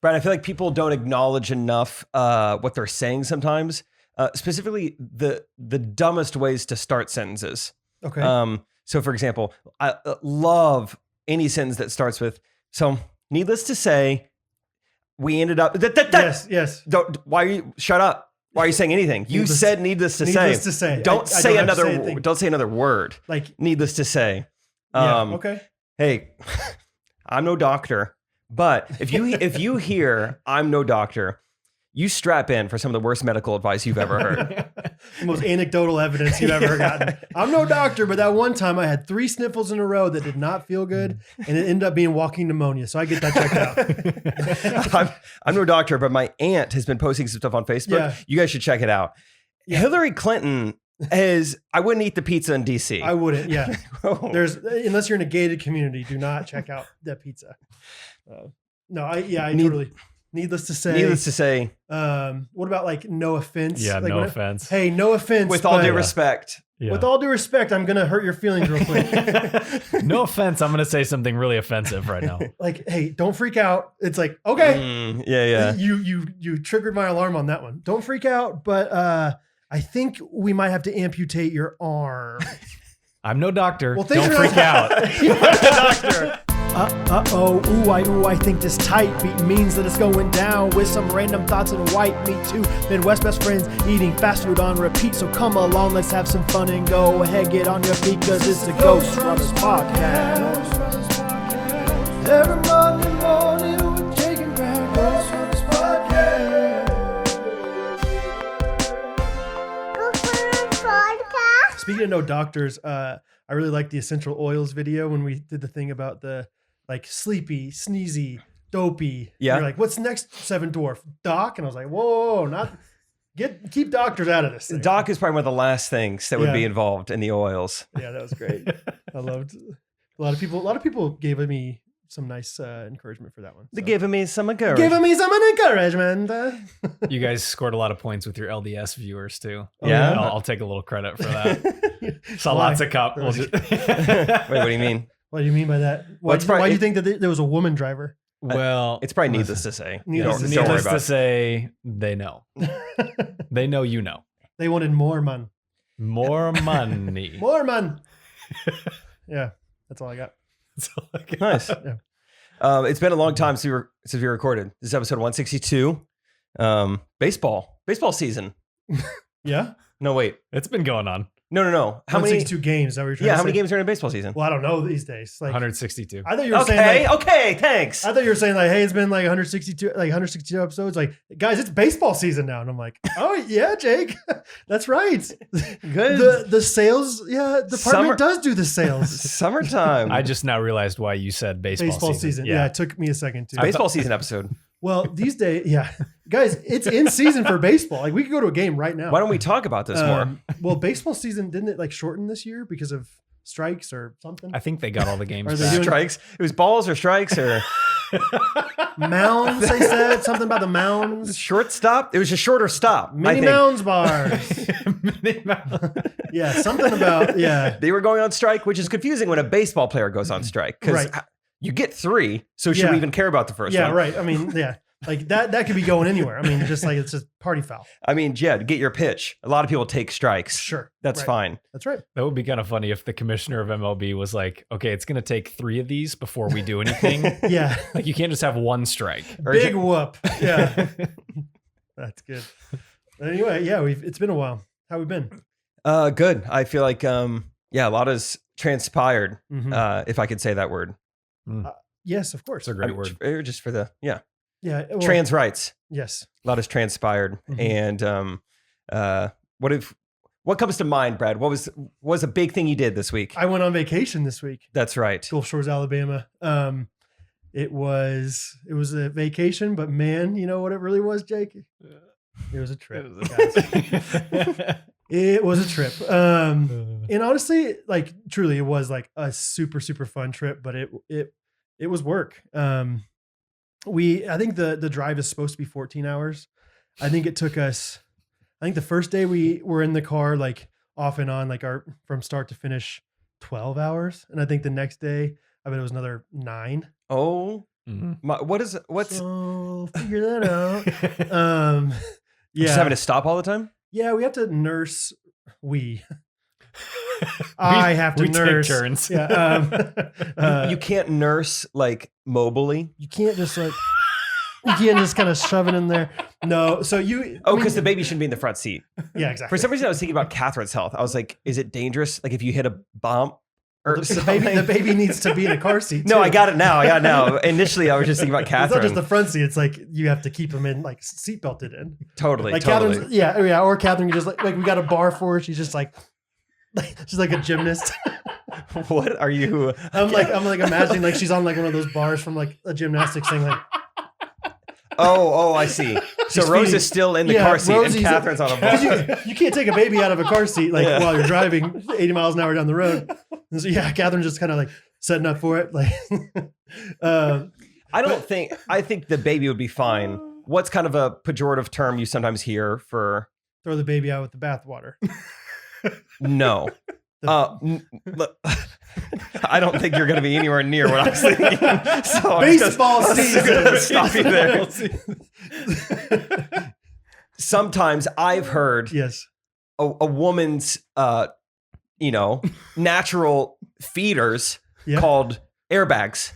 Brad, I feel like people don't acknowledge enough what they're saying sometimes, specifically the dumbest ways to start sentences. Okay. So, for example, I love any sentence that starts with, so needless to say, we ended up... Yes. Shut up. Why are you saying anything? You said needless to say. Needless to say. Don't say another word. Like, needless to say. okay. Hey, I'm no doctor, but if you hear I'm no doctor, you strap in for some of the worst medical advice you've ever heard. The most anecdotal evidence you've ever gotten. I'm no doctor, but that one time I had 3 sniffles in a row that did not feel good, and it ended up being walking pneumonia. So I get that checked out. I'm no doctor, but my aunt has been posting some stuff on Facebook. Yeah. You guys should check it out. Yeah. Hillary Clinton I wouldn't eat the pizza in DC. I wouldn't. Yeah. Unless you're in a gated community, do not check out that pizza. Totally. Needless to say. What about like no offense? Yeah, like, no offense. Hey, no offense. With all due respect. Yeah. With all due respect, I'm going to hurt your feelings real quick. No offense. I'm going to say something really offensive right now. Like, hey, don't freak out. It's like, okay. Yeah. You triggered my alarm on that one. Don't freak out, but I think we might have to amputate your arm. I'm no doctor. Well, don't freak out. You're not a doctor. I think this tight beat means that it's going down with some random thoughts and white meat too. Midwest best friends eating fast food on repeat. So come along, let's have some fun and go ahead, get on your feet, cause it's the Ghostrunners podcast. Every Monday morning we're taking back Ghostrunners podcast. Speaking of no doctors, I really like the essential oils video when we did the thing about the like sleepy, sneezy, dopey. Yeah. You're like, what's next, Seven Dwarf? Doc? And I was like, whoa, keep doctors out of this thing. Doc is probably one of the last things that would be involved in the oils. Yeah, that was great. I loved a lot of people gave me some nice encouragement for that one. They're giving me some encouragement. You guys scored a lot of points with your LDS viewers too. Yeah. I'll take a little credit for that. Saw lots of cop. Wait, what do you mean? What do you mean by that? Why do you think that there was a woman driver? Well, it's probably needless to say. Needless to say, they know. They know you know. They wanted more money. More money. More money. Yeah, that's all I got. Nice. Yeah. It's been a long time since we recorded. This is episode 162. Baseball season. Yeah? No, wait. It's been going on. No. How many 162 games? Is that what you're trying to say? How many games are in a baseball season? Well, I don't know these days. Like 162. I thought you were saying okay, thanks. I thought you were saying like, hey, it's been like 162 episodes. Like, guys, it's baseball season now. And I'm like, oh yeah, Jake, that's right. Good. The sales, department does do the sales. Summertime. I just now realized why you said baseball season. Yeah, it took me a second too. Baseball season episode. Well, these days, guys, it's in season for baseball. Like we could go to a game right now. Why don't we talk about this more? Well, baseball season, didn't it like shorten this year because of strikes or something? I think they got all the games. Are they doing strikes? It was balls or strikes or mounds. They said something about the mounds. Shortstop. It was a shorter stop. Mini mounds bars. Yeah, something about They were going on strike, which is confusing when a baseball player goes on strike because you get 3. So should we even care about the first one? Yeah, right. I mean, like that could be going anywhere. I mean, just like it's just party foul. I mean, get your pitch. A lot of people take strikes. Sure. That's fine. That's right. That would be kind of funny if the commissioner of MLB was like, okay, it's going to take 3 of these before we do anything. Yeah. Like you can't just have 1 strike. Big whoop. Yeah. That's good. Anyway, it's been a while. How we been? Good. I feel like, a lot has transpired, if I could say that word. Yes, of course. It's a great word. Just for the, well, trans rights. Yes. A lot has transpired. And what comes to mind, Brad? What was a big thing you did this week? I went on vacation this week. That's right. Gulf Shores, Alabama. It was a vacation, but man, you know what it really was, Jake? It was a trip. It was a trip. And honestly, like truly it was like a super, super fun trip, but it was work. I think the drive is supposed to be 14 hours. I think it took us, the first day we were in the car, like off and on, like from start to finish 12 hours. And I think the next day, I bet it was another 9. Oh, What's So figure that out. just having to stop all the time? Yeah, we have to nurse. I have to nurse. Take turns. Yeah. You can't nurse like mobily. You can't just like. You can't just kind of shove it in there. No. So you. Oh, because the baby shouldn't be in the front seat. Yeah, exactly. For some reason, I was thinking about Catherine's health. I was like, is it dangerous? Like if you hit a bomb or the baby needs to be in a car seat. No, too. I got it now. Initially, I was just thinking about Catherine. It's not just the front seat. It's like you have to keep them in like seat belted in. Totally. Like Catherine's, yeah. Or Catherine, you just like we got a bar for her. She's just like she's like a gymnast. What are you? I'm like imagining like she's on like one of those bars from like a gymnastics thing. Like, oh, I see. So Rose is still in the car seat Rosie's and Catherine's on a bar. You can't take a baby out of a car seat like while you're driving 80 miles an hour down the road. And so Catherine's just kind of like setting up for it. Like, I think the baby would be fine. What's kind of a pejorative term you sometimes hear for throw the baby out with the bathwater? No. I don't think you're going to be anywhere near what I was thinking. So baseball season. Stop you there. Sometimes I've heard a woman's, natural feeders called airbags.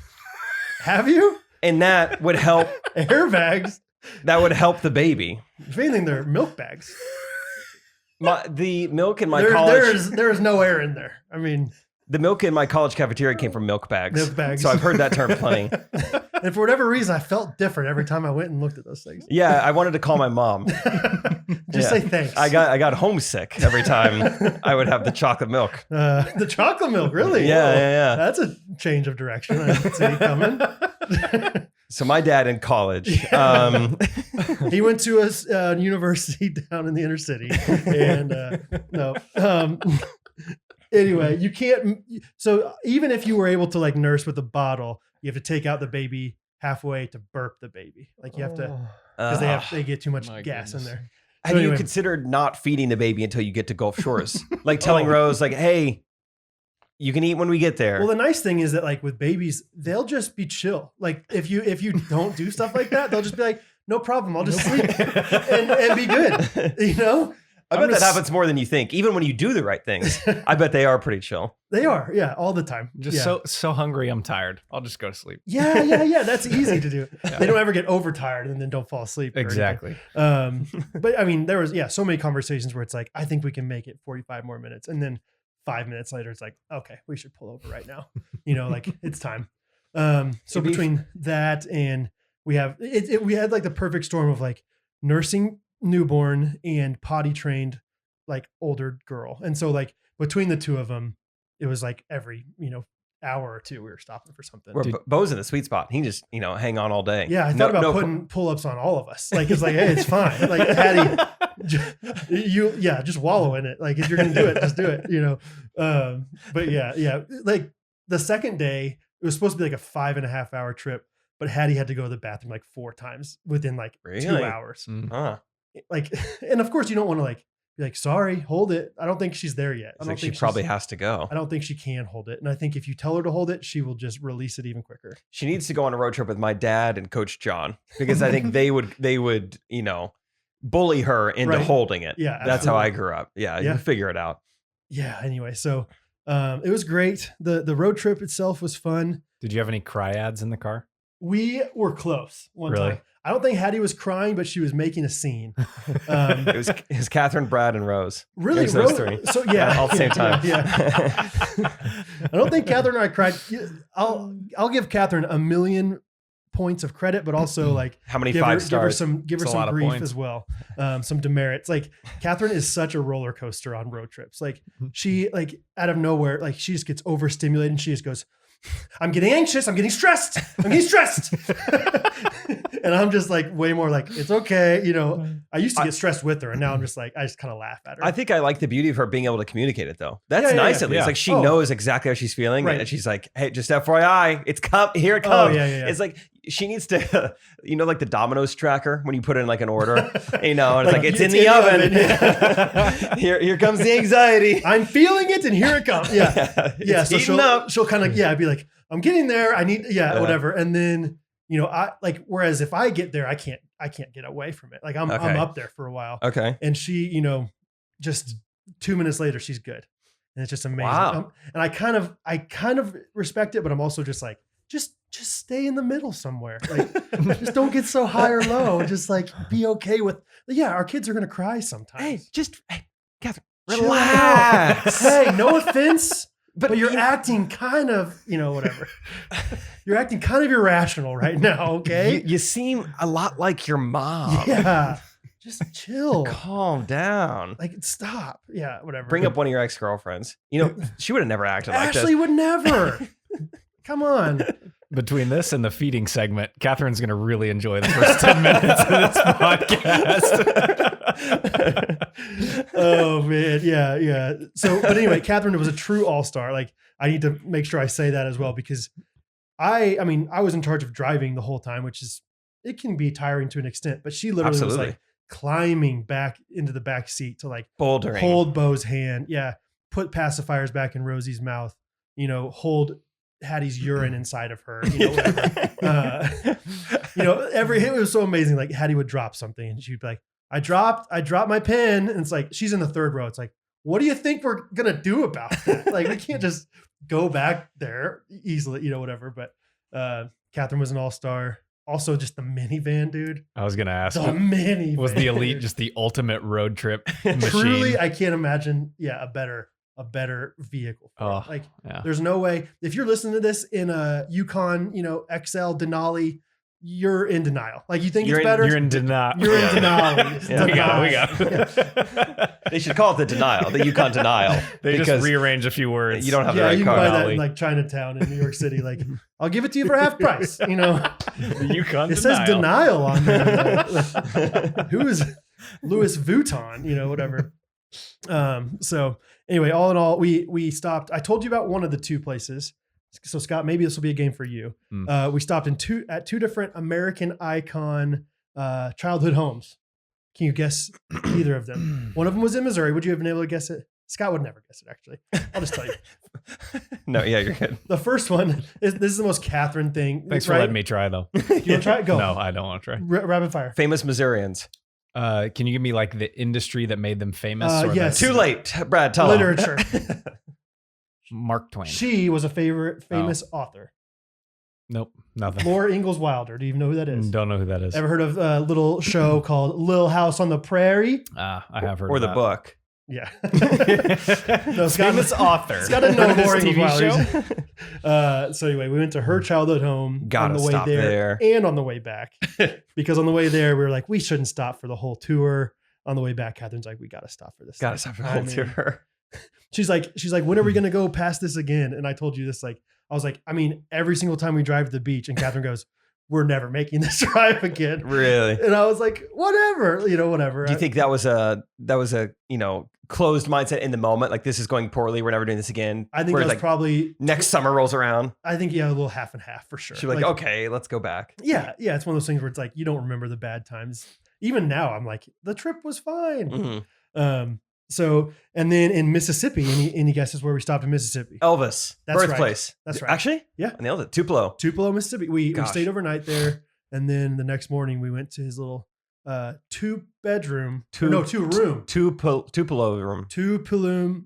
Have you? And that would help. Airbags? That would help the baby. If anything, they're milk bags. The milk in my college. There is no air in there. I mean, the milk in my college cafeteria came from milk bags. Milk bags. So I've heard that term plenty. And for whatever reason, I felt different every time I went and looked at those things. Yeah, I wanted to call my mom. Just say thanks. I got homesick every time I would have the chocolate milk. The chocolate milk, really? Yeah. That's a change of direction. I didn't see it coming. So my dad in college, he went to a university down in the inner city, and anyway, you can't. So even if you were able to like nurse with a bottle, you have to take out the baby halfway to burp the baby. Like you have to because they get too much gas in there. Have you considered not feeding the baby until you get to Gulf Shores? Like telling Rose, like, hey, you can eat when we get there. Well, the nice thing is that like with babies, they'll just be chill. Like if you don't do stuff like that, they'll just be like, no problem, I'll just sleep and be good. You know? I bet that happens more than you think. Even when you do the right things, I bet they are pretty chill. They are, yeah, all the time. Just so hungry, I'm tired. I'll just go to sleep. Yeah. That's easy to do. Yeah. They don't ever get overtired and then don't fall asleep. Exactly. But I mean, there was so many conversations where it's like, I think we can make it 45 more minutes, and then 5 minutes later, it's like, okay, we should pull over right now. Like it's time. So between that and we have we had like the perfect storm of like nursing newborn and potty trained like older girl, and so like between the two of them, it was like every hour or two we were stopping for something. Bo's in the sweet spot. He just hang on all day. Yeah, I thought about putting pull-ups on all of us. Like it's like, hey, it's fine. Like Hattie, just wallow in it. Like if you're gonna do it, just do it. But yeah. Like the second day, it was supposed to be like a 5.5 hour trip, but Hattie had to go to the bathroom like 4 times within like 2 hours. Huh. Like, and of course you don't want to like be like, sorry, hold it. I don't think she's there yet. I don't think she probably has to go. I don't think she can hold it. And I think if you tell her to hold it, she will just release it even quicker. She needs to go on a road trip with my dad and Coach John, because I think they would bully her into holding it. Yeah, that's how I grew up. Yeah, you figure it out. Yeah. Anyway, so it was great. The road trip itself was fun. Did you have any cryads in the car? We were close one time. I don't think Hattie was crying, but she was making a scene. It was Catherine, Brad, and Rose. Really? Those 3. So yeah, all at the same time. Yeah. I don't think Catherine and I cried. I'll give Catherine 1,000,000 points of credit, but also like how many 5 stars? Give her some grief as well. Some demerits. Like Catherine is such a roller coaster on road trips. Like she like out of nowhere, like she just gets overstimulated and she just goes, I'm getting anxious. I'm getting stressed. And I'm just like way more like, it's okay. I used to get stressed with her, and now I'm just like, I just kind of laugh at her. I think I like the beauty of her being able to communicate it though. That's nice at least. Yeah. Like she knows exactly how she's feeling. Right. And she's like, hey, just FYI, here it comes. Yeah. It's like, she needs to, like the Domino's tracker when you put in like an order, and it's like, it's in the oven. Here comes the anxiety. I'm feeling it, and here it comes. Yeah. So she'll kind of, be like, I'm getting there. I need, whatever. And then, whereas if I get there, I can't get away from it. Like I'm Okay. up there for a while. Okay. And she, just 2 minutes later, she's good. And it's just amazing. Wow. And I kind of respect it, but I'm also just like, just stay in the middle somewhere. Like, just don't get so high or low. Just like be okay with, our kids are going to cry sometimes. Hey, Catherine, Chill relax. out. Hey, no offense, but you're you- acting kind of, whatever. You're acting kind of irrational right now. Okay. You seem a lot like your mom. Yeah. Just chill. Calm down. Like, stop. Yeah, whatever. Bring up one of your ex-girlfriends. She would have never acted like Ashley this. would never. Come on. Between this and the feeding segment, Catherine's going to really enjoy the first 10 minutes of this podcast. Oh man, yeah. So, but anyway, Catherine was a true all-star. Like, I need to make sure I say that as well, because I was in charge of driving the whole time, it can be tiring to an extent, but she literally was like climbing back into the back seat to like bouldering, hold Bo's hand. Yeah. Put pacifiers back in Rosie's mouth, hold Hattie's urine inside of her, whatever. It was so amazing. Like Hattie would drop something and she'd be like, I dropped my pen. And it's like, she's in the third row. It's like, what do you think we're going to do about that? Like, we can't just go back there easily, whatever. But Catherine was an all-star. Also, just the minivan, dude. I was going to ask, the minivan was the Elite just the ultimate road trip machine? Truly, I can't imagine, a better vehicle. For it. There's no way. If you're listening to this in a Yukon, XL Denali, you're in denial. Like, you think it's better. You're in denial. You're in denial. Yeah, we got it. They should call it the denial, the Yukon denial. They just rearrange a few words. You don't have the right you can car. buy that in like Chinatown in New York City. Like, I'll give it to you for half price. The Yukon it says denial on there. Who is Louis Vuitton? Whatever. So anyway, all in all, we stopped. I told you about one of the two places. So Scott, maybe this will be a game for you. We stopped at two different American icon childhood homes. Can you guess either of them? One of them was in Missouri. Would you have been able to guess it? Scott would never guess it, actually. I'll just tell you. No, yeah, you're good. The first one this is the most Catherine thing. Thanks for letting me try, though. You want to try it? Go. No, I don't want to try. Rapid fire. Famous Missourians. Can you give me like the industry that made them famous? Yes. Too late, Brad. Tell Literature. Mark Twain. She was a famous author. Nope, nothing. Laura Ingalls Wilder. Do you even know who that is? Don't know who that is. Ever heard of a little show called Little House on the Prairie? I have heard or of the that. book. Yeah. No, famous author. It's got to know This Laura TV Ingalls Wilder. So anyway, we went to her childhood home Gotta on the way stop there. and on the way back. Because on the way there, we were like, we shouldn't stop for the whole tour. On the way back, Catherine's like, we got to stop for this. Gotta stop for the whole tour. She's like, when are we going to go past this again? And I told you this, I was like, every single time we drive to the beach, and Catherine goes, we're never making this drive again. Really? And I was like, whatever, whatever. Do you think that was a closed mindset in the moment? Like, this is going poorly. We're never doing this again. I think that's probably next summer rolls around. I think, a little half and half for sure. She's like, okay, let's go back. Yeah. It's one of those things where it's like, you don't remember the bad times. Even now, I'm like, the trip was fine. Mm-hmm. So, and then in Mississippi, any guesses where we stopped in Mississippi? Elvis, That's birthplace. Right. That's right. Actually? Yeah. I nailed it. Tupelo, Mississippi. We stayed overnight there. And then the next morning we went to his little two room. Tupelo room.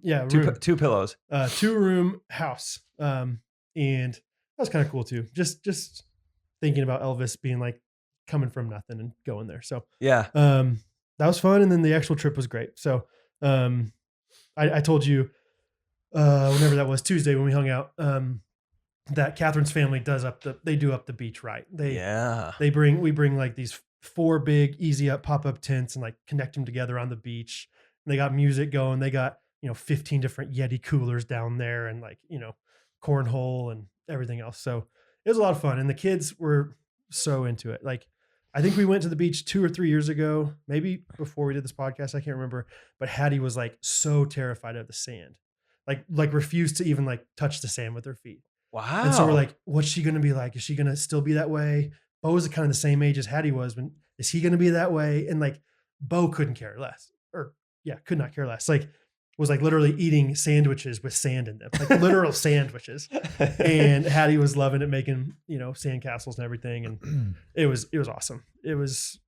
Yeah. Room. Two pillows. 2-room house. And that was kind of cool too. Just thinking about Elvis being like coming from nothing and going there. So yeah. That was fun. And then the actual trip was great. So I told you whenever that was, Tuesday when we hung out, that Catherine's family they do up the beach right. We bring like these 4 big easy up pop-up tents and like connect them together on the beach. And they got music going. They got 15 different Yeti coolers down there and like cornhole and everything else. So it was a lot of fun, and the kids were so into it. Like, I think we went to the beach 2 or 3 years ago, maybe before we did this podcast. I can't remember, but Hattie was like so terrified of the sand, like refused to even like touch the sand with her feet. Wow. And so we're like, what's she going to be like? Is she going to still be that way? Bo was kind of the same age as Hattie was. Is he going to be that way? And like, Bo couldn't care less, could not care less. Like, was like literally eating sandwiches with sand in them, like literal sandwiches. And Hattie was loving it, making, sand castles and everything. And it was awesome. It was,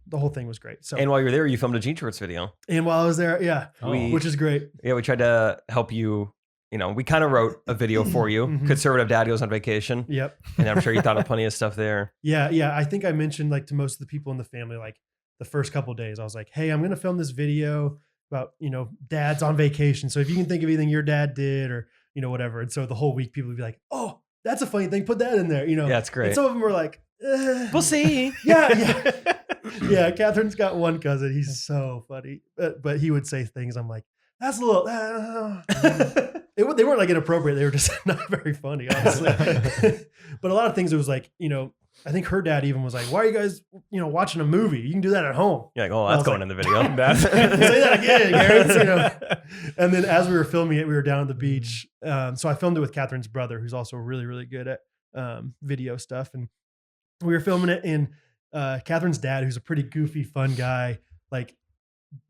the whole thing was great. So, And while you're there, you filmed a Gene Shorts video. and while I was there, which is great. Yeah, we tried to help you. We kind of wrote a video for you. Mhm. Conservative dad goes on vacation. Yep. And I'm sure you thought of plenty of stuff there. Yeah. I think I mentioned like to most of the people in the family, like the first couple of days, I was like, hey, I'm going to film this video about, dads on vacation. So if you can think of anything your dad did or, whatever. And so the whole week people would be like, oh, that's a funny thing. Put that in there, Yeah, it's great. And some of them were like, We'll see. Yeah. Yeah. Catherine's got one cousin. He's so funny, but he would say things. I'm like, that's a little, they weren't like inappropriate. They were just not very funny, honestly. But a lot of things, it was like, I think her dad even was like, why are you guys, watching a movie? You can do that at home. You're like, oh, that's going in the video. Say that again, Garrett. And then as we were filming it, we were down at the beach. So I filmed it with Catherine's brother, who's also really, really good at video stuff. And we were filming it, and Catherine's dad, who's a pretty goofy, fun guy, like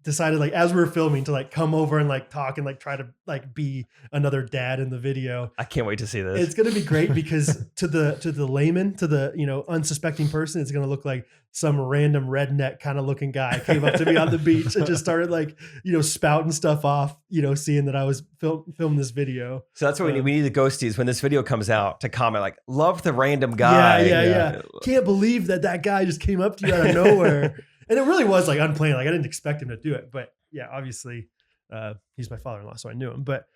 decided like as we were filming to like come over and like talk and like try to like be another dad in the video. I can't wait to see this. It's going to be great because to the layman, to the unsuspecting person, it's going to look like some random redneck kind of looking guy came up to me on the beach and just started like spouting stuff off, seeing that I was filming this video. So that's what we need. We need the ghosties when this video comes out to comment like, love the random guy. Yeah. Can't believe that guy just came up to you out of nowhere. And it really was like unplanned. Like I didn't expect him to do it, but yeah, obviously he's my father-in-law, so I knew him. But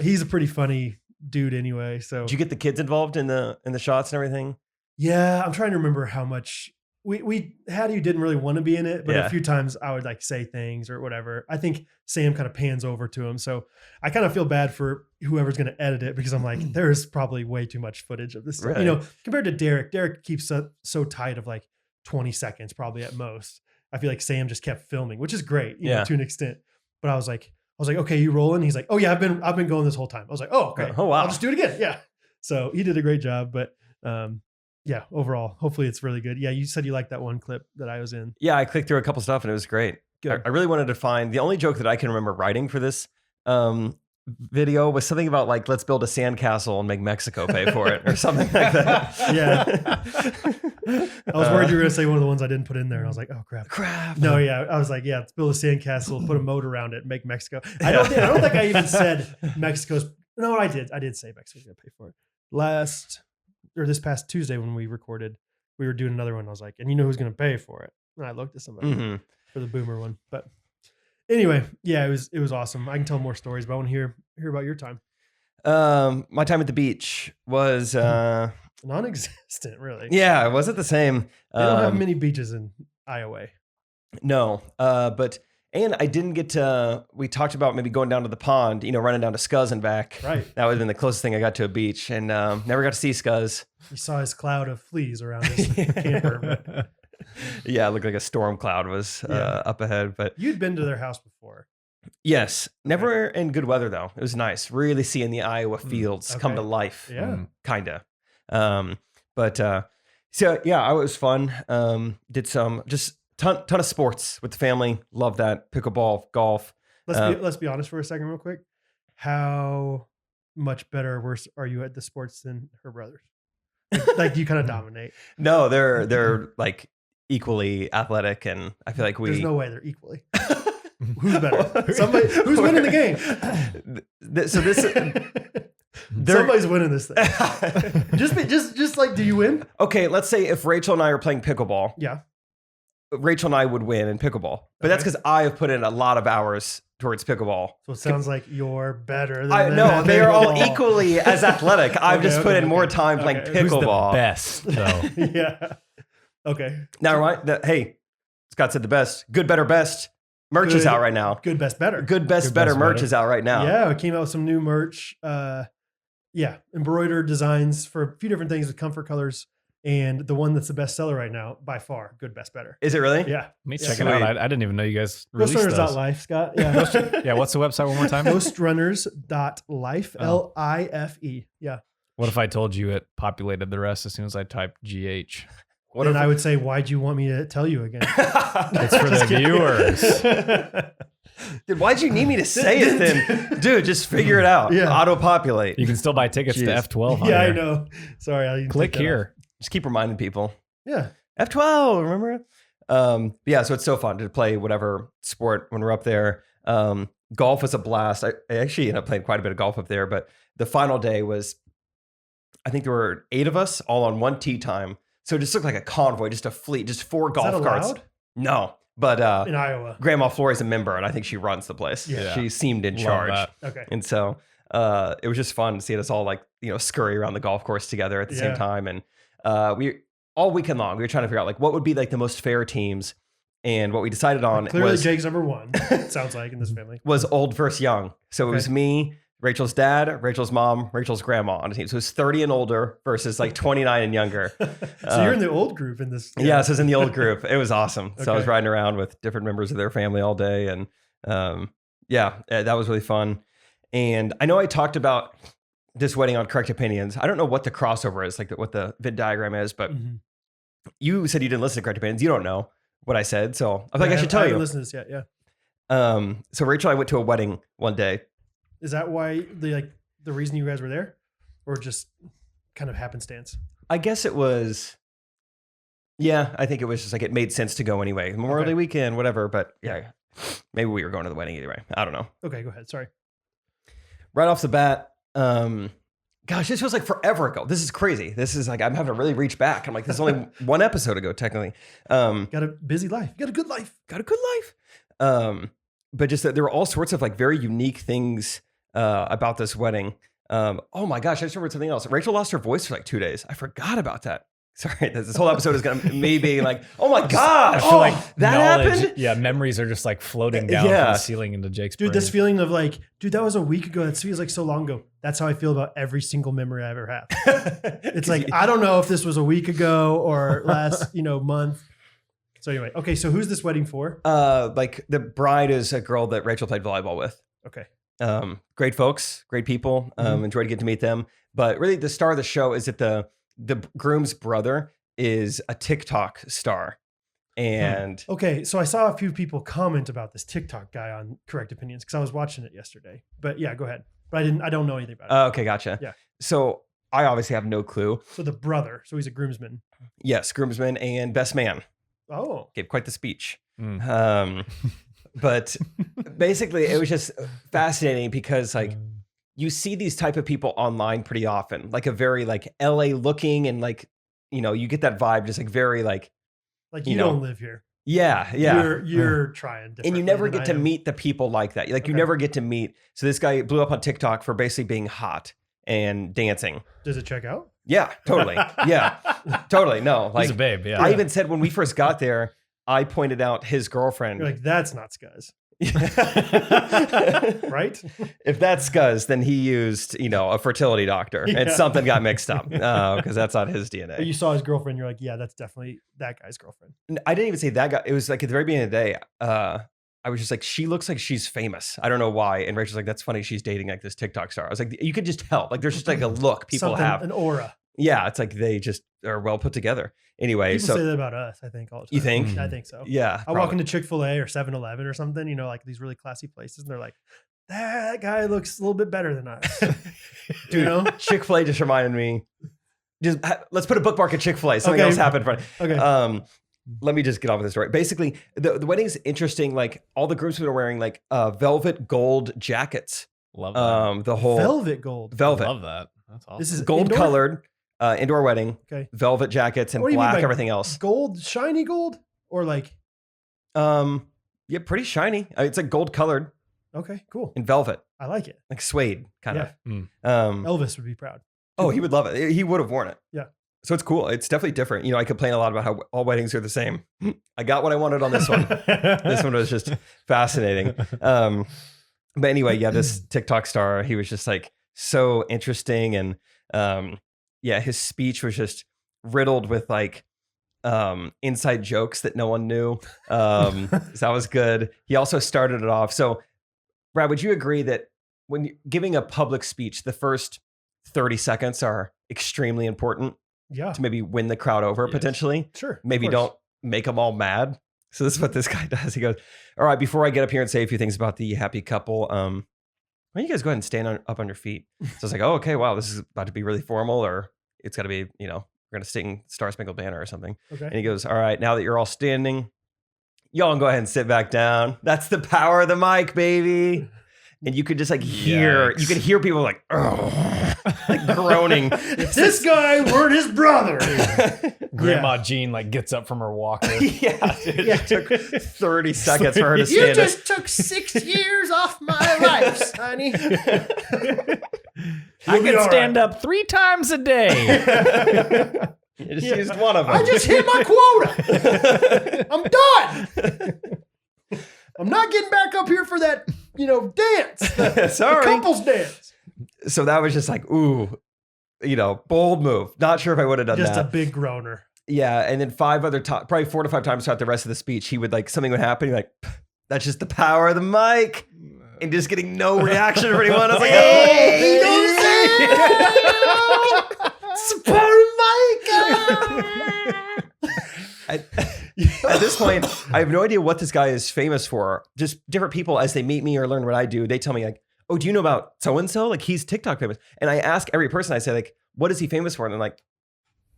he's a pretty funny dude anyway. So did you get the kids involved in the shots and everything? Yeah, I'm trying to remember how much we Hattie didn't really want to be in it, but Yeah. a few times I would like say things or whatever. I think Sam kind of pans over to him, so I kind of feel bad for whoever's going to edit it because I'm like, there's probably way too much footage of this stuff. Right. Compared to Derek. Derek keeps so tight of like 20 seconds probably at most. I feel like Sam just kept filming, which is great, to an extent. But I was like, okay, you rolling? He's like, oh yeah, I've been going this whole time. I was like, oh, okay. Oh, wow. I'll just do it again. Yeah. So he did a great job, but yeah, overall, hopefully it's really good. Yeah. You said you liked that one clip that I was in. Yeah, I clicked through a couple stuff and it was great. Good. I really wanted to find the only joke that I can remember writing for this video was something about like, let's build a sandcastle and make Mexico pay for it or something like that. Yeah. I was worried you were going to say one of the ones I didn't put in there. And I was like, oh crap. No, yeah. I was like, yeah, let's build a sandcastle, put a moat around it, and make Mexico. I don't think I even said Mexico's. No, I did. I did say Mexico's going to pay for it. This past Tuesday when we recorded, we were doing another one. I was like, and you know who's going to pay for it? And I looked at somebody for the boomer one. But anyway, yeah, it was awesome. I can tell more stories, but I want to hear about your time. My time at the beach was Non-existent, really. yeah, it wasn't the same. They don't have many beaches in Iowa. No, but I didn't get to. We talked about maybe going down to the pond, running down to Scuzz and back. Right. That would have been the closest thing I got to a beach, and never got to see Scuzz. You saw his cloud of fleas around his camper. But Yeah, it looked like a storm cloud was up ahead. But you'd been to their house before. yes, never in good weather though. It was nice, really seeing the Iowa fields come to life. Yeah. Kinda. But so yeah, it was fun. Did some just ton of sports with the family. Love that. Pickleball, golf. Let's be honest for a second real quick. How much better or worse are you at the sports than her brothers? Like you kind of dominate. No, they're like equally athletic, and I feel like There's no way they're equally. Who's better? Somebody who's winning the game. So this Somebody's winning this thing. Just like, do you win? Okay, let's say if Rachel and I are playing pickleball, Yeah. Rachel and I would win in pickleball. But that's because I have put in a lot of hours towards pickleball. So it sounds like you're better than No, them they are all pickleball. equally as athletic. I've just put in more time playing Okay. Who's the pickleball. best though? Yeah. Okay. Now, right? Hey, Scott said the best. Good, better, best. Merch is Good. out right now. Good, best, better. Good, best, Good, better best, merch better. is out right now. Yeah, we came out with some new merch. Embroidered designs for a few different things with comfort colors. And the one that's the best seller right now, by far, good, best, better. Is it really? Yeah. Let me Yeah. check it out. I didn't even know you guys released those. Ghostrunners.life, Scott. Yeah. Yeah, what's the website one more time? Ghostrunners.life. Oh. LIFE. Yeah. What if I told you it populated the rest as soon as I typed GH? What Then if I would say, why'd you want me to tell you again? It's for the viewers. Dude, why'd you need me to say it then? Dude, just figure it out. Yeah. Auto-populate. You can still buy tickets to Jeez. F12. on Yeah, I there. know. Sorry, I didn't Click take that here. Just keep reminding people. off. Yeah. F12, remember it? Yeah, so it's so fun to play whatever sport when we're up there. Golf was a blast. I actually ended up playing quite a bit of golf up there, but the final day was, I think there were 8 of us all on one tee time. So it just looked like a convoy, just a fleet, just 4 Is that golf carts. allowed? No, but In Iowa. Grandma Flory's a member, and I think she runs the place. Yeah. She seemed in Love charge. that. Okay. And so it was just fun to see us all like, scurry around the golf course together at the same Yeah. time. And we all weekend long, we were trying to figure out like what would be like the most fair teams. And what we decided on Clearly, was, Jake's number one. It sounds like in this family. was old versus young. So it was me, Rachel's dad, Rachel's mom, Rachel's grandma on a team. So it was 30 and older versus like 29 and younger. So you're in the old group in this. Yeah, so it was in the old group. It was awesome. So I was Okay. riding around with different members of their family all day. And that was really fun. And I know I talked about this wedding on Correct Opinions. I don't know what the crossover is, like what the Venn diagram is, but Mhm. you said you didn't listen to Correct Opinions. You don't know what I said. So I was like, Yeah, I should tell haven't you. listened to this yet. Yeah. So Rachel and I went to a wedding one day. Is that why the reason you guys were there, or just kind of happenstance? I guess it was, I think it was just like it made sense to go anyway. Memorial Okay. Day weekend, whatever. But yeah, maybe we were going to the wedding either way. I don't know. Okay, go ahead. Sorry. Right off the bat, gosh, this was like forever ago. This is crazy. This is like, I'm having to really reach back. I'm like, this is only one episode ago, technically. Got a busy life. Got a good life. Got a good life. But just that there were all sorts of like very unique things about this wedding. Oh my gosh, I just remembered something else. Rachel lost her voice for like 2 days. I forgot about that. Sorry, this whole episode is gonna me being like, oh my gosh, I feel like that knowledge, happened. yeah, memories are just like floating down Yeah. from the ceiling into Jake's Dude, brain. this feeling of like, dude, that was a week ago. That feels like so long ago. That's how I feel about every single memory I ever have. It's like, I don't know if this was a week ago or last, month. So anyway, okay. So who's this wedding for? Like the bride is a girl that Rachel played volleyball with. Okay. Great folks, great people. Enjoyed getting to meet them. But really, the star of the show is that the groom's brother is a TikTok star, and Okay. So I saw a few people comment about this TikTok guy on Correct Opinions because I was watching it yesterday. But yeah, go ahead. But I don't know anything about it. okay, gotcha. Yeah. So I obviously have no clue. So the brother. So he's a groomsman. Yes, groomsman and best man Oh. gave quite the speech. Mm. But basically, it was just fascinating because like you see these type of people online pretty often, like a very like LA looking and like you get that vibe, just like very like Like You you know. don't live here. yeah. You're trying differently. And you never than get I to am. meet the people like that. Like you Okay. never get to meet. So this guy blew up on TikTok for basically being hot and dancing. Does it check out? Yeah, totally. Yeah, totally. No, He's like a babe, yeah. I even said when we first got there, I pointed out his girlfriend. You're like, that's not Scuzz. Right? If that's Scuzz, then he used, a fertility doctor, and Yeah. something got mixed up because that's not his But DNA. you saw his girlfriend. You're like, yeah, that's definitely that guy's girlfriend. I didn't even say that guy. It was like at the very beginning of the day, I was just like, she looks like she's famous. I don't know why. And Rachel's like, that's funny. She's dating like this TikTok star. I was like, you could just tell. Like, there's just like a look people Something, have. an aura. Yeah, it's like they just are well put together. Anyway, People so say that about us, I think, all the time. You think? I think so. yeah, I walk into Chick-fil-A or 7-Eleven or something, like these really classy places, and they're like, that guy looks a little bit better than us. dude, Chick-fil-A just reminded me. Let's put a bookmark at Chick-fil-A. Something Okay. else happened. Okay. Let me just get off with the story. Basically, the wedding's interesting. Like all the groomsmen are wearing like velvet gold jackets. Love that. The whole Velvet gold. velvet, Love that. That's awesome. This is gold indoor? colored indoor wedding. Okay. Velvet jackets and What do you mean black by everything else. Gold, shiny gold? Or like, Yeah, pretty shiny. It's like gold colored okay, cool. and velvet, I like it. like suede kind Yeah. of. Elvis would be proud. Oh, he would love it. He would have worn it. Yeah. So it's cool. It's definitely different. I complain a lot about how all weddings are the same. I got what I wanted on this one. This one was just fascinating. But anyway, yeah, this TikTok star, he was just like so interesting. And his speech was just riddled with like inside jokes that no one knew. So that was good. He also started it off. So Brad, would you agree that when you're giving a public speech, the first 30 seconds are extremely important Yeah. to maybe win the crowd over Yes. potentially? Sure. of Maybe course. don't make them all mad. So this is what this guy does. He goes, all right, before I get up here and say a few things about the happy couple, why don't you guys go ahead and stand up on your feet? So I was like, oh, okay, wow, this is about to be really formal, or it's got to be, we're going to sing Star Spangled Banner or something. Okay. And he goes, all right, now that you're all standing, y'all can go ahead and sit back down. That's the power of the mic, baby. And you could just hear, you could hear people like groaning. If this guy weren't his brother. Grandma Jean gets up from her walker. It took 30 seconds for her to stand up. You just took 6 years off my life, honey. I can stand up 3 times a day. You just used one of them. I just hit my quota. I'm done. I'm not getting back up here for that, dance. Sorry. The couples dance. So that was just ooh, bold move. Not sure if I would have done Just that. a big groaner. Yeah. And then probably 4 to 5 times throughout the rest of the speech, he would something would happen. He'd that's just the power of the mic. And just getting no reaction from anyone. I was like, hey, it's the power of the mic. At this point, I have no idea what this guy is famous for. Just different people, as they meet me or learn what I do, they tell me oh, do you know about so-and-so? He's TikTok famous. And I ask every person, I say what is he famous for? And they're like,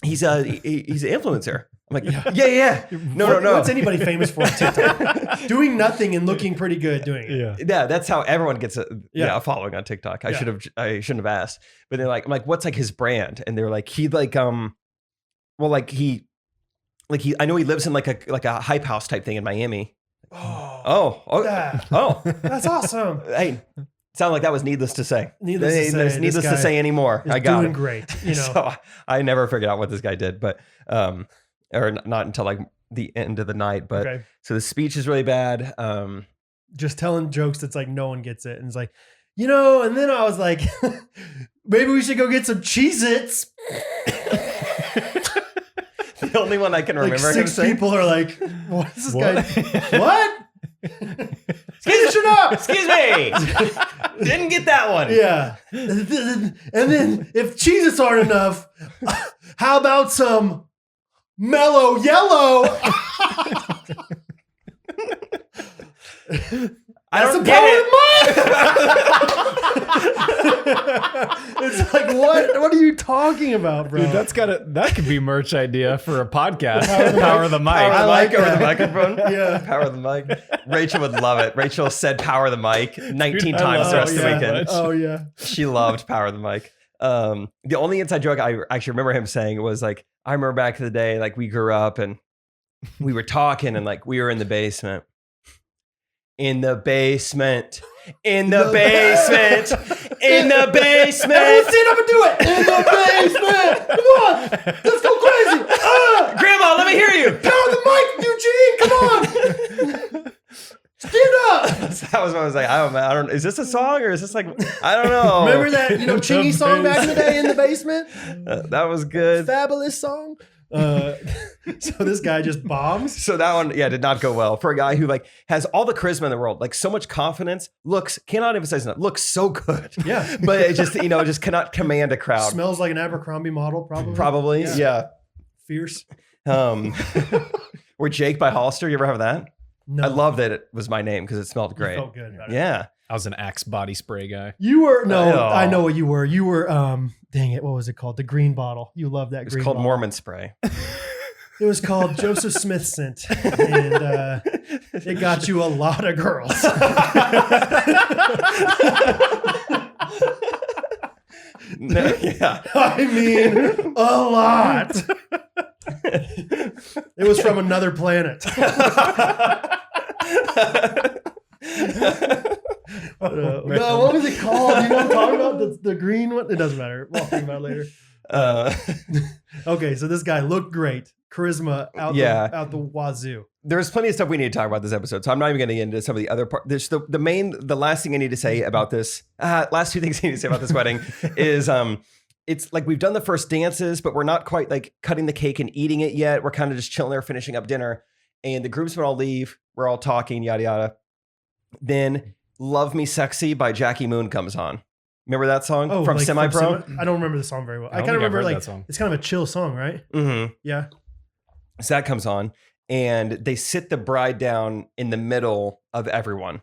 he's an influencer. I'm like, yeah. No. What's anybody famous for on TikTok? Doing nothing and looking pretty good doing it. Yeah, that's how everyone gets a following on TikTok. I shouldn't have asked. But they're I'm like, what's his brand? And they're he I know he lives in a hype house type thing in Miami. That's awesome. Hey, sounded like that was needless to say. There's needless to say anymore. I got doing it. Great. So I never figured out what this guy did, but or not until the end of the night. But so the speech is really bad. Just telling jokes that's no one gets it, and it's and then I was like, maybe we should go get some Cheez-Its. The only one I can remember him 6 saying. people are like, what is this guy? What? Excuse me. Didn't get that one. Yeah. And then if Cheez-Its aren't enough, how about some mellow yellow? I don't get it. It's what are you talking about, bro? Dude, that could be merch idea for a podcast. Power of the mic. Power of the mic over that. the microphone. Yeah. Power of the mic. Rachel would love it. Rachel said power of the mic 19 times the rest of the weekend. Oh, yeah. She loved power of the mic. The only inside joke I actually remember him saying was I remember back in the day, we grew up and we were talking and we were in the basement. In the basement. In the basement. In the basement. Everyone stand up and do it. In the basement. Come on. Let's go crazy. Grandma, let me hear you. Power the mic, Eugene. Come on. Stand up. That was when I was I don't is this a song or is this I don't know. Remember that, Chingy song back in the day, In the Basement? That was good. Fabulous song. So this guy just bombs. So that one, did not go well for a guy who has all the charisma in the world, so much confidence, cannot emphasize enough, looks so good. Yeah. But it just, just cannot command a crowd. Smells like an Abercrombie model, probably. Probably, yeah. Fierce. Or Jake by Hollister, you ever have that? No. I love that it was my name because it smelled great. You felt good about it. Yeah. I was an Axe body spray guy. You were, Oh. I know what you were. You were, dang it, what was it called? The green bottle. You love that It was green called bottle. Mormon spray. It was called Joseph Smith Scent. And it got you a lot of girls. No, yeah. I mean, a lot. It was from another planet. No, what was it called? You know what I'm talking about? The green one? It doesn't matter. We'll think about it later. Okay, so this guy looked great. Charisma out the wazoo. There's plenty of stuff we need to talk about this episode, so I'm not even going to get into some of the other parts. There's the last thing I need to say about this, last 2 things I need to say about this wedding is it's we've done the first dances, but we're not quite cutting the cake and eating it yet. We're kind of just chilling there, finishing up dinner, and the groomsmen all leave. We're all talking, yada yada. Then "Love Me Sexy" by Jackie Moon comes on. Remember that song from Semi Pro? I don't remember the song very well. I don't kind of think I've remember heard that song. it's kind of a chill song, right? Mm-hmm. Yeah. So that comes on, and they sit the bride down in the middle of everyone.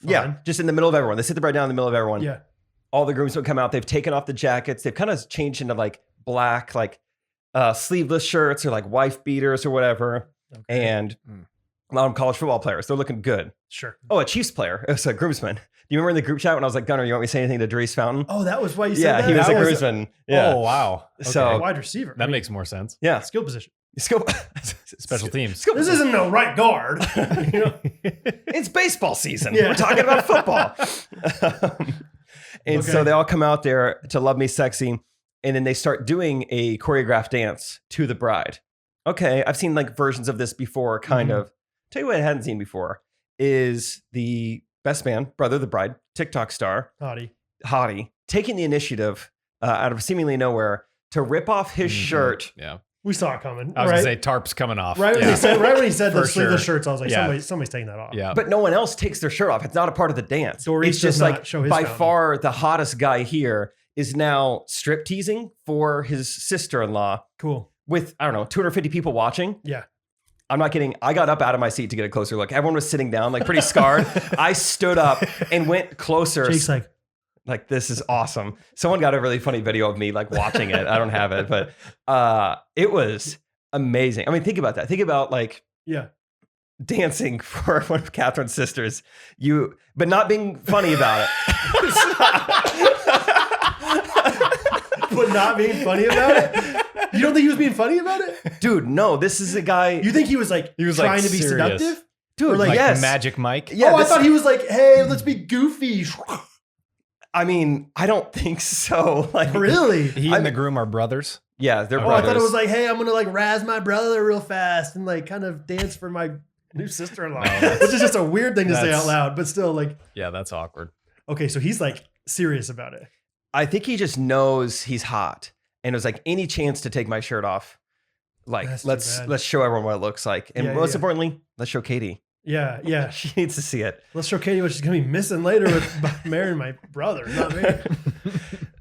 Yeah, just in the middle of everyone. They sit the bride down in the middle of everyone. Yeah. All the grooms would come out. They've taken off the jackets. They've kind of changed into like black, like sleeveless shirts or like wife beaters or whatever. Okay. And a lot of college football players. They're looking good. Sure. Oh, a Chiefs player. It was a groomsman. Do you remember in the group chat when I was like, Gunner, you want me to say anything to Dries Fountain? Oh, that was why you said Yeah, that? he was That a groomsman. Yeah. Oh, wow. So- wide receiver. That makes more sense. Yeah. skill position. Special teams. This isn't no right guard. You know? It's baseball season. Yeah. We're talking about football. And so Okay. they all come out there to Love Me Sexy. And then they start doing a choreographed dance to the bride. Okay, I've seen like versions of this before, kind Mhm. of. Tell you what I hadn't seen before is the best man, brother of the bride, TikTok star, Hottie, taking the initiative out of seemingly nowhere to rip off his shirt. Yeah. We saw it coming. I was right? going to say tarp's coming off. Right when, Yeah. right when he said the For sleeveless sure. shirts, I was like, Yeah. somebody's taking that off. Yeah. But no one else takes their shirt off. It's not a part of the dance. Doris it's just does not like show his by fountain. far the hottest guy here is now strip teasing for his sister-in-law Cool. with, I don't know, 250 people watching. Yeah. I'm not kidding. I got up out of my seat to get a closer look. Everyone was sitting down, like pretty scarred. I stood up and went closer. Jake's Like, this is awesome. Someone got a really funny video of me like watching it. I don't have it, but it was amazing. I mean, think about that. Think about like yeah. dancing for one of Catherine's sisters, but not being funny about it. But not being funny about it? You don't think he was being funny about it? Dude, no, this is a guy. You think he was like trying to be serious. seductive? Dude, Or like yes. Magic Mike. Yeah, I this- thought he was like, hey, let's be goofy. I mean, I don't think so. Like, Really? He and the groom are brothers. yeah, they're Oh, Oh, I brothers. thought it was like, hey, I'm gonna like razz my brother real fast and like kind of dance for my new sister-in-law, No, that's- which is just a weird thing to say that's- out loud, but still like, Yeah, that's awkward. okay, so he's like serious about it. I think he just knows he's hot, and it was like any chance to take my shirt off. Like, That's too let's bad. show everyone what it looks like, and Yeah, most yeah. importantly, let's show Katie. Yeah, yeah. She needs to see it. Let's show Katie what she's gonna be missing later with marrying my brother, not me.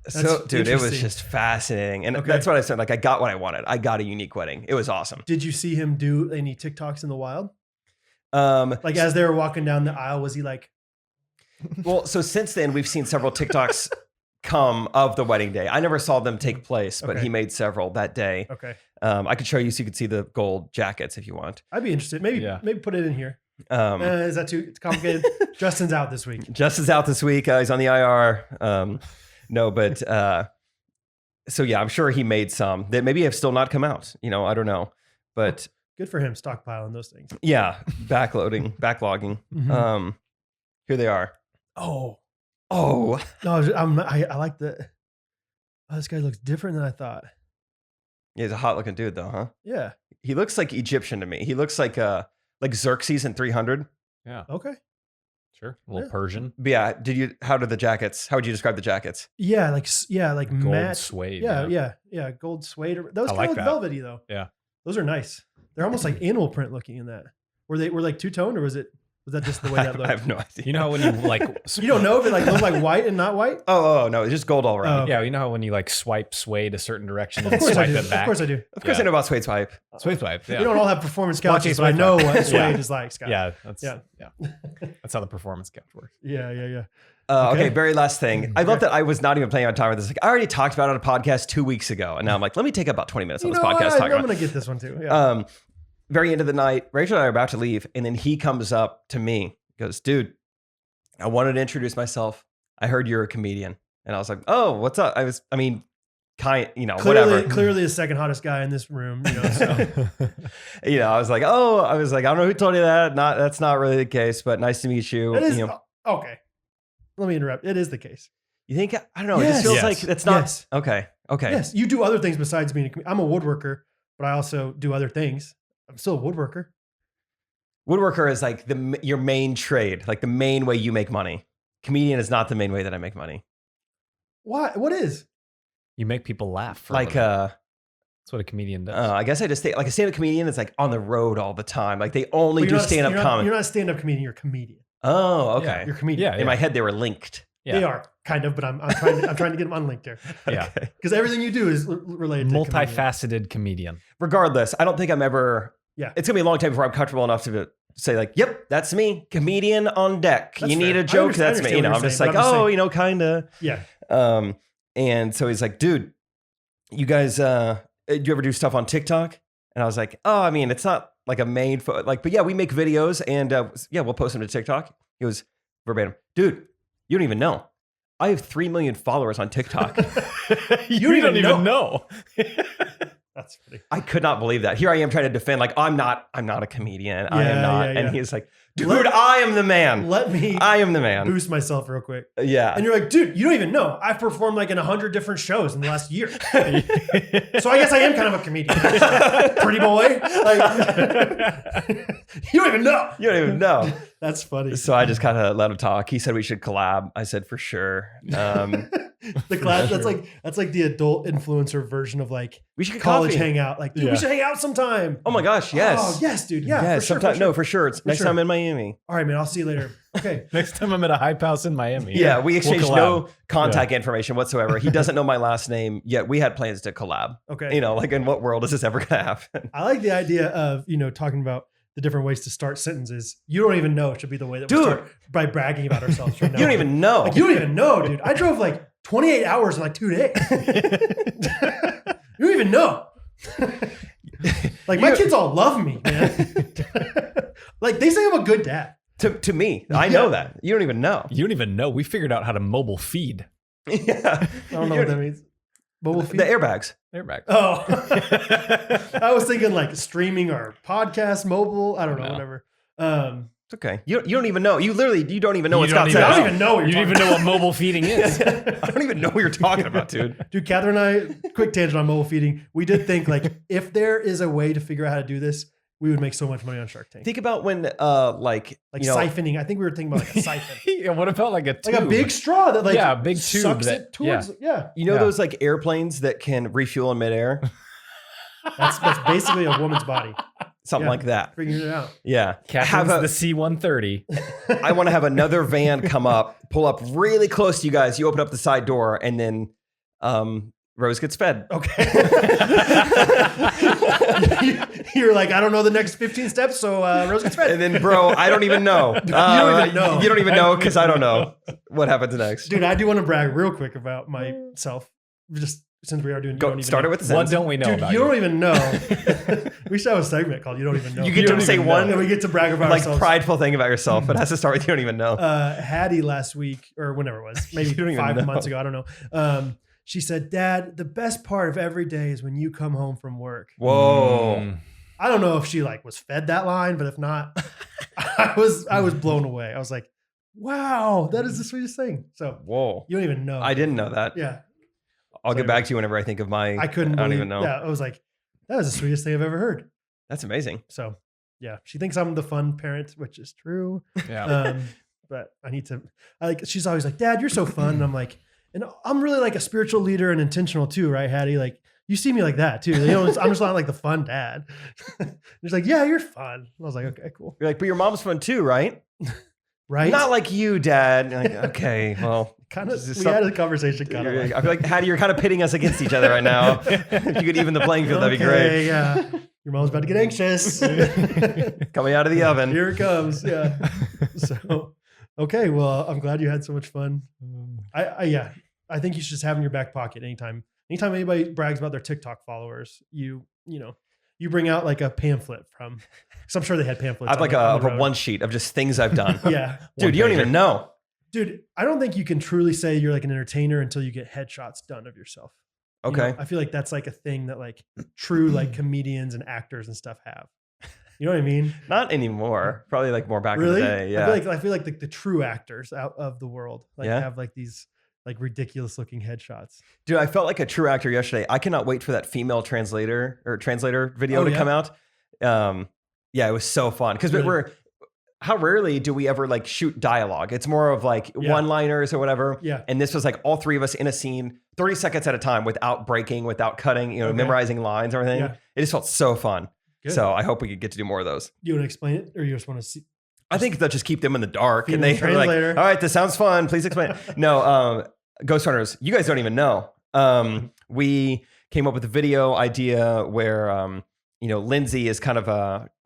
So, dude, it was interesting. just fascinating, and Okay. that's what I said. Like, I got what I wanted. I got a unique wedding. It was awesome. Did you see him do any TikToks in the wild? Um, Like as they were walking down the aisle, was he like, well, so since then we've seen several TikToks come of the wedding day. I never saw them take place, but Okay. he made several that day. okay, I could show you so you could see the gold jackets if you want. I'd be interested. Maybe Yeah. put it in here. Um, Is that too complicated? Justin's out this week. Justin's out this week. He's on the IR. No, but so yeah, I'm sure he made some that maybe have still not come out. You know, I don't know, but Good for him stockpiling those things. yeah, backlogging. Mhm. Here they are. Oh Oh, no, I like the. Oh, this guy looks different than I thought. he's a hot looking dude though, huh? Yeah. He looks like Egyptian to me. He looks like Xerxes in 300. Yeah, Okay. sure. A little Yeah. Persian. But yeah, how would you describe the jackets? Yeah, like Gold matte suede. Yeah, gold suede. Those I kind like of that. velvety though. Yeah. Those are nice. They're almost like animal print looking in that. Were like two toned or was that just the way that I looked? have no idea. You know how when you like You don't know if it like looked like white and not white? Oh no, it's just gold all around. Oh. Yeah, you know how when you like swipe suede a certain direction Of and course I swipe do. it back. Of course I do. Of course, Yeah. I know about suede swipe. Swipe swipe. Yeah. We don't all have performance Watching couches, but I Swipe know Swipe. what suede Yeah. is like, Scott. Yeah, that's Yeah. That's how the performance couch works. Yeah. Okay, Okay. very last thing. I love that I was not even planning on time with this. Like, I already talked about it on a podcast 2 weeks ago, and now I'm like, let me take about 20 minutes on You this know podcast what? talking I'm about. gonna get this one too. Yeah. Very end of the night, Rachel and I are about to leave, and then he comes up to me, goes, "Dude, I wanted to introduce myself. I heard you're a comedian," and I was like, "Oh, what's up?" Whatever. Clearly the second hottest guy in this room. You know, so. I was like, I don't know who told you that. That's not really the case, but nice to meet you. It is You know, okay. Let me interrupt. It is the case. you think I don't know? It Yes. just feels Yes. like that's not Yes. okay. Okay. Yes, you do other things besides being I'm a woodworker, but I also do other things. I'm still a woodworker. Woodworker is like your main trade, like the main way you make money. Comedian is not the main way that I make money. Why? What is? You make people laugh. For a Like, living. That's what a comedian does. I guess I just like a stand-up comedian is like on the road all the time. Like they only Well, do you're not- stand-up comedy. You're not a stand-up comedian. You're a comedian. Oh, okay. You're a comedian. Yeah, In my head, they were linked. Yeah. They are kind of, but I'm trying to get them unlinked here Yeah. Okay. because everything you do is related. to comedian. Multifaceted comedian. Regardless, I don't think I'm ever Yeah. It's gonna be a long time before I'm comfortable enough to say like, "Yep, that's me, comedian on deck." That's you need fair. a joke, I that's me. understand You know, what I'm you're just saying, like, but I'm just oh, saying- you know, kind of. Yeah. And so he's like, "Dude, you guys, do you ever do stuff on TikTok?" And I was like, "Oh, I mean, it's not like a main like, but yeah, we make videos and yeah, we'll post them to TikTok." He goes verbatim, "Dude, you don't even know. I have 3 million followers on TikTok." You don't even know. That's funny. I could not believe that. Here I am trying to defend, like, I'm not a comedian. I am not. Yeah, yeah. And he's like, "Dude, I am the man. Let me I am the man." boost myself real quick. Yeah. And you're like, dude, you don't even know. I've performed like in 100 different shows in the last year. So I guess I am kind of a comedian. Pretty boy. Like, you don't even know. You don't even know. That's funny. So I just kind of let him talk. He said we should collab. I said, for sure. The class, that's like the adult influencer version of like We should get college coffee. hangout. Like, dude, we should hang out sometime. Oh my gosh, yes. Oh, yes, dude. Yeah, Yes, for sure, sometime, for sure. no, for sure. It's next sure. time in Miami. All right, man. I'll see you later. Okay. Next time I'm at a hype house in Miami. Yeah, we exchanged collab. no contact information whatsoever. He doesn't know my last name yet. We had plans to collab. Okay. You know, like in what world is this ever going to happen? I like the idea of, talking about the different ways to start sentences. You don't even know it should be the way that we Dude. start by bragging about ourselves right now. You don't even know. Like, you don't even know, dude. I drove like 28 hours in like 2 days. You don't even know. Like, my kids all love me, man. Like, they say I'm a good dad. To me, I know that. You don't even know. You don't even know. We figured out how to mobile feed Yeah. I don't know what that means. Mobile feed? The airbags. airbag. Oh. I was thinking like streaming or podcast, mobile. I don't know, No. whatever. It's okay. You don't even know. You don't even know what You Scott don't said. I even don't even know what you're You don't talking even know what mobile feeding is. I don't even know what you're talking about, dude. Dude, Catherine and I, quick tangent on mobile feeding. We did think like if there is a way to figure out how to do this, we would make so much money on Shark Tank. Think about when, Like you know, siphoning. I think we were thinking about like a siphon. Yeah, what about like a tube? Like a big straw that like Yeah, a big tube sucks that- it towards. Yeah. you know Yeah. those like airplanes that can refuel in midair, That's basically a woman's body something Yeah. like that. figuring it out. Yeah. Catherine's the C-130. I want to have another van come up, pull up really close to you guys. You open up the side door, and then Rose gets fed. Okay. You're like, I don't know the next 15 steps, so Rose gets fed. And then, bro, I don't even know. don't even know. You don't even know because I don't know what happens next. Dude, I do want to brag real quick about myself. Just since we are doing, you don't Go even start know. it with the What sentence. don't we know Dude, about you don't even know. We should have a segment called "You Don't Even Know." You get to don't say even one and we get to brag about like ourselves. prideful thing about yourself, but it has to start with you don't even know. Hattie last week or whenever it was, maybe You don't even 5 know. months ago. I don't know. She said, "Dad, the best part of every day is when you come home from work." Whoa. Mm. I don't know if she like was fed that line, but if not, I was blown away. I was like, "Wow, that is the sweetest thing." So Whoa. you don't even know. I didn't know that. Yeah, I'll Sorry. get back to you whenever I think of my. I couldn't. I don't believe, even know. Yeah, I was like, "That was the sweetest thing I've ever heard." That's amazing. So yeah, she thinks I'm the fun parent, which is true. Yeah. But I need to. She's always like, "Dad, you're so fun," and I'm like, and I'm really like a spiritual leader and intentional too, right, Hattie? Like you see me like that too. I'm just not like the fun dad. She's like, "Yeah, you're fun." I was like, "Okay, cool." You're like, but your mom's fun too, right? Right? Not like you, Dad. You're like, okay, well, kind of. this is We some- had a conversation kind of. I feel like Hattie, you're kind of pitting us against each other right now. If you could even the playing field, that'd be great. Yeah. Your mom's about to get anxious. Coming out of the oven. Here it comes. Yeah. So, okay. Well, I'm glad you had so much fun. I think you should just have in your back pocket anytime anybody brags about their TikTok followers, you bring out like a pamphlet from, because I'm sure they had pamphlets. I have like on the a road. one sheet of just things I've done. Yeah. Dude, you don't even know. Dude, I don't think you can truly say you're like an entertainer until you get headshots done of yourself. You know, Okay. I feel like that's like a thing that like true like comedians and actors and stuff have. You know what I mean? Not anymore. Probably like more back Really? in the day. Yeah. I feel like the true actors out of the world like Yeah. have like these like ridiculous looking headshots. Dude, I felt like a true actor yesterday. I cannot wait for that female translator video Oh, to yeah? come out. Yeah, it was so fun because Really? how rarely do we ever like shoot dialogue? It's more of like Yeah. one-liners or whatever. Yeah. And this was like all three of us in a scene, 30 seconds at a time, without breaking, without cutting, Okay. memorizing lines or anything. Yeah. It just felt so fun. Good. So I hope we could get to do more of those. You want to explain it, or you just want to see? I think they'll just keep them in the dark, and Female they're like, translator. "All right, this sounds fun. Please explain." No, Ghostrunners, you guys don't even know. We came up with a video idea where Lindsay is kind of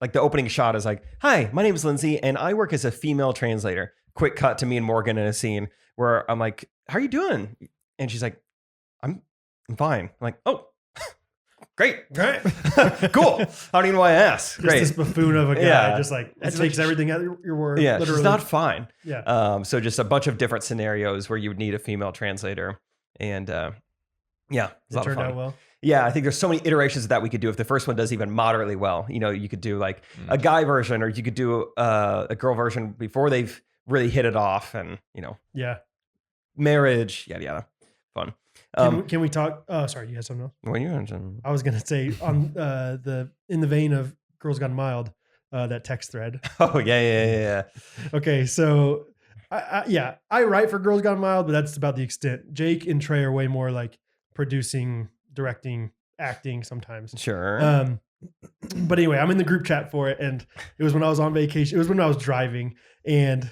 like the opening shot is like, "Hi, my name is Lindsay, and I work as a female translator." Quick cut to me and Morgan in a scene where I'm like, "How are you doing?" And she's like, I'm fine." I'm like, "Oh, great. Cool. I don't even know why I asked." Great. Just this buffoon of a guy, Yeah. just like, it takes everything out of your word. Yeah, literally. she's not fine. Yeah. So just a bunch of different scenarios where you would need a female translator. And yeah, it's a It lot of turned fun. out well. Yeah, I think there's so many iterations that we could do. If the first one does even moderately well, you could do like a guy version, or you could do a girl version before they've really hit it off, and Yeah. marriage, yada yada, fun. Can we talk? Oh, sorry, you had something else. When you mentioned, I was gonna say on in the vein of Girls Gone Mild, that text thread. oh yeah. Okay, so I write for Girls Gone Mild, but that's about the extent. Jake and Trey are way more like producing, directing, acting sometimes. Sure. But anyway, I'm in the group chat for it, and it was when I was on vacation. It was when I was driving, and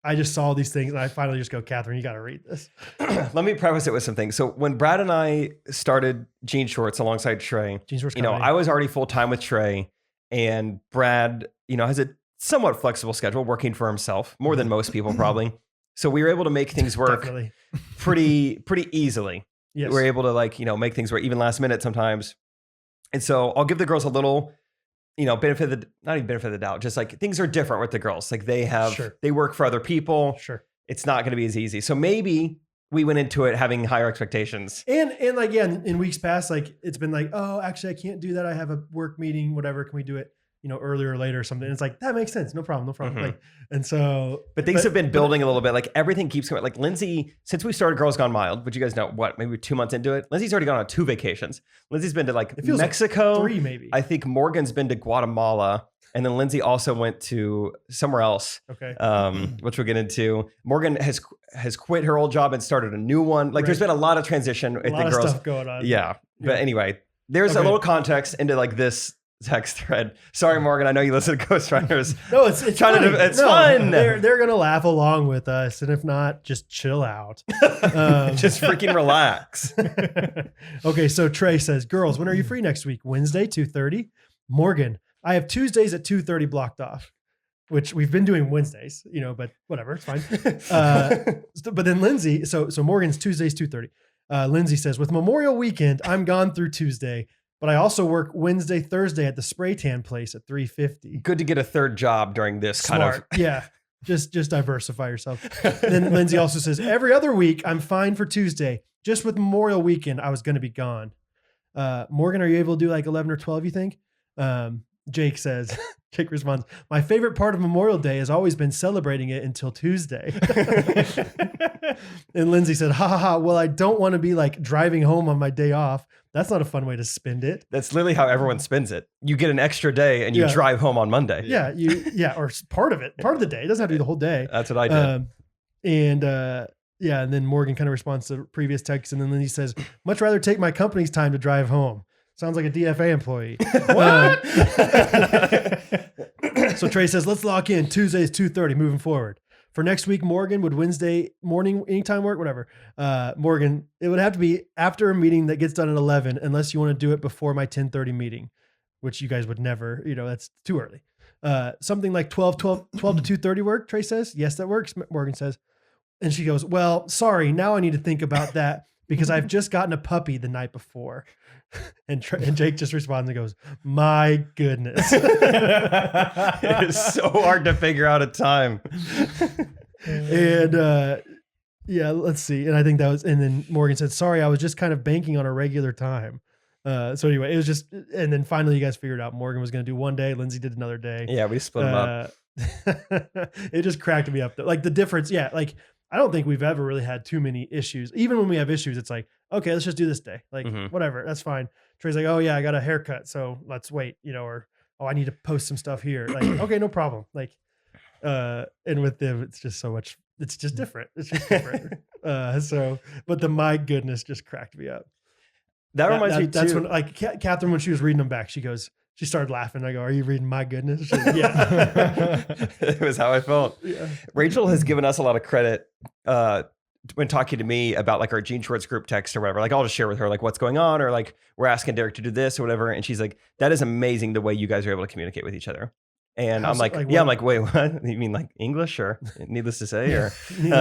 I just saw these things, and I finally just go, "Catherine, you got to read this." Let me preface it with something. So when Brad and I started Jean Shorts alongside Trey, Jean Shorts I was already full time with Trey, and Brad, has a somewhat flexible schedule, working for himself more than most people probably. So we were able to make things work Definitely. pretty easily. Yes. We're able to make things work even last minute sometimes. And so I'll give the girls a little, benefit of not even benefit of the doubt. Just like things are different with the girls. Like they work for other people. Sure. It's not going to be as easy. So maybe we went into it having higher expectations. And like, yeah, in weeks past, like it's been like, "Oh, actually I can't do that. I have a work meeting, whatever. Can we do it, earlier or later or something?" And it's like, that makes sense. No problem. Mm-hmm. Like, and so, But things have been building a little bit. Like everything keeps going. Like Lindsay, since we started Girls Gone Mild, which you guys know, maybe 2 months into it, Lindsay's already gone on 2 vacations. Lindsay's been to it feels Mexico. like 3 maybe. I think Morgan's been to Guatemala. And then Lindsay also went to somewhere else, Okay. Which we'll get into. Morgan has quit her old job and started a new one. Like there's been a lot of transition with A lot the of girls. stuff going on. Yeah. But anyway, there's a Okay. little context into like this text thread. Sorry, Morgan. I know you listen to Ghostrunners. No, it's Trying to fine. it's fun. They're gonna laugh along with us, and if not, just chill out. Just freaking relax. Okay, so Trey says, "Girls, when are you free next week? Wednesday, 2:30. Morgan, I have Tuesdays at 2:30 blocked off." Which we've been doing Wednesdays, but whatever, it's fine. But then Lindsay, so Morgan's Tuesdays 2:30. Lindsay says, "With Memorial Weekend, I'm gone through Tuesday, but I also work Wednesday, Thursday at the spray tan place at 3:50. Good to get a third job during this kind of. Yeah. Just diversify yourself. Then Lindsay also says, "Every other week, I'm fine for Tuesday. Just with Memorial Weekend, I was going to be gone." Morgan, are you able to do like 11 or 12, you think? Jake responds, "My favorite part of Memorial Day has always been celebrating it until Tuesday." And Lindsay said, "Ha ha ha. Well, I don't want to be like driving home on my day off. That's not a fun way to spend it." That's literally how everyone spends it. You get an extra day and you Yeah. drive home on Monday. Yeah, or part of the day. It doesn't have to be the whole day. That's what I did. And then Morgan kind of responds to previous texts, and then Lindsay says, "Much rather take my company's time to drive home." Sounds like a DFA employee. What? So Trey says, "Let's lock in Tuesdays 2:30 moving forward. For next week, Morgan, would Wednesday morning anytime work? Whatever. Morgan, it would have to be after a meeting that gets done at 11, unless you want to do it before my 10:30 meeting, which you guys would never. That's too early. Something like 12 to 2:30 work." Trey says, "Yes, that works." Morgan says, and she goes, "Well, sorry. Now I need to think about that because I've just gotten a puppy the night before." And Jake just responds and goes, "My goodness." It is so hard to figure out a time. And yeah, let's see. And I think that was, and then Morgan said, "Sorry, I was just kind of banking on a regular time." So anyway, it was just, and then finally you guys figured out Morgan was going to do one day. Lindsay did another day. Yeah, we split them up. It just cracked me up. Like the difference. Yeah. Like, I don't think we've ever really had too many issues. Even when we have issues, it's like, okay, let's just do this day. Like, whatever, that's fine. Trey's like, "Oh yeah, I got a haircut, so let's wait, or, oh, I need to post some stuff here." Like, okay, no problem. Like, and with them, it's just so much, it's just different. It's just different. But the "my goodness" just cracked me up. That reminds me too. That's when, like, Catherine, when she was reading them back, she started laughing. I go, "Are you reading my goodness?" She's like, "Yeah." It was how I felt. Yeah. Rachel has given us a lot of credit when talking to me about like our Gene Schwartz group text or whatever, like I'll just share with her like what's going on, or like we're asking Derek to do this or whatever, and she's like, "That is amazing the way you guys are able to communicate with each other." And I'm like, yeah, I'm like, wait, what? You mean like English, or needless to say, or she's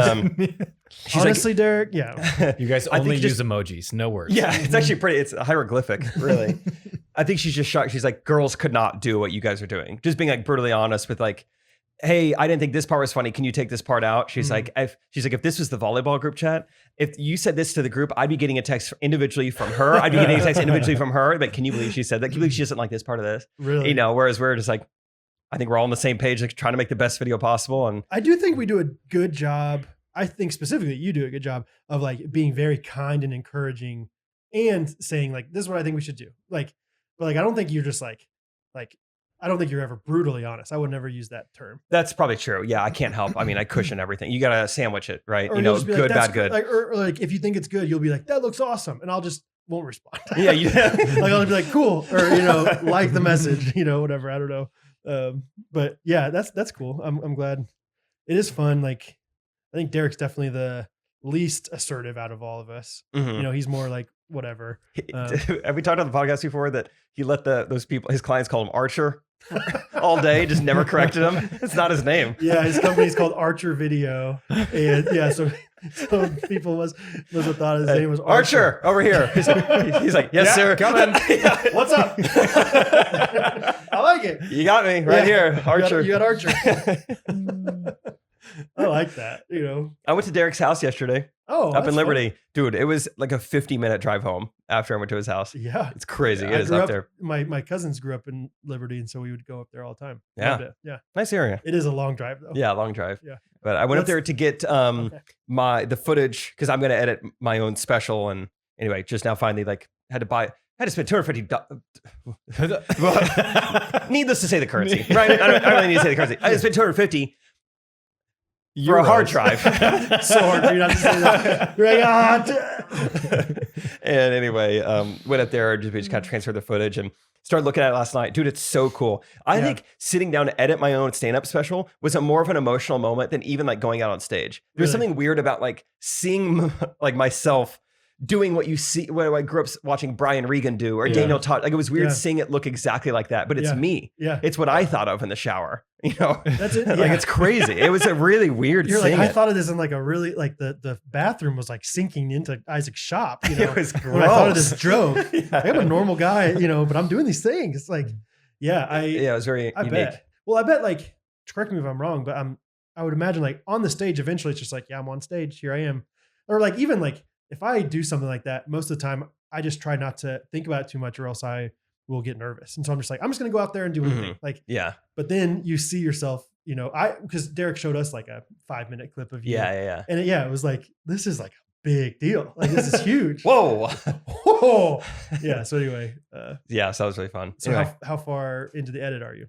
honestly, like, Derek, you guys only use emojis, no words. Yeah, it's actually pretty. It's a hieroglyphic, really. I think she's just shocked. She's like, girls could not do what you guys are doing. Just being like brutally honest with like, hey, I didn't think this part was funny. Can you take this part out? She's like, if this was the volleyball group chat, if you said this to the group, I'd be getting a text individually from her. I'd be getting a text individually from her. But can you believe she said that? Can you believe she doesn't like this part of this? Really? You know, whereas we're just like, I think we're all on the same page, like trying to make the best video possible. And I do think we do a good job. I think specifically you do a good job of like being very kind and encouraging and saying like, this is what I think we should do. Like, but like, I don't think you're just like, I don't think you're ever brutally honest. I would never use that term. That's probably true. Yeah, I can't help. I mean, I cushion everything. You got to sandwich it, right? Or you know, like, good, bad, good. Like, or like if you think it's good, you'll be like, that looks awesome. And I'll just won't respond. Yeah. Like I'll be like, cool. Or, you know, like the message, you know, whatever. I don't know. But yeah, that's cool. I'm glad. It is fun. Like, I think Derek's definitely the least assertive out of all of us. You know, he's more like whatever. Have we talked on the podcast before that he let those people, his clients, call him Archer all day, just never corrected him? It's not his name. Yeah, his company's called Archer Video, and yeah, so people must have thought his name was Archer over here. He's like, yes, sir, come in. What's up? I like it. You got me right here, Archer. You got Archer. I like that. You know, I went to Derek's house yesterday. Oh, up in Liberty, dude. It was like a 50-minute drive home after I went to his house. Yeah, it's crazy. Yeah, it is up there. My cousins grew up in Liberty, and so we would go up there all the time. Yeah, yeah, nice area. It is a long drive though. Yeah, long drive. Yeah, but I went up there to get the footage because I'm going to edit my own special. And anyway, just now finally like had to spend $250. Needless to say, the currency, right? I don't really need to say the currency. I had to spend $250. For a hard drive. So hard for you not to say that. You're like, And anyway, went up there, just kind of transferred the footage and started looking at it last night. Dude, it's so cool. I think sitting down to edit my own stand-up special was a more of an emotional moment than even like going out on stage. There's something weird about like seeing like myself doing what you see, what I grew up watching Brian Regan do or Daniel Todd. Like it was weird seeing it look exactly like that, but it's me. Yeah. It's what I thought of in the shower. You know, that's it. Like it's crazy. It was a really weird. You're like, I thought of this in like a really like the bathroom was like sinking into Isaac's shop. You know, it was gross. When I thought of this joke. I'm a normal guy, you know, but I'm doing these things. It's like, it was very unique. Bet. Well, I bet like, correct me if I'm wrong, but I would imagine like on the stage eventually it's just like, yeah, I'm on stage. Here I am. Or like even like if I do something like that, most of the time I just try not to think about it too much, or else I will get nervous. And so I'm just like, I'm just going to go out there and do anything. Like, but then you see yourself, you know, because Derek showed us like a 5-minute clip of you. Yeah. And it was like, this is like a big deal. Like, this is huge. Whoa. Yeah. So anyway. So that was really fun. So anyway. How far into the edit are you?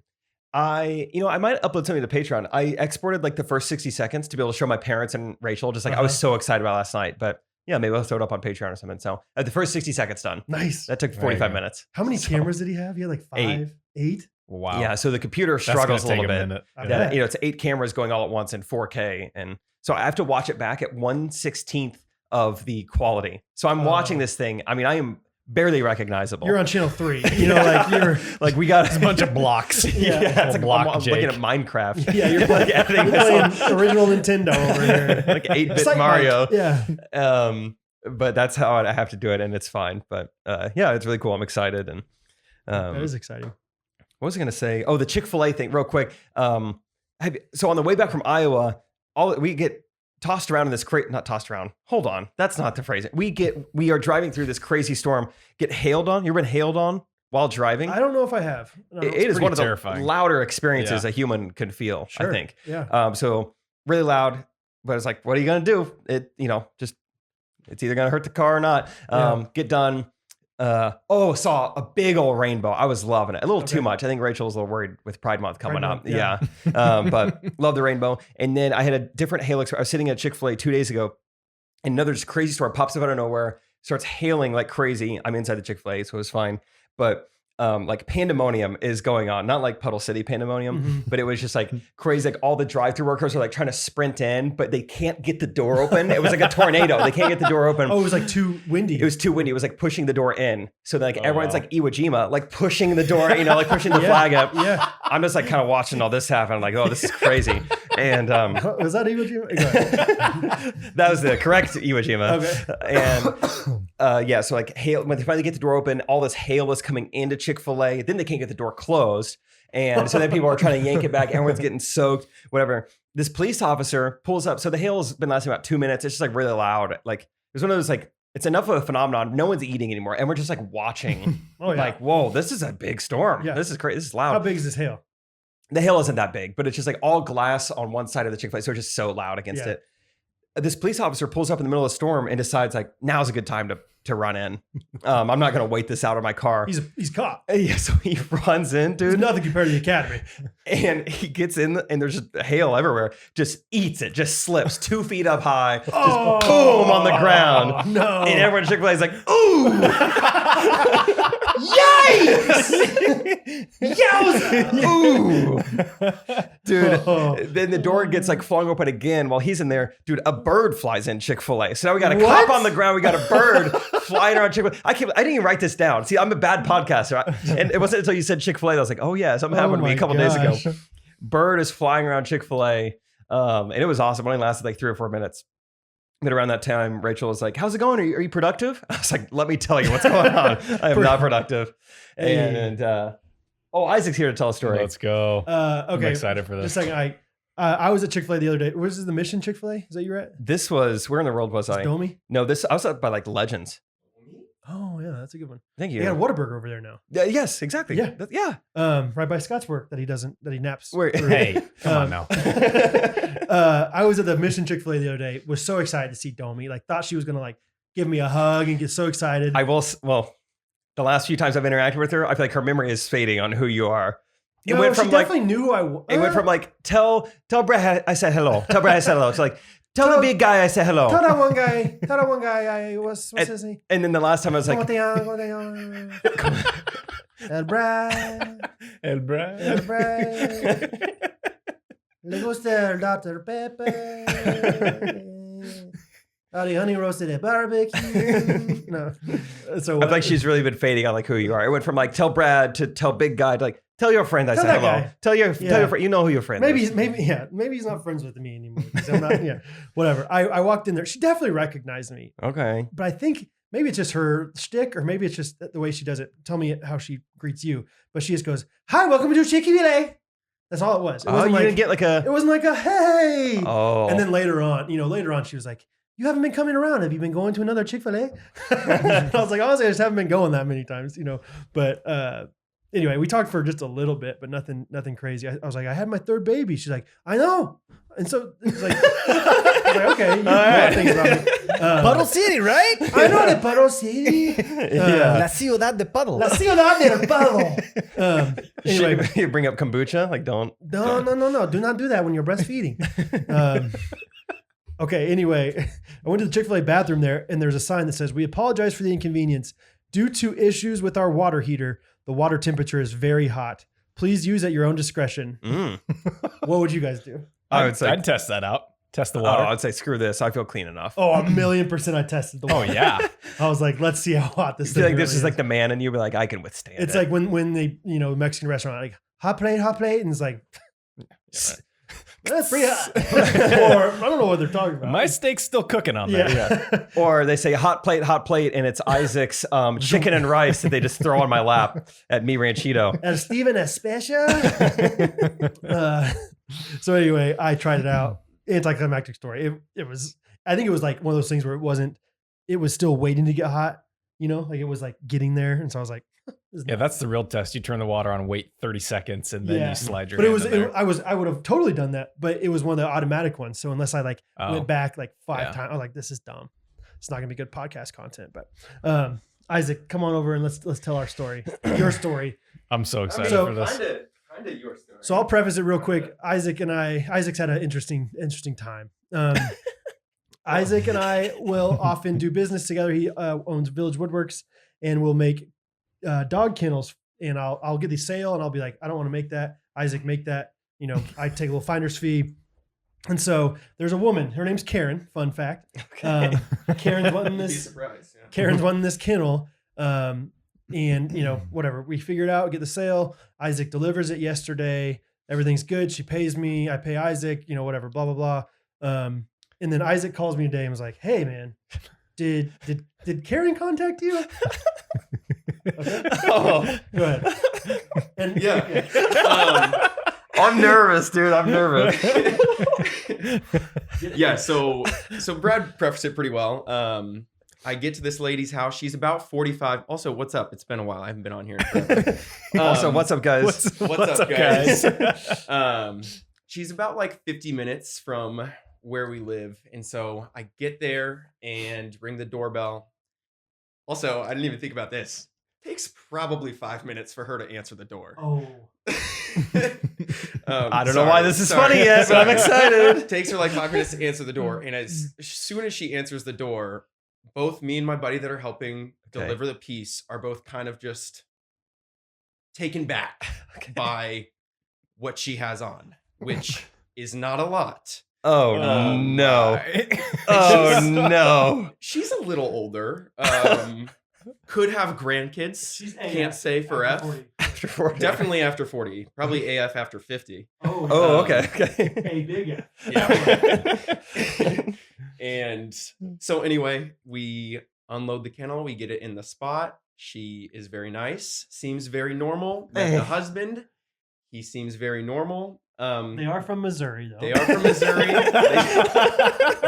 I might upload something to Patreon. I exported like the first 60 seconds to be able to show my parents and Rachel. Just like I was so excited about last night, but yeah, maybe I'll throw it up on Patreon or something. So the first 60 seconds done. Nice. That took 45 minutes. How many cameras did he have? He had like 5, 8? Wow. Yeah. So the computer struggles a little bit. Yeah. You know, it's 8 cameras going all at once in 4K. And so I have to watch it back at 1/16 of the quality. So I'm watching this thing. I mean, I am barely recognizable. You're on channel 3. You know, like you're like we got a bunch of blocks. It's like I'm looking at Minecraft. Yeah, you're playing, original Nintendo over here. Like 8-bit Mario. Yeah. But that's how I have to do it, and it's fine. But it's really cool. I'm excited, and that is exciting. What was I going to say? Oh, the Chick-fil-A thing, real quick. So on the way back from Iowa, we get tossed around in this not tossed around. Hold on, that's not the phrase. We are driving through this crazy storm. Get hailed on. You ever been hailed on while driving? I don't know if I have. No, it is one of the louder experiences a human can feel. Sure. I think. Yeah. So really loud, but it's like, what are you going to do? It's either going to hurt the car or not. Get done. Saw a big old rainbow. I was loving it. A little too much. I think Rachel was a little worried with Pride Month coming up. Yeah. But love the rainbow. And then I had a different hail experience. I was sitting at Chick-fil-A 2 days ago, and another just crazy storm pops up out of nowhere, starts hailing like crazy. I'm inside the Chick-fil-A, so it was fine. But like pandemonium is going on, not like Puddle City pandemonium, but it was just like crazy. Like all the drive-through workers are like trying to sprint in, but they can't get the door open. It was like a tornado. They can't get the door open. Oh, it was like too windy. It was too windy. It was like pushing the door in. So like everyone's like Iwo Jima, like pushing the door, like pushing the flag up. Yeah. I'm just like kind of watching all this happen. I'm like, oh, this is crazy. And was that Iwo Jima? that was the correct Iwo Jima. Okay. And so like hail, when they finally get the door open, all this hail is coming into Chick-fil-A. Then they can't get the door closed. And so then people are trying to yank it back. Everyone's getting soaked, whatever. This police officer pulls up. So the hail has been lasting about 2 minutes. It's just like really loud. Like it's one of those like, it's enough of a phenomenon. No one's eating anymore. And we're just like watching. Like, whoa, this is a big storm. Yeah. This is crazy. This is loud. How big is this hail? The hail isn't that big, but it's just like all glass on one side of the Chick-fil-A. So it's just so loud against it. This police officer pulls up in the middle of the storm and decides like, now's a good time to run in. I'm not going to wait this out of my car. He's caught. Yeah, so he runs in, dude. There's nothing compared to the academy. And he gets in and there's just hail everywhere. Just eats it, just slips 2 feet up high. Just boom on the ground. No. And everyone at Chick-fil-A is like, ooh. Yikes! Yowza! Ooh. Dude, then the door gets like flung open again while he's in there. Dude, a bird flies in Chick-fil-A. So now we got a cop on the ground. We got a bird flying around Chick-fil-A. I didn't even write this down. See, I'm a bad podcaster. And it wasn't until you said Chick-fil-A that I was like, oh yeah, something happened to me a couple days ago. Bird is flying around Chick-fil-A. And it was awesome. It only lasted like 3 or 4 minutes. But around that time, Rachel was like, how's it going? Are you productive? I was like, let me tell you what's going on. I am not productive. And Isaac's here to tell a story. Let's go. Okay. I'm excited for this. Just a second. I was at Chick-fil-A the other day. Was this the Mission Chick-fil-A? Is that you were at? This was, where in the world was I? Domi? No, I was up by like Legends. Oh yeah, that's a good one. Thank you. They got a Whataburger over there now. Yes, exactly. Yeah. Yeah. Right by Scott's work that he naps. Hey, come on now. I was at the Mission Chick-fil-A the other day. Was so excited to see Domi. Like thought she was gonna like give me a hug and get so excited. The last few times I've interacted with her, I feel like her memory is fading on who you are. It no, went from she definitely knew who I was. It went from like tell Brad I said hello. Tell Brad I said hello. It's like tell the big guy I said hello. Tell that one guy. What's his name? And then the last time I was like, El Brad. Le gusta el Dr. Pepper. Honey roasted at barbecue. No. So I feel like she's really been fading on like who you are. It went from like tell Brad to tell big guy to like tell your friend I said hello. Guy. Tell your friend, you know who your friend is. Maybe he's not friends with me anymore. I'm not, whatever. I walked in there. She definitely recognized me. Okay. But I think maybe it's just her shtick, or maybe it's just the way she does it. Tell me how she greets you. But she just goes, "Hi, welcome to Chick-fil-A." That's all it was. It wasn't didn't get like a. It wasn't like a hey. Oh. And then later on, she was like, "You haven't been coming around. Have you been going to another Chick-fil-A?" I was like, honestly, I just haven't been going that many times, But anyway, we talked for just a little bit, but nothing crazy. I was like, I had my 3rd baby. She's like, I know. And so it's like, I was like, okay, you know things about me. Puddle City, right? I know the Puddle City. La ciudad de Puddle. La ciudad de Puddle. Anyway, You bring up kombucha, like don't. No. Do not do that when you're breastfeeding. Okay, anyway, I went to the Chick-fil-A bathroom there, and there's a sign that says, "We apologize for the inconvenience. Due to issues with our water heater, the water temperature is very hot. Please use at your own discretion." What would you guys do? I would say I'd test that out. Test the water. I'd say screw this. I feel clean enough. Oh, 1,000,000% I tested the water. Oh, yeah. I was like, let's see how hot this I feel thing like this really is like the man in you, but like I can withstand It's it. like when they, Mexican restaurant, like, hot plate, and it's like, that's pretty hot. Or I don't know what they're talking about. My steak's still cooking on there. Yeah. Or they say hot plate, and it's Isaac's chicken and rice that they just throw on my lap at Mi Ranchito. And Steven Especia. So anyway, I tried it out. Anticlimactic story. I think it was like one of those things where it was still waiting to get hot, like it was like getting there. And so I was like, Yeah, that's the real test. You turn the water on, wait 30 seconds, and then you slide your hand in there. I would have totally done that, but it was one of the automatic ones. So unless I went back like 5 times, I was like, this is dumb. It's not gonna be good podcast content. But Isaac, come on over and let's tell our story. Your story. I'm so excited for this. Kind of your story. So I'll preface it real quick. Isaac's had an interesting time. Isaac and I will often do business together. He owns Village Woodworks, and we'll make dog kennels and I'll get the sale, and I'll be like, I don't want to make that. Isaac, make that. You know, I take a little finder's fee. And so there's a woman. Her name's Karen. Fun fact. Okay. Karen's wanting this. Surprise. Yeah. Karen's wanting this kennel. And you know, whatever. We figure it out. Get the sale. Isaac delivers it yesterday. Everything's good. She pays me. I pay Isaac. You know, whatever. Blah blah blah. And then Isaac calls me today and was like, "Hey man, did Karen contact you?" Okay. Oh, Go ahead. And Yeah. I'm nervous, dude. I'm nervous. Yeah. So Brad prefaced it pretty well. I get to this lady's house. She's about 45. Also, what's up? It's been a while. I haven't been on here in forever. Also, what's up, guys? What's up, guys? She's about like 50 minutes from where we live. And so I get there and ring the doorbell. Also, I didn't even think about this. Takes probably 5 minutes for her to answer the door. oh, I don't know why this is funny yet, but I'm excited. Takes her like 5 minutes to answer the door. And as soon as she answers the door, both me and my buddy that are helping deliver the piece are both kind of just taken back by what she has on, which is not a lot. Oh, no. Oh, no. She's a little older. Could have grandkids. Can't say for F. After 40. Definitely after 40. Probably AF after 50. Oh, okay. A big F. Yeah. And so anyway, we unload the kennel. We get it in the spot. She is very nice. Seems very normal. Met the husband. He seems very normal. They are from Missouri, though. They are from Missouri.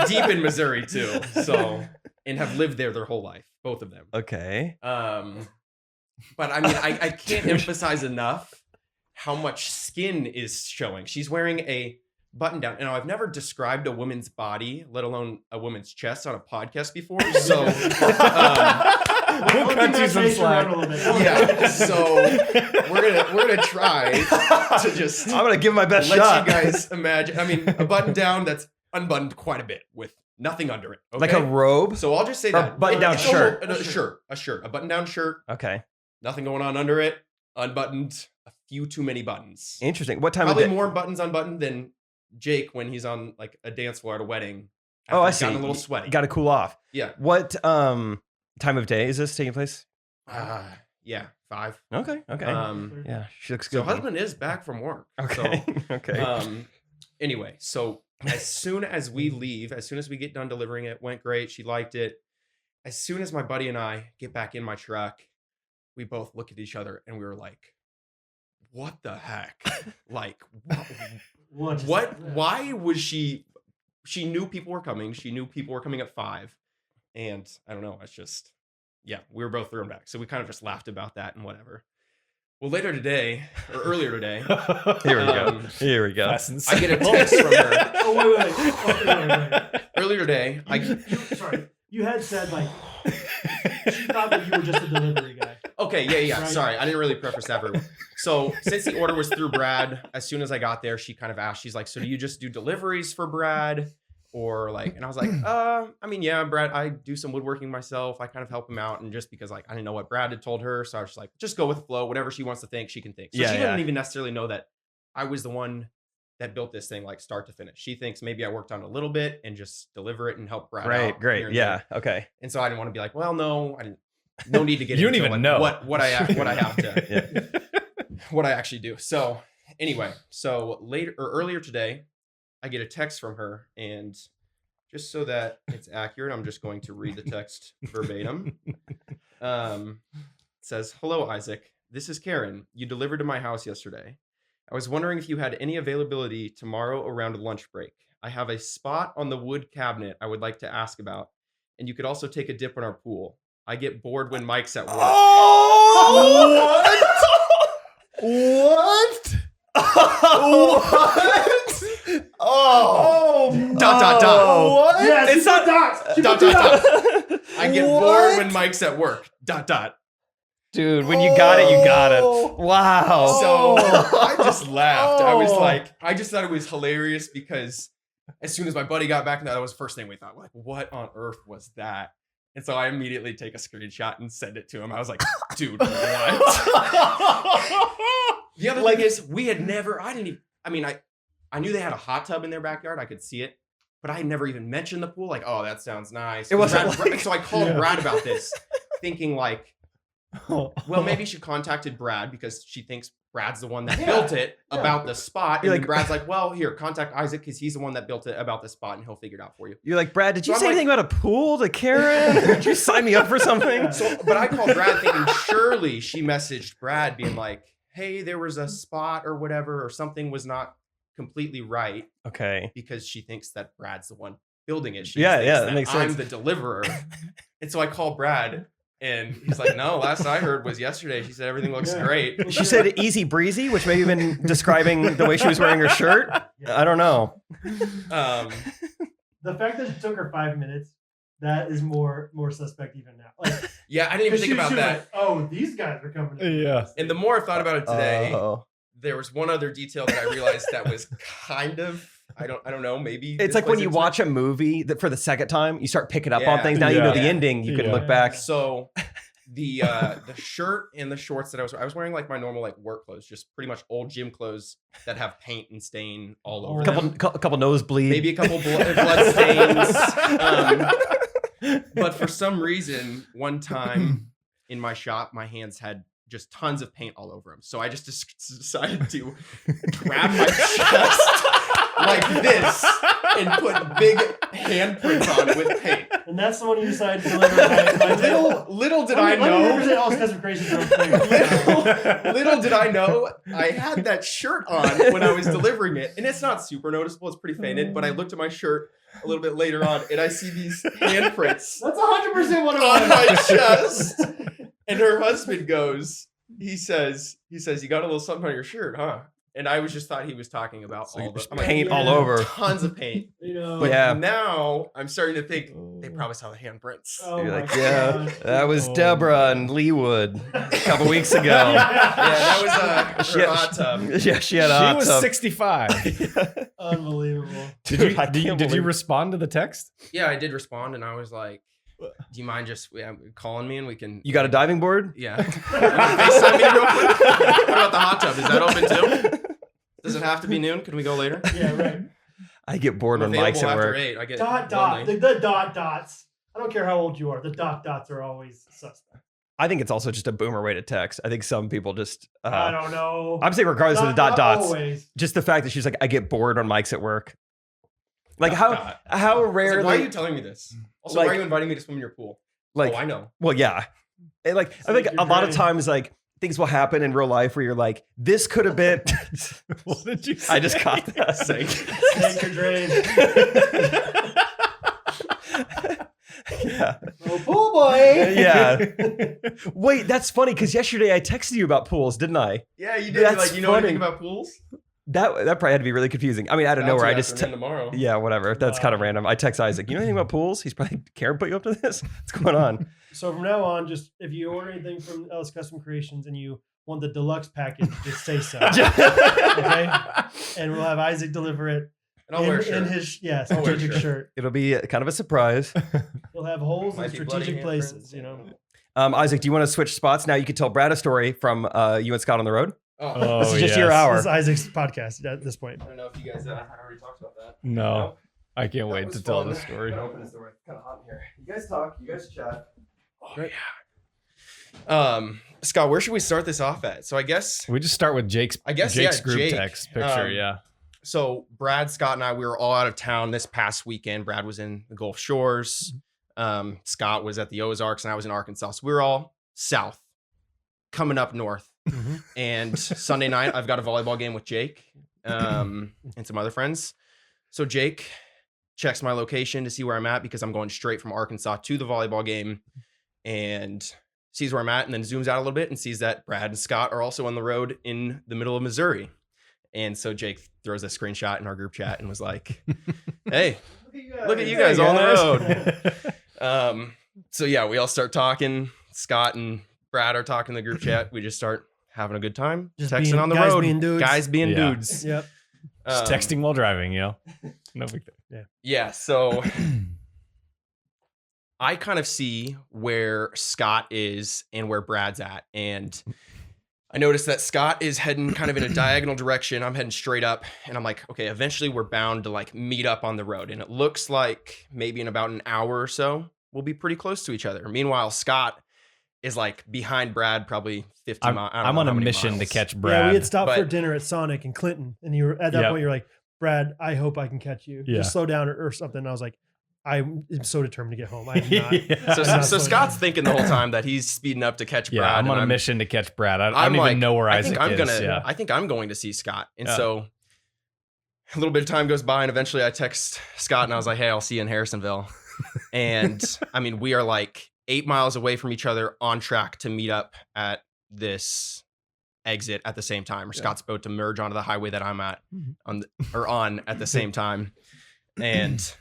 Deep in Missouri, too. So, and have lived there their whole life. Both of them. Okay. But I mean, I can't emphasize enough how much skin is showing. She's wearing a button down. And I've never described a woman's body, let alone a woman's chest, on a podcast before. So we'll cut you some slack. Yeah. So we're gonna try to just. I'm gonna give my best let shot. you guys imagine. I mean, a button down that's unbuttoned quite a bit with nothing under it. Okay? Like a robe? So I'll just say Or that button-down It's shirt. a shirt, a button-down shirt. Okay. Nothing going on under it. Unbuttoned. A few too many buttons. Interesting. What time Probably of day? more buttons unbuttoned than Jake when he's on like a dance floor at a wedding. Oh, I He's gotten see. a little sweaty. Got to cool off. Yeah. What time of day is this taking place? Yeah, 5. Okay. Okay. Yeah, she looks good. So husband is back from work. Okay. So, Okay. anyway, so as soon as we leave, as soon as we get done delivering it, went great. She liked it. As soon as my buddy and I get back in my truck, we both look at each other and we were like, what the heck? Like, what? Why was she knew people were coming. She knew people were coming at 5. And I don't know. It's just, yeah, we were both thrown back. So we kind of just laughed about that and whatever. Well, later today, or earlier today, Here we go. Here we go. I get a text from her. Oh, wait. Earlier today, Sorry. You had said, like, she thought that you were just a delivery guy. Okay, yeah. Right. Sorry, I didn't really preface that very well. So since the order was through Brad, as soon as I got there, she kind of asked, she's like, so do you just do deliveries for Brad? Or like, and I was like, I mean, yeah, Brad, I do some woodworking myself. I kind of help him out. And just because like, I didn't know what Brad had told her. So I was just like, just go with the flow. Whatever she wants to think, she can think. So she didn't even necessarily know that I was the one that built this thing like start to finish. She thinks maybe I worked on it a little bit and just deliver it and help Brad out. Great. here and Yeah. there. Okay. And so I didn't want to be like, well, no, I didn't. No need to get You don't into even like, know what I have to Yeah. what I actually do. So anyway, earlier today, I get a text from her, and just so that it's accurate, I'm just going to read the text verbatim. It says, "Hello, Isaac. This is Karen. You delivered to my house yesterday. I was wondering if you had any availability tomorrow around lunch break. I have a spot on the wood cabinet I would like to ask about, and you could also take a dip in our pool. I get bored when Mike's at work." Oh! What? Oh! Dot. What? Yes, It's not Dot. I get bored when Mike's at work. Dot. Dude, when you got it, you got it. Wow. So I just laughed. I was like, I just thought it was hilarious because as soon as my buddy got back, that was the first thing we thought. Like, what on earth was that? And so I immediately take a screenshot and send it to him. I was like, dude, what? The other thing is, we had never, I knew they had a hot tub in their backyard. I could see it, but I had never even mentioned the pool. Like, oh, that sounds nice. It wasn't So I called Brad about this, thinking like, well, maybe she contacted Brad because she thinks Brad's the one that built it about the spot. You're And like, Brad's like, well, here, contact Isaac because he's the one that built it about the spot and he'll figure it out for you. You're like, Brad, did you So I'm say like- anything about a pool to Karen? Did you sign me up for something? But I called Brad thinking surely she messaged Brad being like, hey, there was a spot or whatever, or something was not completely right Okay. because she thinks that Brad's the one building it. She Yeah, thinks yeah, that that makes I'm sense. the deliverer. And so I called Brad and he's like, no, last I heard was yesterday. She said everything looks great. She said easy breezy, which may have been describing the way she was wearing her shirt. I don't know. The fact that it took her 5 minutes, that is more suspect even now. Like, Yeah, I didn't even think about she was that. like, oh, these guys are coming. Yeah. And the more I thought about it today, Oh. there was one other detail that I realized that was kind of, I don't know, maybe It's this like when plays you into watch a movie that for the second time, you start picking up on Yeah. things. Now you know the Yeah. ending. You can Yeah. look back. So the shirt and the shorts that I was wearing like my normal like work clothes, just pretty much old gym clothes that have paint and stain all over A them. couple nosebleed. Maybe a couple blood stains. But for some reason, one time in my shop, my hands had just tons of paint all over them. So I just decided to grab my chest like this and put big handprints on with paint. And that's the one you decided to deliver. By Little did I Let me know. represent all kinds of crazy real quick. Little did I know I had that shirt on when I was delivering it. And it's not super noticeable. It's pretty faded. But I looked at my shirt a little bit later on and I see these handprints That's 100% what on I my wanted. chest. And her husband goes, he says, you got a little something on your shirt, huh? And I just thought he was talking about all the paint Yeah. all over. tons of paint. You know. But Yeah. now I'm starting to think they probably saw the handprints. Oh You're my like, yeah, God. that was Oh. Deborah and Leewood a couple weeks ago. Yeah, that was She her had- hot tub. Yeah, she had a She hot was tub. 65. Unbelievable. Dude, I can't Did you believe- respond to the text? Yeah, I did respond, and I was like, "Do you mind just calling me and we can?" You got a diving board? Yeah. You wanna FaceTime me real quick? What about the hot tub? Is that open too? Does it have to be noon? Can we go later? Yeah, right. I get bored I'm when Mike's available at after work. 8. I get Dot. lonely. The dot dots. I don't care how old you are. The dots are always suspect. I think it's also just a boomer way to text. I think some people just. I don't know. I'm saying regardless of the Not dots, Always. just the fact that she's like, I get bored when Mike's at work. Like Dot. how I was rarely? like, why are you telling me this? Also, Like- why are you inviting me to swim in your pool? like, Oh, I know. well, yeah. And like I think you're a lot of draining. times, like things will happen in real life where you're like, this could have been. What did you say? I just caught that. Take your drain. Yeah. Oh, pool boy. Yeah. Wait, that's funny because yesterday I texted you about pools, didn't I? Yeah, you did. That's Like, you know funny. anything about pools? That probably had to be really confusing. I mean, out of nowhere, I just tomorrow. yeah, whatever. That's kind of random. I text Isaac. You know anything about pools? He's probably Karen put you up to this. What's going on? So from now on, just if you order anything from Ellis Custom Creations and you want the deluxe package, just say so. Okay? And we'll have Isaac deliver it And I'll wear a shirt. in his I'll wear a strategic shirt. shirt. It'll be kind of a surprise. He'll have holes Might in be bloody strategic handprints. places, you know. Isaac, do you want to switch spots? Now you can tell Brad a story from you and Scott on the road. Oh, This is just your yes. hour. This is Isaac's podcast at this point. I don't know if you guys already talked about that. No, I can't wait was to tell fun. the story. I'm gonna open this door. It's kind of hot in here. You guys talk. You guys chat. Oh, Scott, where should we start this off at? So I guess We just start with Jake's yeah, group Jake. text picture. Um, Yeah. so Brad, Scott, and I, we were all out of town this past weekend. Brad was in the Gulf Shores. Scott was at the Ozarks, and I was in Arkansas. So we were all south, coming up north. And Sunday night, I've got a volleyball game with Jake and some other friends. So Jake checks my location to see where I'm at because I'm going straight from Arkansas to the volleyball game, and sees where I'm at, and then zooms out a little bit and sees that Brad and Scott are also on the road in the middle of Missouri. And so Jake throws a screenshot in our group chat and was like, "Hey, look at you guys on the road." So yeah, we all start talking. Scott and Brad are talking in the group chat. We just start having a good time, Just texting being- on the guys road. being dudes. Guys being Yeah. dudes. Yep. Just texting while driving, you know? No big thing. Yeah. So I kind of see where Scott is and where Brad's at. And I noticed that Scott is heading kind of in a diagonal direction. I'm heading straight up. And I'm like, okay, eventually we're bound to like meet up on the road. And it looks like maybe in about an hour or so, we'll be pretty close to each other. Meanwhile, Scott is like behind Brad, probably 50 miles. I'm on a mission to catch Brad. Yeah, we had stopped for dinner at Sonic in Clinton, and you were at that Yep. point. You're like, Brad, I hope I can catch you. Yeah. Just slow down or something. And I was like, I'm so determined to get home. I'm not. Yeah. So, I'm not so slowing Scott's down. thinking the whole time that he's speeding up to catch Yeah, Brad. I'm on and a mission to catch Brad. I I'm don't like, even know where I Isaac think I'm is. gonna. Yeah. I think I'm going to see Scott. And Yeah. so a little bit of time goes by, and eventually I text Scott, and I was like, "Hey, I'll see you in Harrisonville." And I mean, we are like 8 miles away from each other, on track to meet up at this exit at the same time. Or Scott's about to merge onto the highway that I'm at on at the same time, and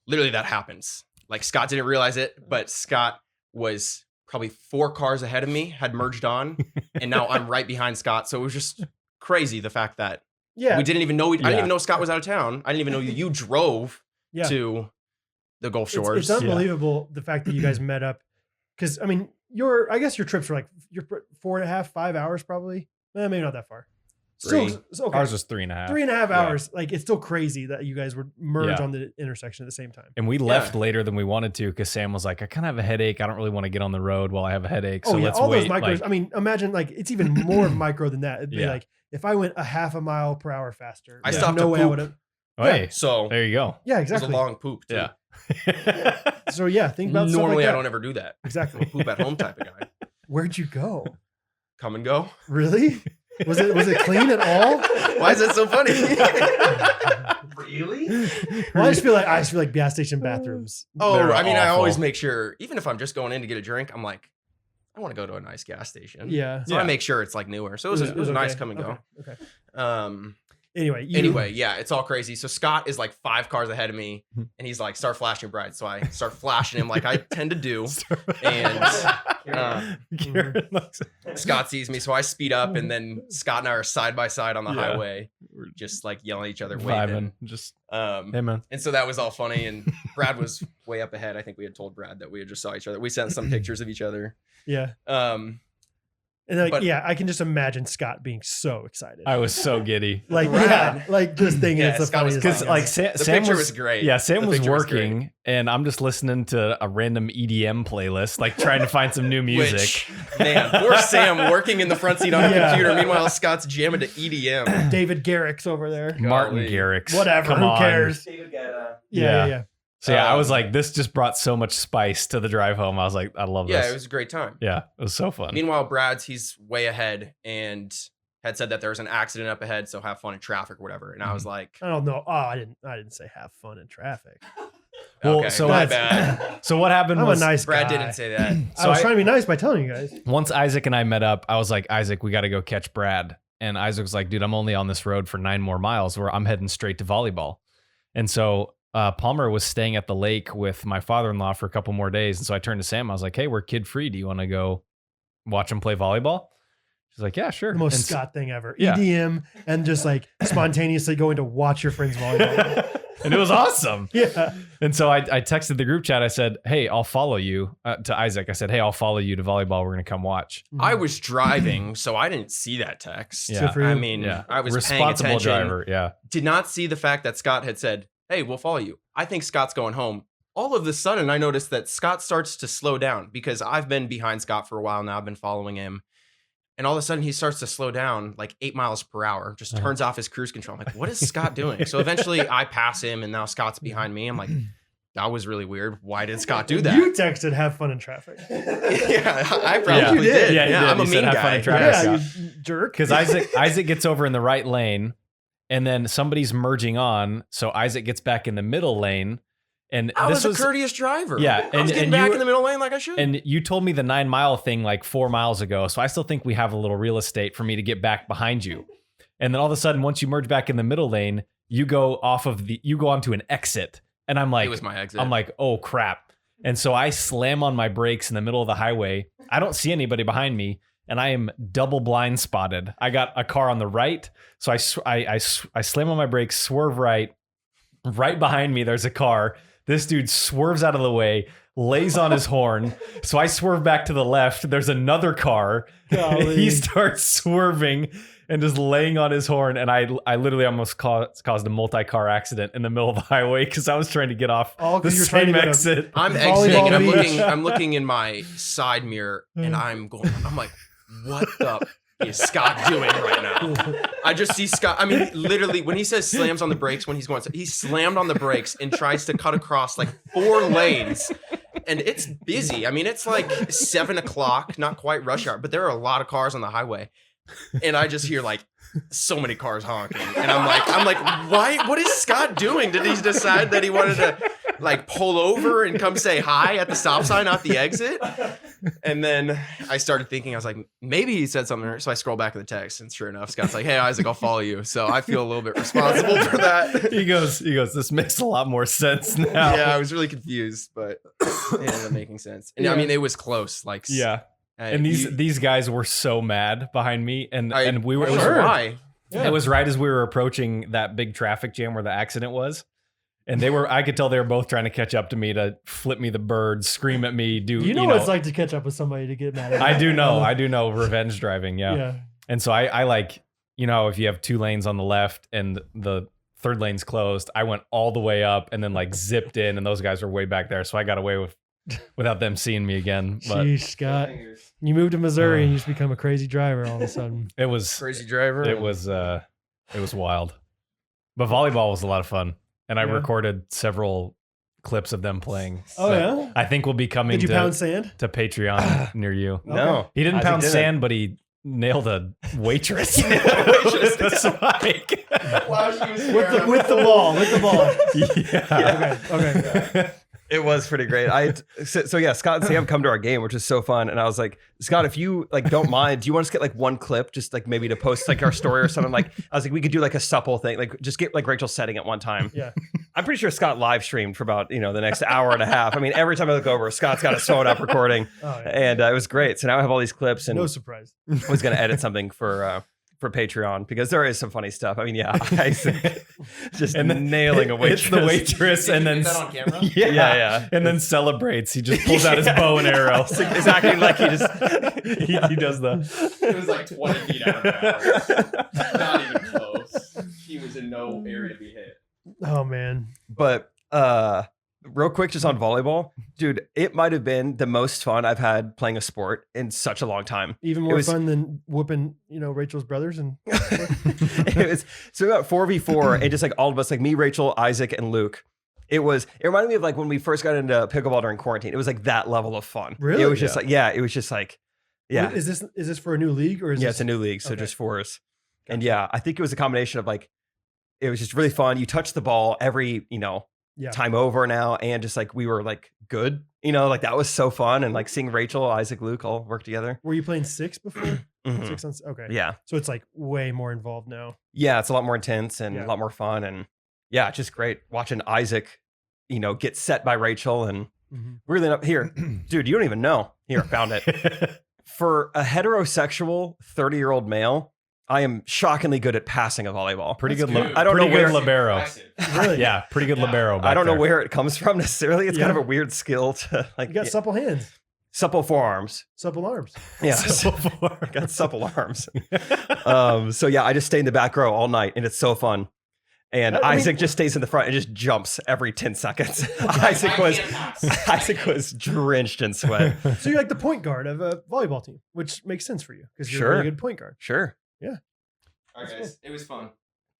literally that happens. Like Scott didn't realize it, but Scott was probably 4 cars ahead of me, had merged on, and now I'm right behind Scott. So it was just crazy the fact that Yeah. we didn't even know. I didn't Yeah. even know Scott was out of town. I didn't even know you drove Yeah. to the Gulf It's, Shores. it's unbelievable the fact that you guys met up. Because I mean, I guess your trips were like 4.5, 5 hours probably. Maybe not that far. Three. Still okay. Ours was 3.5. 3.5 Yeah. hours. Like it's still crazy that you guys would merge Yeah. on the intersection at the same time. And we left later than we wanted to because Sam was like, I kind of have a headache. I don't really want to get on the road while I have a headache. So let's all wait. those micros. Like, I mean, imagine like it's even more micro than that. It'd be Yeah. like if I went a half a mile per hour faster. I there's stopped no to way I poop. would have. oh, hey, So there you go. Yeah, it was a exactly. long poop. Too. Yeah. So yeah, think about stuff Normally like I that. don't ever do that. Exactly. Poop at home type of guy. Where'd you go? Come and go. Really? Was it clean at all? Why is that so funny? Really? Well, I just feel like gas station bathrooms. Oh, They're I mean, I awful. always make sure, even if I'm just going in to get a drink, I'm like, I want to go to a nice gas station. Yeah. So I make sure it's like newer. So it was a nice okay. come and go. Okay. Anyway, Anyway, yeah, it's all crazy. So Scott is like 5 cars ahead of me, and he's like, start flashing Brad. So I start flashing him like I tend to do. And Karen looks- Scott sees me, so I speed up, and then Scott and I are side by side on the Yeah. highway, just like yelling at each other, waving. vibing. Just, Um, hey, man. and so that was all funny. And Brad was way up ahead. I think we had told Brad that we had just saw each other. We sent some pictures of each other. yeah. Um, And like, But- yeah, I can just imagine Scott being so excited. I was so giddy. Like, Brad. yeah, like just thinking Yeah, it's the Scott was funniest Because thing. like the Sam picture was, was great. Yeah, Sam The was picture was great. working, and I'm just listening to a random EDM playlist, like trying to find some new music. Which, man, poor Sam working in the front seat on a Yeah. computer. Meanwhile, Scott's jamming to EDM. David Garrick's over there. Martin Golly. Garrix. Whatever, Come who on. cares? Yeah. Yeah. So yeah, I was Um, like, this just brought so much spice to the drive home. I was like, I love Yeah, this. it was a great time. Yeah, it was so fun. Meanwhile, he's way ahead and had said that there was an accident up ahead, so have fun in traffic or whatever. And I was like, I don't know. Oh, I didn't say have fun in traffic. Well, okay, so my that's- bad. So what happened I'm was a nice Brad guy. didn't say that. I was trying to be nice by telling you guys. once Isaac and I met up, I was like, Isaac, we got to go catch Brad. And Isaac was like, dude, I'm only on this road for 9 more miles where I'm heading straight to volleyball. And so Palmer was staying at the lake with my father-in-law for a couple more days. And so I turned to Sam. I was like, hey, we're kid free. Do you want to go watch him play volleyball? She's like, yeah, sure. The most And so- Scott thing ever. Yeah. EDM and just like spontaneously going to watch your friends volleyball. and it was awesome. Yeah. And so I texted the group chat. I said, hey, I'll follow you to Isaac. I said, hey, I'll follow you to volleyball. We're going to come watch. I was driving, so I didn't see that text. Yeah. Good for you. I mean, Yeah. I was Responsible paying attention. driver. Yeah. Did not see the fact that Scott had said, hey, we'll follow you. I think Scott's going home. All of a sudden, I noticed that Scott starts to slow down because I've been behind Scott for a while now. I've been following him. And all of a sudden, he starts to slow down like 8 miles per hour, just turns off his cruise control. I'm like, what is Scott doing? So eventually, I pass him, and now Scott's behind me. I'm like, that was really weird. Why did Scott do that? You texted have fun in traffic. Yeah, I probably You did. did. Yeah, you did. I'm a You said mean have fun guy. in traffic. Yeah, Scott. you jerk. Because Isaac gets over in the right lane, and then somebody's merging on, so Isaac gets back in the middle lane, and I this was a courteous driver. Yeah, I was getting and back you- in the middle lane like I should. and you told me the 9 mile thing like 4 miles ago, so I still think we have a little real estate for me to get back behind you. And then all of a sudden, once you merge back in the middle lane, you go onto an exit, and I'm like, it was my exit. I'm like, oh crap. And so I slam on my brakes in the middle of the highway. I don't see anybody behind me, and I am double blind spotted. I got a car on the right, so I slam on my brakes, swerve right. Right behind me, there's a car. This dude swerves out of the way. lays on his horn. So I swerve back to the left. There's another car. Golly. He starts swerving and just laying on his horn. And I literally almost caused a multi-car accident in the middle of the highway because I was trying to get off All the 'cause you're trying same to go to exit. I'm Volleyball exiting and beach. I'm looking in my side mirror and I'm like, what the is Scott doing right now? I just see Scott. I mean, literally, when he says slams on the brakes when he's going, he slammed on the brakes and tries to cut across like 4 lanes. And it's busy. I mean, it's like 7 o'clock, not quite rush hour, but there are a lot of cars on the highway. And I just hear like so many cars honking. And I'm like, why? What is Scott doing? Did he decide that he wanted to like pull over and come say hi at the stop sign, not the exit? And then I started thinking, I was like, maybe he said something. So I scroll back in the text, and sure enough, Scott's like, hey, Isaac, I'll follow you. So I feel a little bit responsible for that. He goes, this makes a lot more sense now. Yeah, I was really confused, but it ended up making sense. And I mean, it was close. Like, Yeah. And these guys were so mad behind me, and we were. I don't know why. Yeah. It was right as we were approaching that big traffic jam where the accident was. And I could tell they were both trying to catch up to me to flip me the bird, scream at me, You know what it's like to catch up with somebody to get mad at. I do know revenge driving. Yeah. Yeah. And so I like, if you have 2 lanes on the left and the third lane's closed, I went all the way up and then like zipped in, and those guys were way back there. So I got away without them seeing me again. But Sheesh, Scott. You moved to Missouri and you just become a crazy driver all of a sudden. it was Crazy driver. It was wild. But volleyball was a lot of fun. And I Yeah. recorded several clips of them playing. Oh, that yeah? I think will be coming Did you pound sand? to Patreon near you. No, He didn't Isaac pound didn't. sand, but he nailed a waitress. Waitress. That's Mike. With the ball. Yeah. Okay. It was pretty great. So yeah, Scott and Sam come to our game, which is so fun. And I was like, Scott, if you like don't mind, do you want us to get like one clip, just like maybe to post like our story or something? Like I was like, we could do like a supple thing, like just get like Rachel setting at one time. Yeah. I'm pretty sure Scott live streamed for about the next hour and a half. I mean, every time I look over, Scott's got his phone up recording, Oh, yeah. and it was great. So now I have all these clips, and No surprise. was going to edit something for Patreon because there is some funny stuff. I mean, yeah, Isaac just nailing a waitress. It's the waitress, and then on camera? Yeah. and then celebrates. He just pulls out his bow and arrow. It's acting like he just he does the. It was like 20 feet out of bounds. Not even close. He was in no area to be hit. Oh, man. But real quick, just on volleyball, dude, it might have been the most fun I've had playing a sport in such a long time. Even It more was- fun than whooping, Rachel's brothers. And It was so about 4v4 and just like all of us, like me, Rachel, Isaac, and Luke. It reminded me of like when we first got into pickleball during quarantine. It was like that level of fun. Really? It was just it was just like, yeah. Is this for a new league or is Yeah, this it's a new league, so Okay. just for us. And yeah, I think it was a combination of like, it was just really fun. You touch the ball every, Yeah. time over now, and just like we were like good, like that was so fun. And like seeing Rachel, Isaac, Luke all work together. Were you playing 6 before? Mhm. 6 on okay. Yeah. So it's like way more involved now. Yeah, it's a lot more intense and Yeah. a lot more fun. And yeah, it's just great watching Isaac, get set by Rachel and Mhm. really up here. Dude, you don't even know. Here, I found it. For a heterosexual 30-year-old male, I am shockingly good at passing a volleyball. Pretty good. Dude, I don't know pretty good where- libero. Really? Yeah, pretty good libero. I don't know back where it comes from necessarily. It's kind Yeah. of a weird skill to like You got supple hands, supple forearms. supple arms. Yeah, there. I got supple arms. So yeah, I just stay in the back row all night, and it's so fun. And I mean- Isaac just stays in the front and just jumps every 10 seconds. Isaac was drenched in sweat. So you're like the point guard of a volleyball team, which makes sense for you because you're Sure. a really good point guard. Sure. All right, guys. It was fun.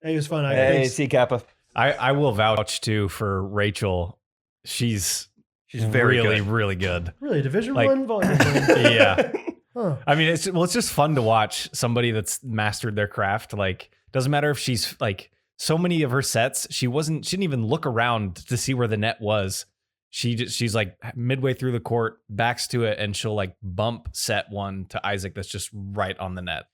Hey, it was fun. Hey, Thanks. C Kappa. I will vouch too for Rachel. She's very really, good. really good. Really, Division Like- 1 volleyball player. Yeah. Huh. I mean, it's just fun to watch somebody that's mastered their craft. Like, doesn't matter if she's like so many of her sets, she didn't even look around to see where the net was. She's like midway through the court, backs to it, and she'll like bump set one to Isaac that's just right on the net.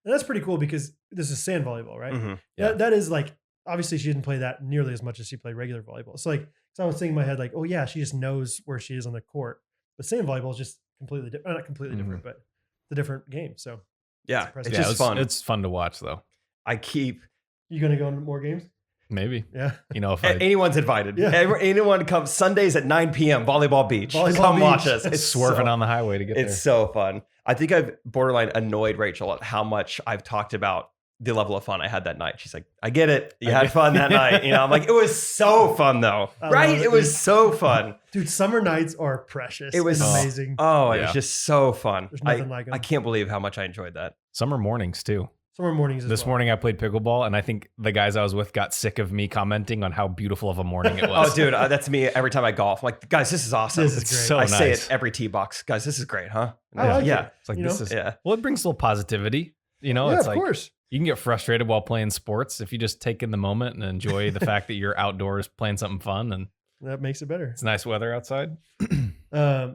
And that's pretty cool because this is sand volleyball, right? Mhm. Yeah. That is like, obviously she didn't play that nearly as much as she played regular volleyball. So like, so I was thinking in my head, like, oh yeah, she just knows where she is on the court. But sand volleyball is just completely different. Not completely different, but it's a different game. So Yeah, impressive. it's Yeah, just fun. It's fun to watch though. I keep you going to go into more games? Maybe. Yeah. You know, if Anyone's invited. Yeah. Anyone comes Sundays at 9 p.m. Volleyball Beach. Come watch us. it's swerving on the highway to get there. It's so fun. I think I've borderline annoyed Rachel at how much I've talked about the level of fun I had that night. She's like, I get it. You had fun that night. You know, I'm like, it was so fun though. Right? It was so fun. Dude, summer nights are precious. It was amazing. Oh, it Yeah. was just so fun. There's nothing like 'em. I can't believe how much I enjoyed that. Summer mornings too. Summer mornings as This well. morning I played pickleball, and I think the guys I was with got sick of me commenting on how beautiful of a morning it was. Oh, dude, that's me every time I golf. I'm like, guys, this is awesome. This is It's great. so I nice. say it every tee box. Guys, this is great, huh? I like yeah. it. It's like You this know? is Yeah. well, it brings a little positivity. You know, Yeah, it's of like course. you can get frustrated while playing sports if you just take in the moment and enjoy the fact that you're outdoors playing something fun and That makes it better. it's nice weather outside.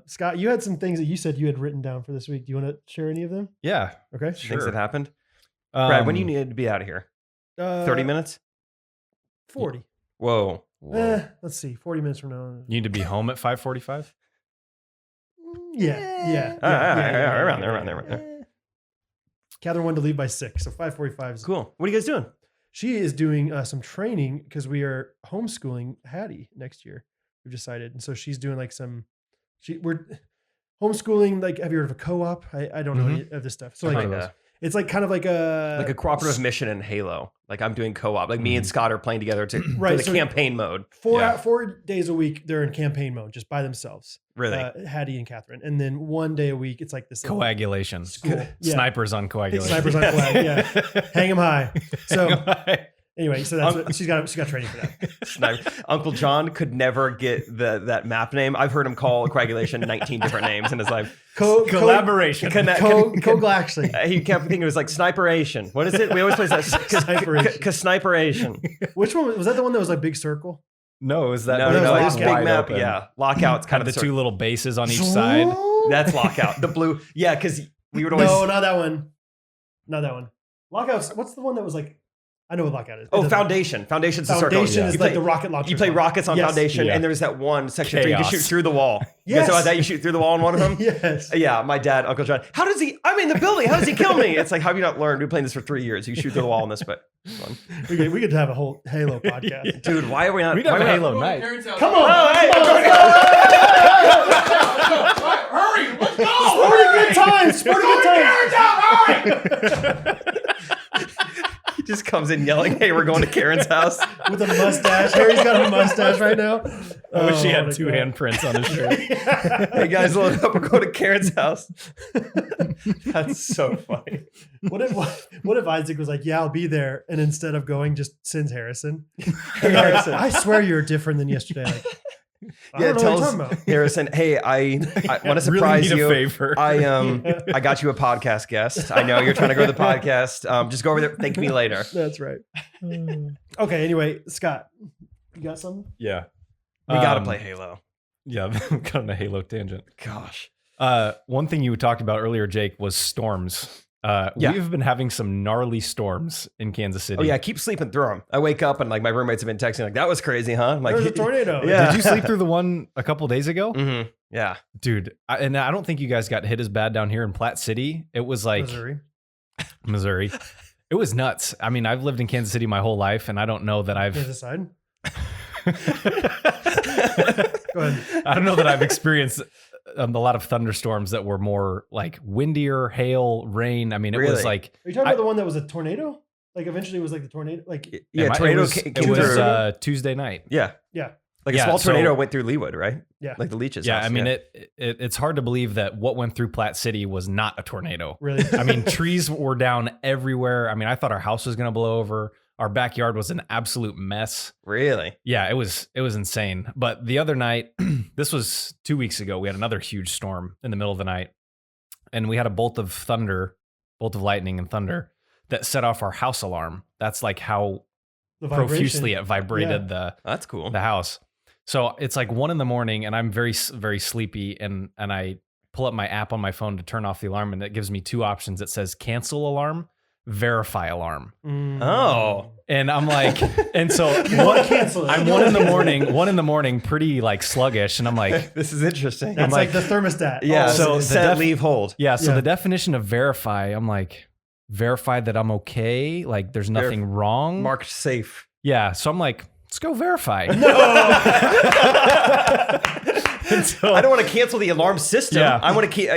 Scott, you had some things that you said you had written down for this week. Do you want to share any of them? Yeah. Okay. Things that happened. Brad, when do you need to be out of here? 30 minutes? 40. Whoa. Let's see. 40 minutes from now. You need to be home at 5:45. Yeah. Around there. Catherine wanted to leave by 6, so 5:45 is Cool. What are you guys doing? She is doing some training because we are homeschooling Hattie next year. We've decided, and so she's doing like we're homeschooling. Like, have you heard of a co-op? I don't know any of this stuff. So like, it's like kind of like a cooperative mission in Halo. Like I'm doing co-op. Like me and Scott are playing together to Right, the so campaign mode. 4 days a week. They're in campaign mode, just by themselves. Really? Hattie and Catherine, and then 1 day a week, it's like this Coagulation. school. Yeah. Snipers on coagulation. Snipers on flag. Yeah, hang them high. So anyway, so that's what, she's got training for that. Sniper. Uncle John could never get that map name. I've heard him call coagulation 19 different names in his life. Collaboration. Coagulation. He kept thinking it was like sniperation. What is it? We always play that. Sniperation. Sniperation. Which one was that? The one that was like big circle. No, it was that. No, that was it was big wide map. open. Yeah, lockout's Kind of the sort two little bases on each side. That's lockout. The blue. Yeah, because we would always. No, not that one. Not that one. Lockouts. What's the one that was like? I know what lockout is. Oh, Foundation. Foundation's the circle. Foundation is You like play- the rocket launcher. You play rockets on Yes. Foundation, Yeah. and there's that one section 3 you Chaos. shoot through the wall. You Yes. guys know about that? You shoot through the wall on one of them? Yes. Yeah, my dad, Uncle John. How does he? I'm in the building. How does he kill me? It's like, how have you not learned? We've been playing this for 3 years. You shoot through the wall on this, but We could have a whole Halo podcast. dude, why are we not? We'd have why a are we not- Halo night. Come on. Oh, hey, Hurry, let's go! Sporting good times. Sporting good times. he just comes in yelling, "Hey, we're going to Karen's house." With a mustache. Harry's got a mustache right now. I wish he Oh, had my two God. handprints on his shirt. Hey guys, load up. We're going to Karen's house. That's so funny. What if Isaac was like, "Yeah, I'll be there," and instead of going, just sends Harrison? Hey, Harrison. I swear you're different than yesterday. Like, I Yeah, don't know what you're tells talking about. Harrison, "Hey, I want to Really surprise need a you. favor. I got you a podcast guest. I know you're trying to grow the podcast. Just go over there. Thank me later." That's right. Okay. Anyway, Scott, you got something? Yeah. We got to play Halo. Yeah, got on a Halo tangent. Gosh. One thing you talked about earlier, Jake, was storms. Yeah. We've been having some gnarly storms in Kansas City. Oh yeah, I keep sleeping through them. I wake up and like my roommates have been texting like, "That was crazy, huh?" I'm like, There's a tornado. Yeah. Did you sleep through the one a couple days ago? Mm-hmm. Yeah. Dude, and I don't think you guys got hit as bad down here in Platte City. It was like Missouri. It was nuts. I mean, I've lived in Kansas City my whole life, and I don't know that I've Kansas side. Go ahead. I don't know that I've experienced a lot of thunderstorms that were more like windier, hail, rain. I mean, it was Really? like Are you talking about the one that was a tornado? Like eventually it was like the tornado. Like Yeah, it tornado was, came it was through. Tuesday night. Yeah. yeah, Like a Yeah, small so- tornado went through Leawood, right? yeah. Like the Leach's Yeah, house. I mean, it's hard to believe that what went through Platte City was not a tornado. Really. I mean, trees were down everywhere. I mean, I thought our house was going to blow over. Our backyard was an absolute mess. Really? Yeah, it was insane. But the other night, this was 2 weeks ago, we had another huge storm in the middle of the night. And we had a bolt of lightning and thunder that set off our house alarm. That's like how The vibration. profusely it vibrated That's cool. the house. So it's like 1 a.m, and I'm very, very sleepy. And I pull up my app on my phone to turn off the alarm, and it gives me 2 options. It says cancel alarm, verify alarm. Oh. And I'm like, and so Cancel it. I'm 1 in the morning, pretty like sluggish. And I'm like, This is interesting. That's I'm like the thermostat. yeah. Oh, So the set, leave, hold. yeah. So Yeah. the definition of verify, I'm like, verify that I'm okay. Like there's nothing wrong. Marked safe. Yeah. So I'm like, let's go verify. And so, I don't want to cancel the alarm system. Yeah. I want to keep,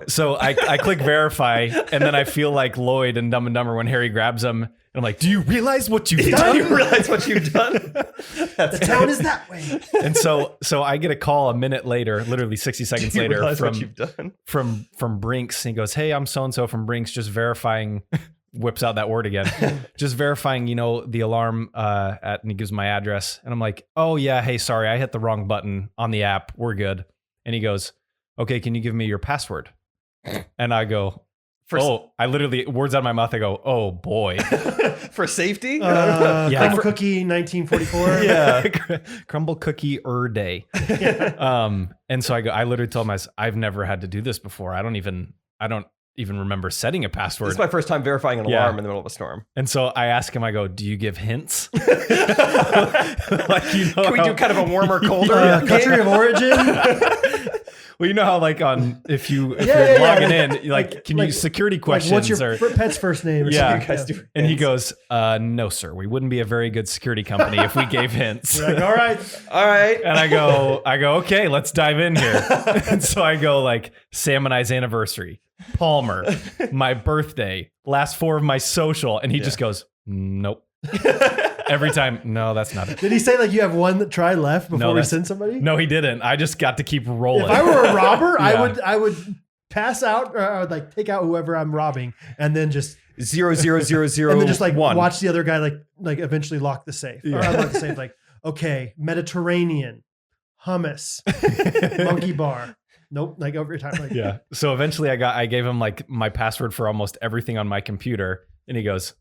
so I click verify, and then I feel like Lloyd in Dumb and Dumber when Harry grabs him, and I'm like, do you realize what you've Do done? you realize what you've done? The town is that way. And so I get a call a minute later, literally 60 seconds Do you later realize what you've done? from Brinks. And he goes, hey, I'm so-and-so from Brinks, just verifying, whips out that word again, just verifying, the alarm and he gives my address. And I'm like, oh yeah, hey, sorry, I hit the wrong button on the app. We're good. And he goes, okay, can you give me your password? And I go, I literally, words out of my mouth, I go, oh boy. For safety? Crumble Cookie 1944. Yeah. Crumble Cookie day. And so I literally told him, I've never had to do this before. I don't even remember setting a password. This is my first time verifying an alarm in the middle of a storm. And so I ask him, I go, do you give hints? Can we do kind of a warmer, colder? Country of origin. Well, you know how if you're logging in, can you use security questions? What's your pet's first name? Or Yeah. You guys do And he goes, no, sir, we wouldn't be a very good security company if we gave hints. You're like, all right. And I go, okay, let's dive in here. And so I go Sam and I's anniversary, Palmer, my birthday, last 4 of my social. And he just goes, nope. Every time, no, that's not it. Did he say you have one try left before we send somebody? No, he didn't. I just got to keep rolling. If I were a robber, I would pass out, or I would take out whoever I'm robbing, and then just 00001. and then just watch the other guy eventually lock the safe. Or unlock the safe. Okay, Mediterranean, hummus, monkey bar. Nope, over time. Yeah. So eventually, I gave him my password for almost everything on my computer, and he goes,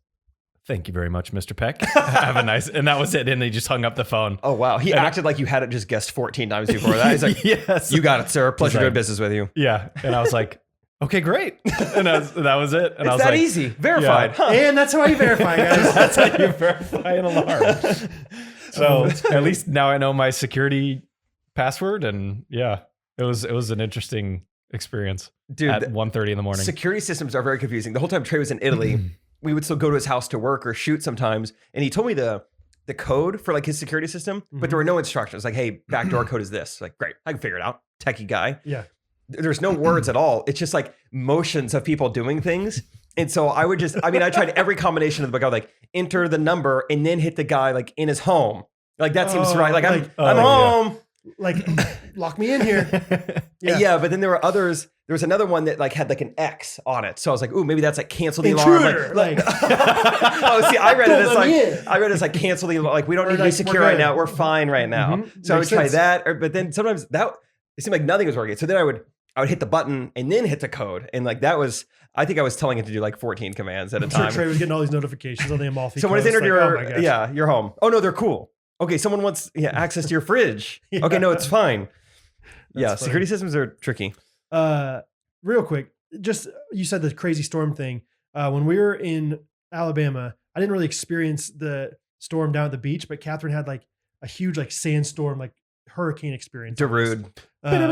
thank you very much, Mr. Peck. Have a nice, and that was it. And he just hung up the phone. Oh, wow. He acted like you had it just guessed 14 times before that. He's like, yes, you got it, sir. Pleasure doing business with you. Yeah. And I was like, okay, great. And that was it. And it's I was that easy. Verified. Yeah. Huh. And that's how you verify, guys. That's how you verify an alarm. So at least now I know my security password. And yeah, it was an interesting experience. Dude, at 1:30 in the morning. Security systems are very confusing. The whole time Trey was in Italy, we would still go to his house to work or shoot sometimes. And he told me the code for his security system, but there were no instructions. Hey, backdoor code is this. Great, I can figure it out. Techie guy. Yeah. There's no words at all. It's just motions of people doing things. And so I tried every combination of the book. I would enter the number and then hit the guy in his home. That seems right. I'm home. Lock me in here. Yeah, but then there were others. There was another one that had an X on it. So I was ooh, maybe that's cancel the alarm. Oh, see, I read it as cancel the alarm. We don't need to be secure right now. We're fine right now. Mm-hmm. So I would try that, but then sometimes it seemed like nothing was working. So then I would hit the button and then hit the code, and that was. I think I was telling it to do 14 commands at a time. Trey was getting all these notifications on the Amalfi. Someone has entered you're home. Oh no, they're cool. Okay, someone wants access to your fridge. Yeah. Okay, no, it's fine. That's funny. Security systems are tricky. Real quick, just you said the crazy storm thing. When we were in Alabama, I didn't really experience the storm down at the beach, but Catherine had a huge sandstorm, hurricane experience. Darude. And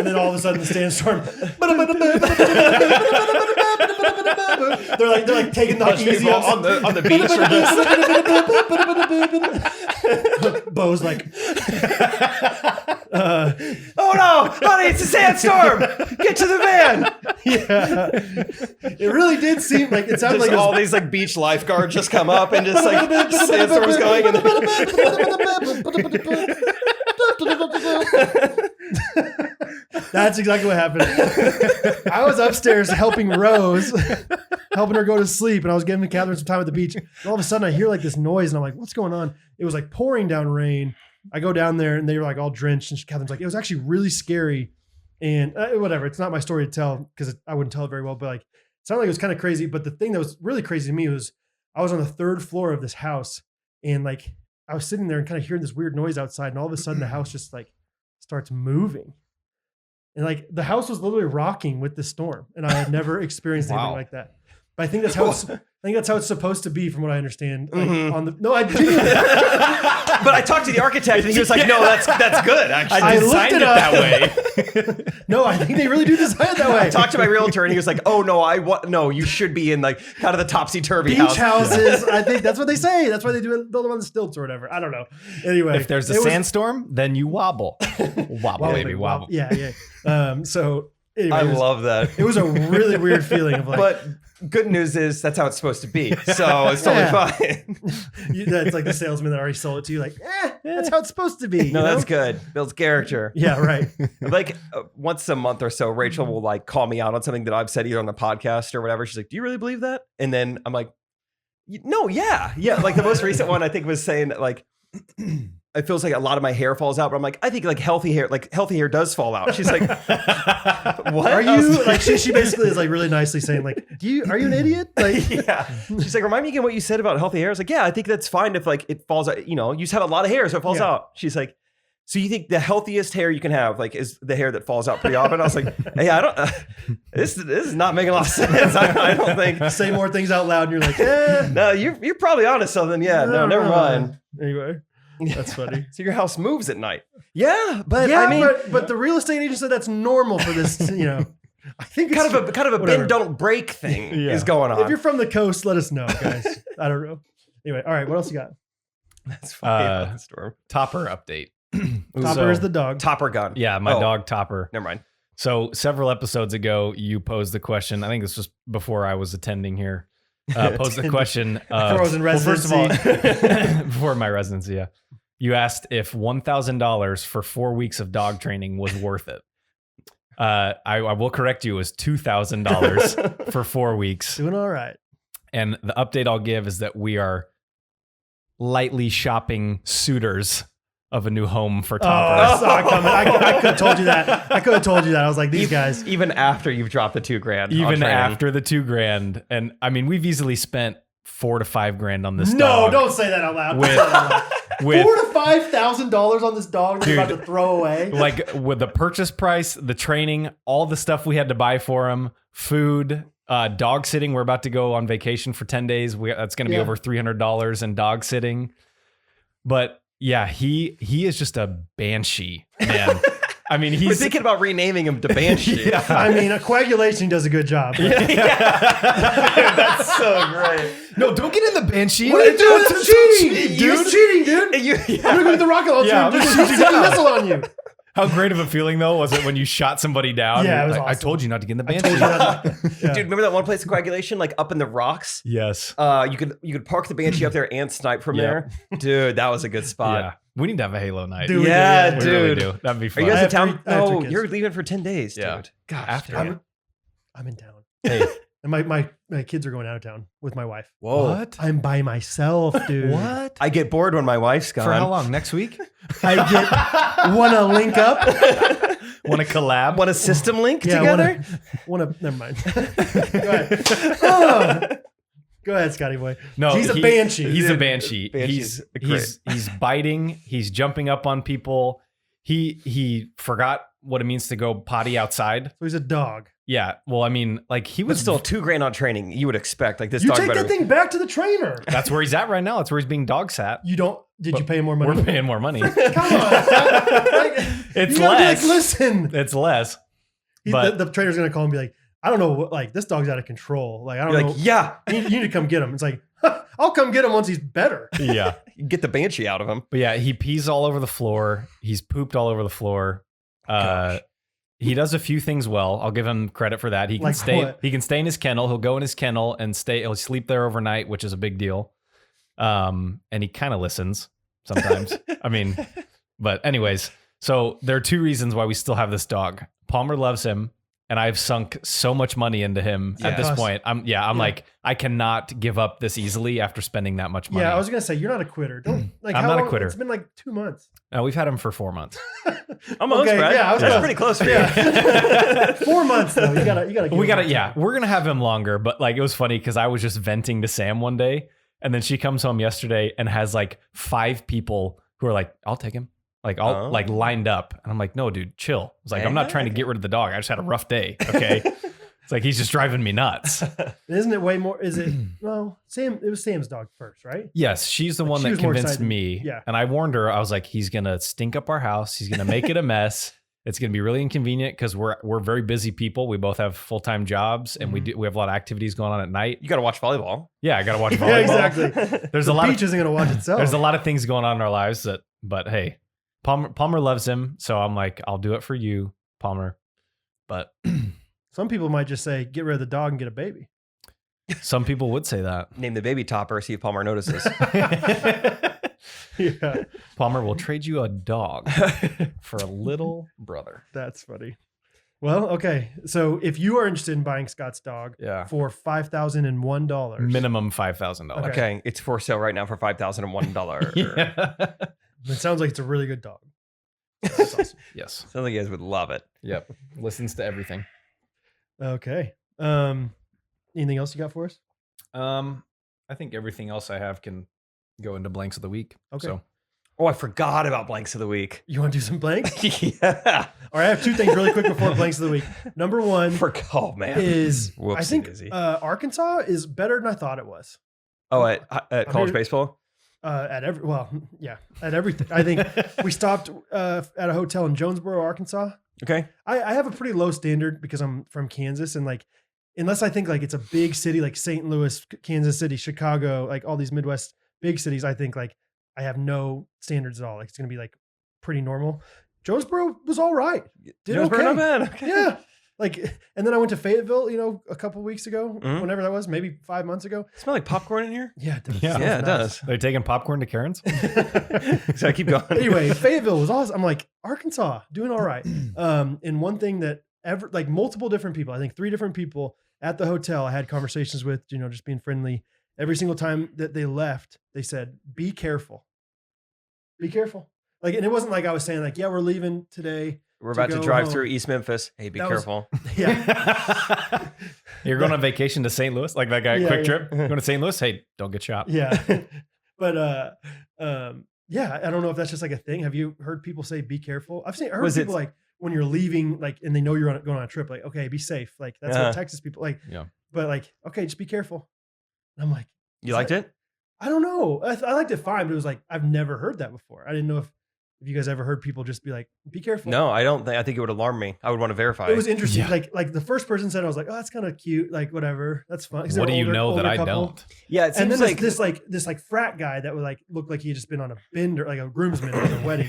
then all of a sudden the sandstorm. they're taking the easy on the beach. Bo's oh no, honey, it's a sandstorm. Get to the van. Yeah, it really did seem it sounded just all these beach lifeguards just come up and just sandstorms going. And that's exactly what happened. I was upstairs helping Rose, helping her go to sleep, and I was giving Catherine some time at the beach. And all of a sudden, I hear this noise, and I'm like, "What's going on?" It was pouring down rain. I go down there, and they were all drenched. And Catherine's like, "It was actually really scary." And whatever, it's not my story to tell because I wouldn't tell it very well. But it sounded like it was kind of crazy. But the thing that was really crazy to me was I was on the 3rd floor of this house, and I was sitting there and kind of hearing this weird noise outside, and all of a sudden the house just starts moving. And the house was literally rocking with the storm. And I had never experienced anything like that. But I think that's how I think that's how it's supposed to be, from what I understand. Like, Mhm. on the no, I did. But I talked to the architect and he was like, no, that's good, actually. I looked designed it it up. that way. No, I think they really do design it that way. I talked to my realtor and he was like, oh, no, you should be in like kind of the topsy-turvy Beach house. houses. I think that's what they say. That's why they build them on the stilts or whatever. I don't know. Anyway, If there's a it was- sandstorm, then you wobble. Wobble, baby, wobble. Yeah. So anyway, I it was, love that. it was a really weird feeling of like, But good news is that's how it's supposed to be. So it's totally fine. that's like the salesman that already sold it to you. Like, that's how it's supposed to be. No, you know? that's good. Builds character. Yeah, right. Like once a month or so, Rachel will like call me out on something that I've said either on the podcast or whatever. She's like, do you really believe that? And then I'm like, no, yeah. Like the most recent one I think was saying that like, it feels like a lot of my hair falls out, but I'm like, I think like healthy hair does fall out. She's like, what? Are I was you like she basically is like really nicely saying like, are you an idiot? Like, yeah. She's like, remind me again what you said about healthy hair. I was like, yeah, I think that's fine if like it falls out, you just have a lot of hair, so it falls Yeah. out. She's like, so you think the healthiest hair you can have like is the hair that falls out pretty often? I was like, hey, I don't, this is not making a lot of sense. I don't think. say more things out loud and you're like, No, you're probably onto something. Yeah, no, never mind. Anyway, that's funny. So your house moves at night. Yeah, but Yeah, I mean, but the real estate agent said that's normal for this, I think it's kind of a whatever. bend don't break thing Yeah. is going on. If you're from the coast, let us know, guys. I don't know. Anyway, all right, what else you got? That's funny about the storm. Topper update. Topper So- is the dog. Topper gun. Yeah, my Oh, dog Topper. Never mind. So several episodes ago, you posed the question. I think this was before I was attending here. Posed the question. Before I was in First of all, residency. before my residency, yeah. You asked if $1,000 for 4 weeks of dog training was worth it. I will correct you. It was $2,000 for 4 weeks. Doing all right. And the update I'll give is that we are lightly shopping suitors of a new home for Oh, I Topper. saw it coming. I could have told you that. I was like, these guys. Even after you've dropped the $2,000, on Even training. after the $2,000. And I mean, we've easily spent $4,000 to $5,000 on this No, dog. don't say that out loud. With- Don't say that out loud. with $4,000 to $5,000 on this dog that you're about Dude. to throw away. like with the purchase price, the training, all the stuff we had to buy for him, food, dog sitting. We're about to go on vacation for 10 days. That's going to be Yeah. over $300 in dog sitting. But yeah, he is just a banshee, man. I mean, We're he's thinking about renaming him to Banshee. Yeah. I mean, a coagulation does a good job. That's so great. no, don't get in the banshee. What are you doing? That's cheating, cheating, dude. That's cheating, dude. I'm gonna go get the rocket launcher Yeah, and I'm just just shoot shooting a down. missile on you. How great of a feeling though was it when you shot somebody down? Yeah, it was Like, I awesome. told you not to get in the I banshee. told you that. Yeah. Dude, remember that one place of coagulation, like up in the rocks? Yes. You could park the Banshee up there and snipe from Yeah. there. Dude, that was a good spot. Yeah. We need to have a Halo night. Dude, we Yeah, do, we really dude. do. That'd be Are fun. you I guys in have town? I have three No, kids. you're leaving for 10 days, Yeah. dude. Gosh, After. damn. I'm in town. Hey, And my kids are going out of town with my wife. Whoa. what? I'm by myself, dude. What? I get bored when my wife's gone. For how long? Next week? I get wanna link up. Want to collab? Want a system link Yeah, together? wanna never mind. Go ahead. Oh. Go ahead, Scotty boy. No, He's a banshee. He's a Dude, banshee. banshee's He's biting. He's jumping up on people. He forgot what it means to go potty outside. So he's a dog. Yeah. Well, I mean, like he But was still, $2,000 on training. You would expect like this You dog take better. that thing back to the trainer. That's where he's at right now. That's where he's being dog sat. You don't. Did you But pay him more money? We're paying more money. Come on. Like, It's you gotta be less. like, listen. It's less. He- But- the trainer's gonna call and be like, I don't know what. Like this dog's out of control. Like I don't You're know. like, yeah, you need to come get him. It's like I'll come get him once he's better. Yeah. you get the Banshee out of him. But yeah, he pees all over the floor. He's pooped all over the floor. Gosh. He does a few things well. I'll give him credit for that. He can Like stay. what? He can stay in his kennel. He'll go in his kennel and stay. He'll sleep there overnight, which is a big deal. And he kind of listens sometimes. I mean, but anyways, so there are two reasons why we still have this dog. Palmer loves him, and I've sunk so much money into him at this Yes. point. I'm like, I cannot give up this easily after spending that much money. Yeah, I was gonna say you're not a quitter. Don't like. I'm how not a long- quitter. It's been like 2 months. No, we've had him for 4 months. Almost, Okay, Brad. yeah, I was That's close. pretty close for you. Yeah. 4 months though. You gotta. Give We him gotta, time. yeah, we're gonna have him longer, but like it was funny because I was just venting to Sam one day, and then she comes home yesterday and has like 5 people who are like, I'll take him. Like all Oh. like lined up. And I'm like, no, dude, chill. I was like, I'm not trying to get rid of the dog. I just had a rough day. Okay. It's like he's just driving me nuts. Isn't it way more? Is it? No, Sam. It was Sam's dog first, right? Yes, she's the one She that was more convinced excited. me. Yeah. And I warned her. I was like, he's gonna stink up our house. He's gonna make it a mess. It's gonna be really inconvenient because we're very busy people. We both have full-time jobs and we have a lot of activities going on at night. You got to watch volleyball. Yeah, I gotta watch volleyball. Yeah, exactly. There's The a lot beach of isn't gonna watch itself. there's a lot of things going on in our lives but hey, Palmer loves him, so I'm like, I'll do it for you, Palmer. But Some people might just say, "Get rid of the dog and get a baby." some people would say that. Name the baby topper. See if Palmer notices. Yeah, Palmer will trade you a dog for a little brother. that's funny. Well, okay. So if you are interested in buying Scott's dog Yeah. for $5,001, Minimum $5,000. Okay. Okay, it's for sale right now for $5,001. Yeah. it sounds like it's a really good dog. That's awesome. Yes. Sounds like you guys would love it. Yep. Listens to everything. Okay. Anything else you got for us? I think everything else I have can go into blanks of the week. Okay. So Oh, I forgot about blanks of the week. You want to do some blanks? Yeah. All right, I have two things really quick before blanks of the week. Number one Oh man. is I Whoopsie think daisy. Arkansas is better than I thought it was. Oh, at college here- baseball. At everything. I think we stopped at a hotel in Jonesboro, Arkansas. Okay. I have a pretty low standard because I'm from Kansas, and like unless I think like it's a big city like St. Louis, Kansas City, Chicago, like all these Midwest big cities, I think like I have no standards at all. Like it's gonna be like pretty normal. Jonesboro was all right. Did Jonesboro, okay. not bad. Okay. Yeah. Like, and then I went to Fayetteville, a couple weeks ago, Mhm. whenever that was, maybe 5 months ago. Smell like popcorn in here? Yeah, it does. Yeah. Yeah, it does. they're taking popcorn to Karen's. So I keep going. Anyway, Fayetteville was awesome. I'm like, Arkansas, doing all right. And one thing that like multiple different people, I think 3 different people at the hotel I had conversations with, just being friendly. Every single time that they left, they said, be careful. Be careful. Like, and it wasn't like I was saying like, yeah, we're leaving today. We're about to go drive home. through East Memphis. Hey, be That was- careful. Yeah. You're going on vacation to St. Louis, like that guy, Yeah, Quick yeah. Trip. Going to St. Louis. Hey, don't get shot. Yeah. But, yeah, I don't know if that's just like a thing. Have you heard people say, be careful? I heard Was it- people like when you're leaving, like, and they know you're going on a trip, like, okay, be safe. Like that's Yeah. what Texas people like, Yeah. but like, okay, just be careful. And I'm like, You liked it? I don't know. I liked it fine, but it was like, I've never heard that before. I didn't know if you guys ever heard people just be like, be careful. No, I don't think. I think it would alarm me. I would want to verify. It was interesting. Yeah. Like the first person said, I was like, oh, that's kind of cute. Like whatever, that's fun. 'Cause they What were do you older- know that older I couple. don't? Yeah, it And seems then like this frat guy that would like look like he had just been on a bender, like a groomsman at a wedding,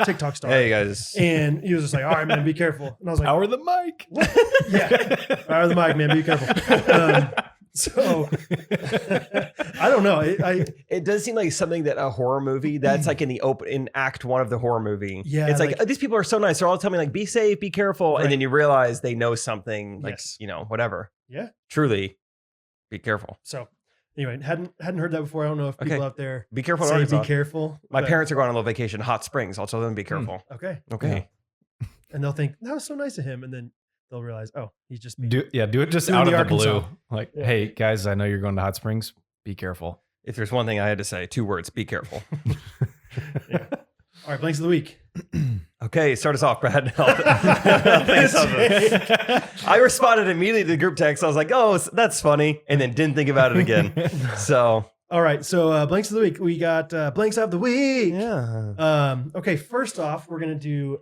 TikTok star. hey guys. And he was just like, all right, man, be careful. And I was like, Power the mic. yeah, power the mic, man, be careful. So I don't know. It does seem like something that a horror movie that's like in act 1 of the horror movie. Yeah, It's like, like- oh, these people are so nice. They're all telling me like, be safe, be careful. Right. And then you realize they know something like, Yes. whatever. Yeah. Truly be careful. So anyway, hadn't heard that before. I don't know if people Okay. out there Be careful. in say Arkansas. be careful. My but- parents are going on a little vacation, Hot Springs. I'll tell them to be careful. Okay. Okay. And they'll think that was so nice of him, and then they'll realize, oh, he's just being Do it just Doing out the of the blue. Arkansas. Like, Yeah. hey guys, I know you're going to Hot Springs. Be careful. If there's one thing I had to say, 2 words, be careful. Yeah. All right, blanks of the week. Okay, start us off, Brad. Thanks, I responded immediately to the group text. I was like, oh, that's funny. And then didn't think about it again. So, All right, so blanks of the week. We got blanks of the week. yeah. Okay, first off, we're gonna do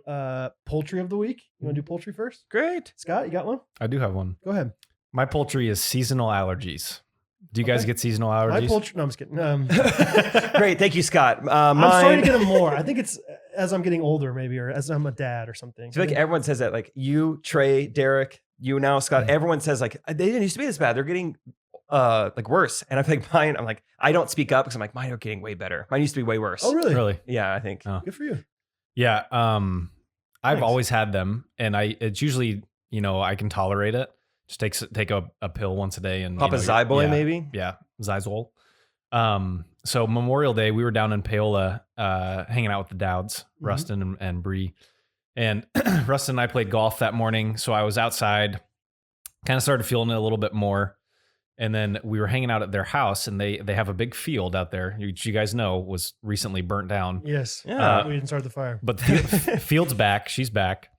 poultry of the week. You want to do poultry first? Great. Scott, you got one? I do have one. Go ahead. My poultry is seasonal allergies. Do you guys Okay. get seasonal My allergies? poultry. No, I'm just kidding. Great. Thank you, Scott. I'm starting Mine. to get them more. I think it's as I'm getting older, maybe, or as I'm a dad or something. I feel like everyone says that. Like you, Trey, Derek, you now, Scott. Everyone says like they didn't used to be this bad. They're getting like worse. And I feel like mine. I'm like I don't speak up because I'm like mine are getting way better. Mine used to be way worse. Oh, really? Really? Yeah, I think. Oh. Good for you. Yeah. I've Thanks. always had them, and it's usually I can tolerate it. Just take a pill once a day and Pop a Zyboy yeah, maybe. Yeah, Zizol. So Memorial Day, we were down in Paola, hanging out with the Dowds, Mhm. Rustin and Bree, and Rustin and I played golf that morning. So I was outside, kind of started feeling it a little bit more, and then we were hanging out at their house, and they have a big field out there, which you guys know was recently burnt down. Yes. Yeah. We didn't start the fire. But the field's back. She's back.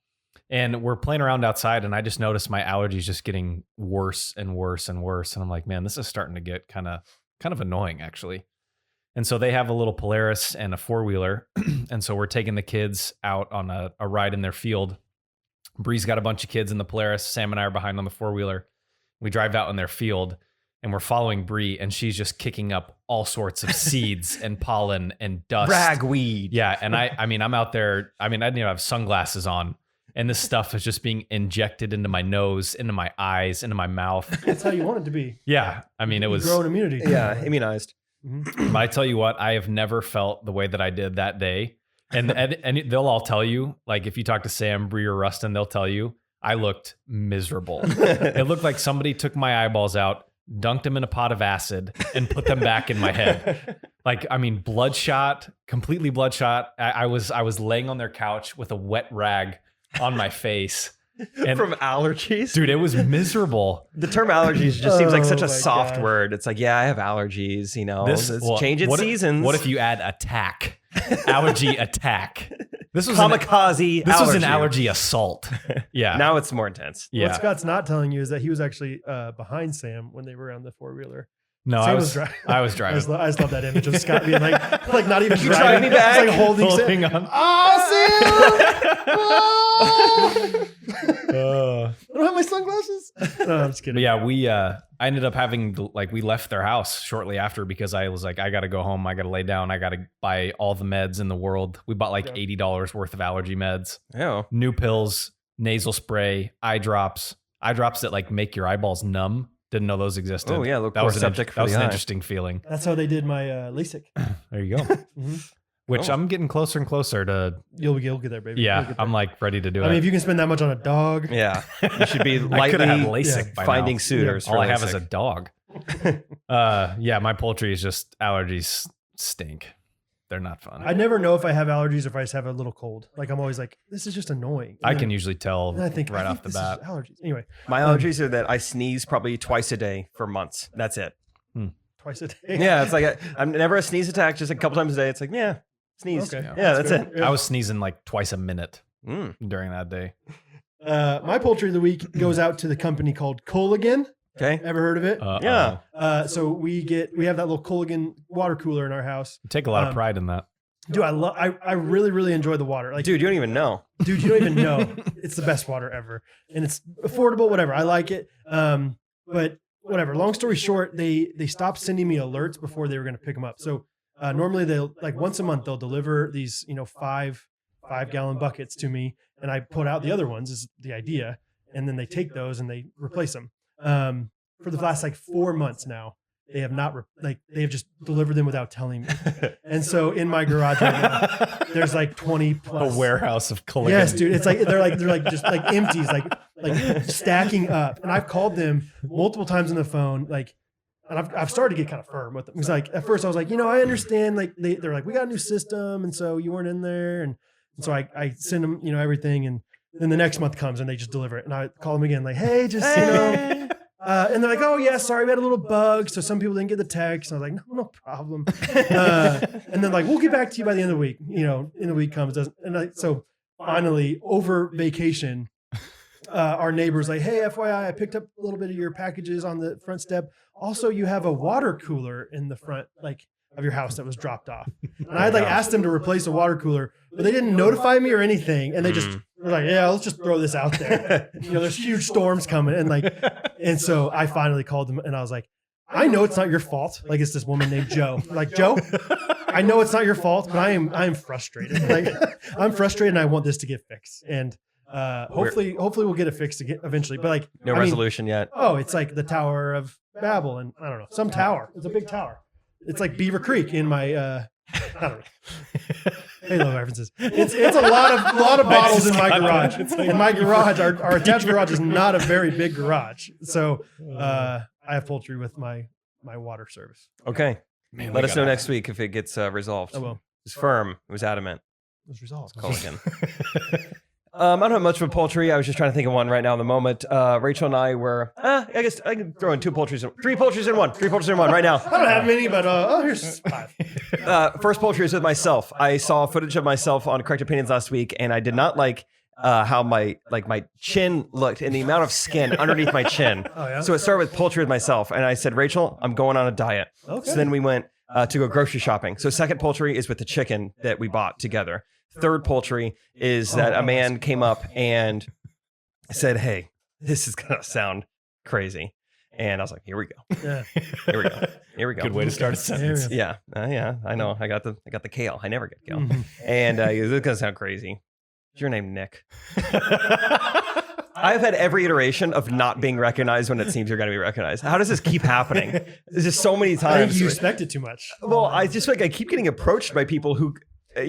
And we're playing around outside, and I just noticed my allergies just getting worse and worse and worse. And I'm like, man, this is starting to get kind of annoying, actually. And so they have a little Polaris and a 4-wheeler. And so we're taking the kids out on a ride in their field. Bree's got a bunch of kids in the Polaris. Sam and I are behind on the 4-wheeler. We drive out in their field, and we're following Bree, and she's just kicking up all sorts of seeds and pollen and dust. Ragweed. Yeah. And I mean, I'm out there. I mean, I didn't even have sunglasses on. And this stuff is just being injected into my nose, into my eyes, into my mouth. That's how you want it to be. Yeah. I mean, it was growing immunity. Yeah, immunized. But I tell you what, I have never felt the way that I did that day. And they'll all tell you, like if you talk to Sam, Bree, or Rustin, they'll tell you I looked miserable. It looked like somebody took my eyeballs out, dunked them in a pot of acid, and put them back in my head. Like, I mean, bloodshot, completely bloodshot. I was laying on their couch with a wet rag on my face. And From allergies? dude, it was miserable. The term allergies just seems like such Oh a my soft God. word. It's like, yeah, I have allergies, you know. It's Well, changing what if- seasons. What if you add attack? Allergy attack. This was kamikaze This was an allergy. allergy assault. Yeah. Now it's more intense. yeah. What Scott's not telling you is that he was actually behind Sam when they were on the 4-wheeler. No, Sam I was was driving. I was I driving. just, I just love that image of Scott being like not even You driving. drive me back? Just like holding Holding Sam. on. Oh, Sam! I don't have my sunglasses. No, I'm just kidding. But yeah, I ended up having we left their house shortly after because I was like, I got to go home. I got to lay down. I got to buy all the meds in the world. We bought like $80 worth of allergy meds, Yeah. new pills, nasal spray, eye drops that like make your eyeballs numb. Didn't know those existed. Oh, yeah, look, that was subject for that was the an eye. interesting feeling. That's how they did my LASIK. There you go. Mhm. Which Oh. I'm getting closer and closer to. You'll get there, baby. You'll Yeah, get there. I'm like ready to do I it. mean, if you can spend that much on a dog, Yeah. You should be I could have lightly LASIK by finding now. suitors. All for I have is LASIK. a dog. Yeah, my poultry is just allergies stink. They're not fun. I never know if I have allergies or if I just have a little cold. Like I'm always like, this is just annoying. I And can then- usually tell and I think right I off think the this is bat. allergies. Anyway, My allergies are that I sneeze probably twice a day for months. That's it. twice a day. Yeah, it's like I'm never a sneeze attack, just a couple times a day. It's like, yeah, sneeze. Okay. Yeah, that's fair. it. Yeah. I was sneezing like twice a minute Mm. during that day. My poultry of the week goes out to the company called Culligan. Okay. Ever heard of it? Yeah. So we have that little Culligan water cooler in our house. Take a lot of pride in that. Dude, I really, really enjoy the water. Like, Dude, you don't even know. dude, you don't even know. It's the best water ever. And it's affordable, whatever. I like it. But whatever. Long story short, they stopped sending me alerts before they were going to pick them up. So normally they'll like once a month they'll deliver these, 5-gallon buckets to me, and I put out the other ones is the idea. And then they take those and they replace them. For the last like 4 months now, they have not they have just delivered them without telling me. And so in my garage right now, there's like 20 plus A warehouse of Culligan. Yes, dude. It's like they're like just like empties, like stacking up. And I've called them multiple times on the phone, and I've started to get kind of firm with them. It's like at first I was like, I understand. Like they're like, we got a new system, and so you weren't in there, and so I send them, everything, and then the next month comes and they just deliver it, and I call them again, like, hey, just and they're like, oh yeah, sorry, we had a little bug, so some people didn't get the text. And I was like, no problem. And then like, we'll get back to you by the end of the week. In the week comes, so finally over vacation, our neighbor's like, hey, FYI, I picked up a little bit of your packages on the front step. Also, you have a water cooler in the front, of your house that was dropped off. And I had asked them to replace a water cooler, but they didn't notify me or anything. And they just were like, yeah, let's just throw this out there. There's huge storms coming. And so I finally called them and I was like, I know it's not your fault. Like it's this woman named Joe. Like, Joe, I know it's not your fault, but I am frustrated. I'm frustrated and I want this to get fixed. And hopefully we'll get it fixed eventually. But No resolution yet. Oh, it's like the Tower of Babel, and I don't know, some tower. It's a big tower. It's like Beaver Creek in my I don't know. Halo references. It's a lot of bottles in my garage. In my garage, our attached garage is not a very big garage. So I have poultry with my water service. Okay. Man, Let we us know gotta- next week if it gets resolved. Oh well, It was firm. It was adamant. it was resolved. Culligan. I don't have much of a poultry. I was just trying to think of one right now in the moment. Rachel and I were, I guess I can throw in three poultries in one right now. I don't have many, but here's 5. First poultry is with myself. I saw footage of myself on Correct Opinions last week, and I did not like how my chin looked and the amount of skin underneath my chin. Oh, yeah? So it started with poultry with myself, and I said, Rachel, I'm going on a diet. Okay. So then we went to go grocery shopping. So second poultry is with the chicken that we bought together. Third poultry is that a man came up and said, hey, this is going to sound crazy. And I was like, here we go. Yeah. Here we go. Here we go. Good way to start a sentence. Yeah. Yeah. I know. I got the kale. I never get kale. Mhm. And this is going to sound crazy. Is your name Nick? I've had every iteration of not being recognized when it seems you're going to be recognized. How does this keep happening? There's just so many I think times. you expect it too much. Well, I just feel like I keep getting approached by people who, have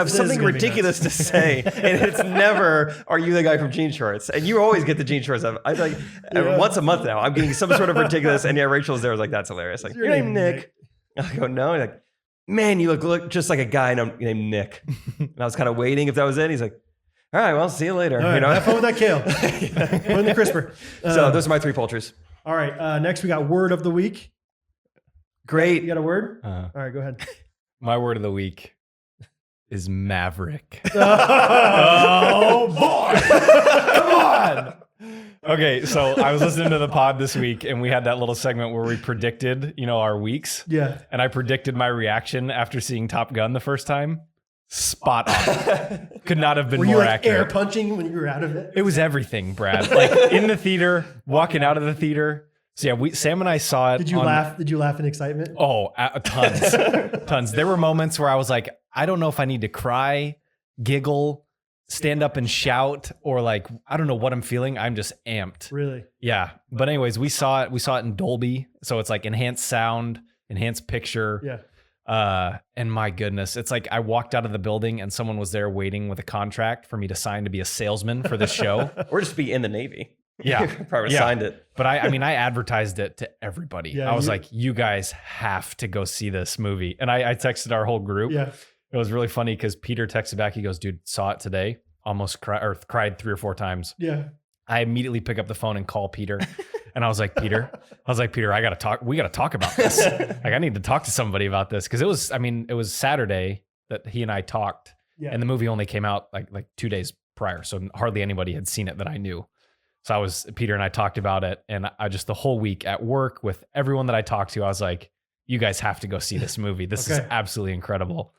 This is something gonna be ridiculous to say, and it's never, "Are you the guy from jean shorts?" And you always get the jean shorts. I like once a month now. I'm getting some sort of ridiculous, and yeah, Rachel's there. I was like, "That's hilarious." Like, your name Nick? I go, "No." He's like, "Man, you look just like a guy named Nick." And I was kind of waiting if that was it. He's like, "All right, well, see you later." All right, have fun with that kale. Put in the crisper. So those are my three poultries. All right. Next, we got word of the week. Great. You got a word? Uh, All right, go ahead. my word of the week is Maverick. Oh boy! Come on. Okay, so I was listening to the pod this week, and we had that little segment where we predicted, our weeks. Yeah. And I predicted my reaction after seeing Top Gun the first time. Spot on. Could not have been Were you more like accurate. air punching when you were out of it? It was everything, Brad. Like in the theater, walking out of the theater. So yeah, Sam and I saw it. Did you laugh? Did you laugh in excitement? Oh, tons, tons. There were moments where I was like, I don't know if I need to cry, giggle, stand up and shout, or like, I don't know what I'm feeling. I'm just amped. Really? Yeah. But anyways, we saw it in Dolby. So it's like enhanced sound, enhanced picture. Yeah. And my goodness, it's like I walked out of the building and someone was there waiting with a contract for me to sign to be a salesman for this show. Or just be in the Navy. Yeah. Probably Yeah. signed it. But I advertised it to everybody. Yeah, I was you- like, you guys have to go see this movie. And I texted our whole group. Yeah. It was really funny because Peter texted back. He goes, dude, saw it today. Almost cried 3 or 4 times. Yeah. I immediately pick up the phone and call Peter. And I was like, Peter, I got to talk. We got to talk about this. Like, I need to talk to somebody about this. Cause it was Saturday that he and I talked, Yeah. and the movie only came out like 2 days prior. So hardly anybody had seen it that I knew. So Peter and I talked about it, and I just the whole week at work with everyone that I talked to, I was like, you guys have to go see this movie. This is Okay. absolutely incredible.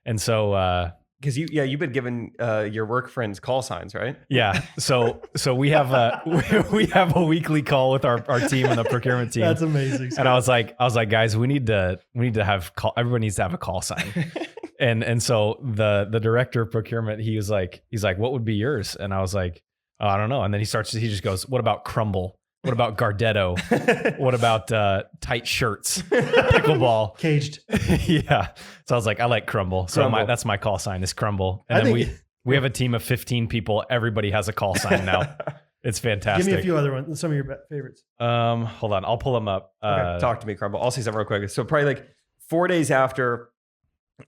And so, Because you've been giving your work friends call signs, right? yeah. So we have a weekly call with our team and the procurement team. That's amazing. And I was like, guys, we need to have everyone needs to have a call sign. And so the director of procurement, he's like, what would be yours? And I was like, oh, I don't know. And then he just goes, what about crumble? What about Gardetto? What about tight shirts? Pickleball. Caged. Yeah. So I was like, I like crumble. So Crumble. that's my call sign is crumble. I And then think- we have a team of 15 people. Everybody has a call sign now. It's fantastic. Give me a few other ones. Some of your favorites. Hold on. I'll pull them up. Okay, talk to me, Crumble. I'll say something real quick. So probably like 4 days after,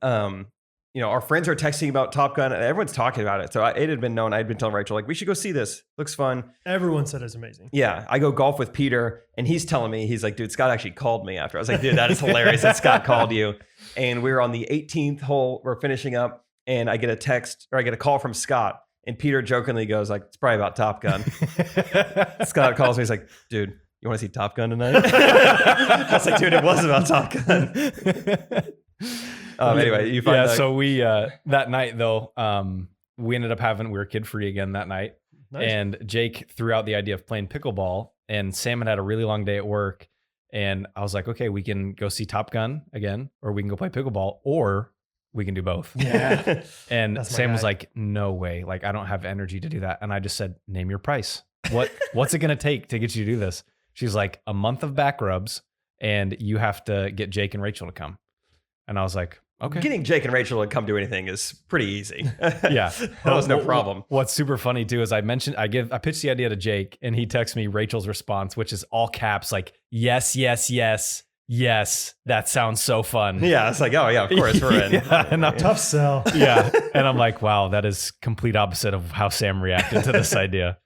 our friends are texting about Top Gun, and everyone's talking about it. So it had been known. I'd been telling Rachel, like, we should go see this. Looks fun. Everyone said it's amazing. Yeah, I go golf with Peter, and he's telling me, he's like, dude, Scott actually called me after. I was like, dude, that is hilarious that Scott called you. And we're on the 18th hole. We're finishing up, and I get a call from Scott. And Peter jokingly goes, like, it's probably about Top Gun. Scott calls me. He's like, dude, you want to see Top Gun tonight? I was like, dude, it was about Top Gun. Anyway, you find so we that night though, we ended up we were kid free again that night. Nice. And Jake threw out the idea of playing pickleball, and Sam had a really long day at work. And I was like, okay, we can go see Top Gun again, or we can go play pickleball, or we can do both. Yeah. And That's my Sam was guy. like, no way. Like, I don't have energy to do that. And I just said, name your price. What's it going to take to get you to do this? She's like, a month of back rubs, and you have to get Jake and Rachel to come. And I was like, okay. Getting Jake and Rachel to come do anything is pretty easy. Yeah. That was no problem. What's super funny too is I pitched the idea to Jake, and he texts me Rachel's response, which is all caps, like, yes, yes, yes, yes. That sounds so fun. Yeah, it's like, oh yeah, of course we're in. Yeah, and Tough sell. yeah. And I'm like, wow, that is complete opposite of how Sam reacted to this idea.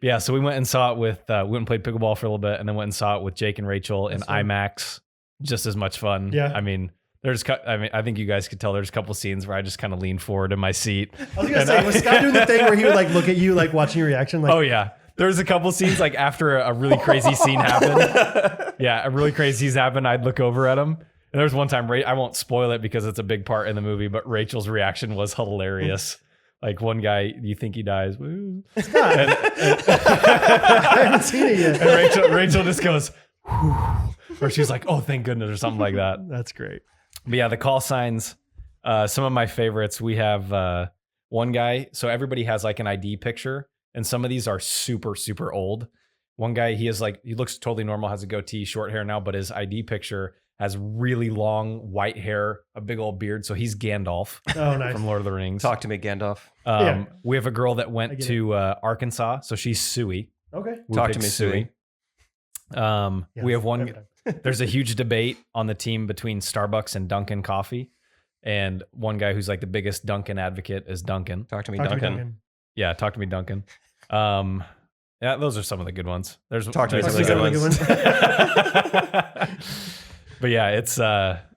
Yeah. So we went and saw it we went and played pickleball for a little bit, and then went and saw it with Jake and Rachel in That's fun. IMAX. Just as much fun. Yeah. I mean, I mean, I think you guys could tell there's a couple scenes where I just kind of lean forward in my seat. I was gonna say, was Scott doing the thing where he would like look at you, like watching your reaction? Like, Oh yeah. There's a couple scenes like after a really crazy scene happened. Yeah, a really crazy scene happened. I'd look over at him. And there's one time, I won't spoil it because it's a big part in the movie, but Rachel's reaction was hilarious. Like one guy, you think he dies? Woo. Scott, I haven't seen it yet. And Rachel just goes, whew, or she's like, oh, thank goodness, or something like that. That's great. But yeah, the call signs, some of my favorites. We have one guy, so everybody has like an ID picture, and some of these are super, super old. One guy, he looks totally normal, has a goatee, short hair now, but his ID picture has really long white hair, a big old beard. So he's Gandalf Oh, nice. from Lord of the Rings. Talk to me, Gandalf. Yeah. We have a girl that I went get to Arkansas, so she's Suey. Okay. We Talk to picked me, Suey. Yeah, We have one. every time. There's a huge debate on the team between Starbucks and Dunkin' Coffee, and one guy who's like the biggest Dunkin' advocate is Dunkin'. Talk to me, Talk to me, Duncan. Duncan. Yeah, talk to me, Dunkin'. Yeah, those are some of the good ones. Talk to me, there's some of the good ones. But yeah, it's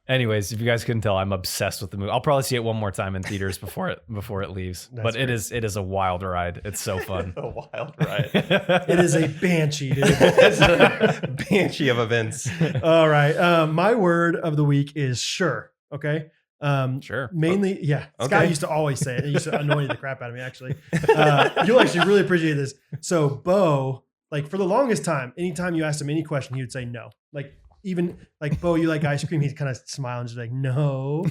anyways, if you guys couldn't tell, I'm obsessed with the movie. I'll probably see it one more time in theaters before it leaves. That's but great. it is a wild ride. It's so fun. A wild ride. It is a banshee, dude. It's a banshee of events. All right. My word of the week is sure. Okay. Sure. Mainly, yeah. Scott Okay. used to always say it. It used to annoy the crap out of me, actually. You'll actually really appreciate this. So, Bo, like for the longest time, anytime you asked him any question, he would say no. Like, even like, Bo, you like ice cream? He'd kind of smile and just like, no.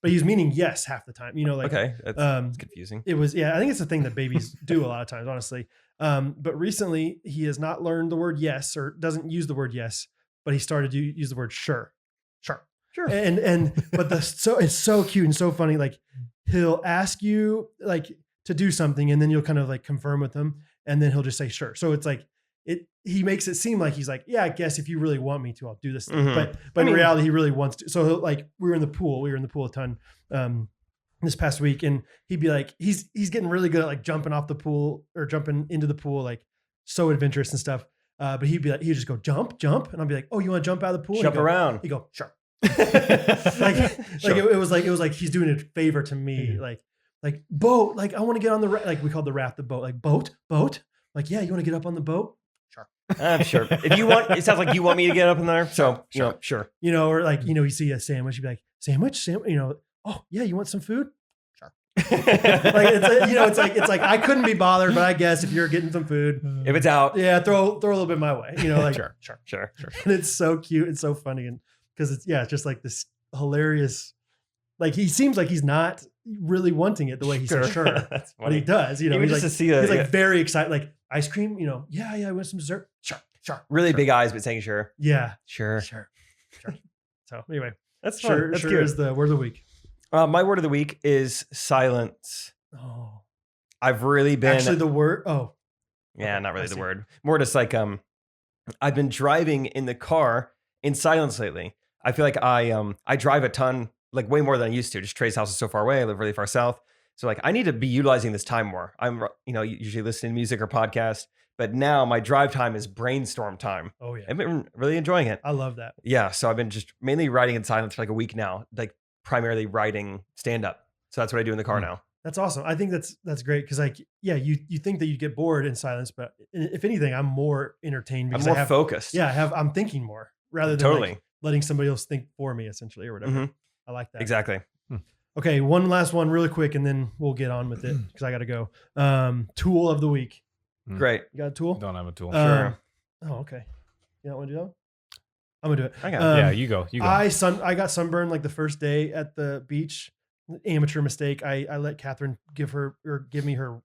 But he was meaning yes half the time. You know, like, Okay, that's confusing. it was, yeah, I think it's a thing that babies do a lot of times, honestly. But recently, he has not learned the word yes or doesn't use the word yes, but he started to use the word sure. Sure. Sure. But it's so cute and so funny. Like he'll ask you like to do something and then you'll kind of like confirm with him and then he'll just say sure. So it's like he makes it seem like he's like, yeah, I guess if you really want me to, I'll do this thing. Mhm. But in reality, he really wants to. So like we were in the pool a ton this past week, and he'd be like, he's getting really good at like jumping off the pool or jumping into the pool, like so adventurous and stuff. But he'd just go jump, and I'll be like, oh, you want to jump out of the pool? Jump around. He'd go, sure. Sure. It was like he's doing a favor to me, like boat, like I want to get on the like we called the raft the boat, like boat, like yeah, you want to get up on the boat? Sure. I'm sure. If you want, it sounds like you want me to get up in there. So sure. You know, or like you see a sandwich, you'd be like sandwich, you know, oh yeah, you want some food? Sure. Like it's like I couldn't be bothered, but I guess if you're getting some food, If it's out, yeah, throw a little bit my way, you know, like sure. And it's so cute, it's so funny, and because it's just like this hilarious. Like he seems like he's not really wanting it the way he says sure, That's but he funny. does. You know, Even he's just like, to see that, he's like very excited. Like ice cream, you know, yeah, I want some dessert. Sure. really big eyes, but saying sure. Yeah, Sure. So anyway, That's fun. sure. That's Sure cute. is the word of the week. My word of the week is silence. Oh, I've really been actually, the word. Oh, yeah, okay, not I really the see. word. More just like I've been driving in the car in silence lately. I feel like I drive a ton, like way more than I used to. Just Trey's house is so far away. I live really far south. So like I need to be utilizing this time more. I'm usually listening to music or podcast, but now my drive time is brainstorm time. oh yeah, I've been really enjoying it. I love that. Yeah, so I've been just mainly writing in silence for like a week now, like primarily writing stand up. So that's what I do in the car now. That's awesome. I think that's great because like yeah, you think that you get bored in silence, but if anything, I'm more entertained I'm because more I have focused. yeah, I'm thinking more rather than Totally. like letting somebody else think for me essentially or whatever. Mhm. I like that. Exactly. Okay, one last one really quick and then we'll get on with it because I got to go. Tool of the week. Great. You got a tool? Don't have a tool. Sure. Oh, okay. You don't want to do that? I'm gonna do it. I got yeah, you go. I got sunburned like the first day at the beach. Amateur mistake. I let Catherine give me her,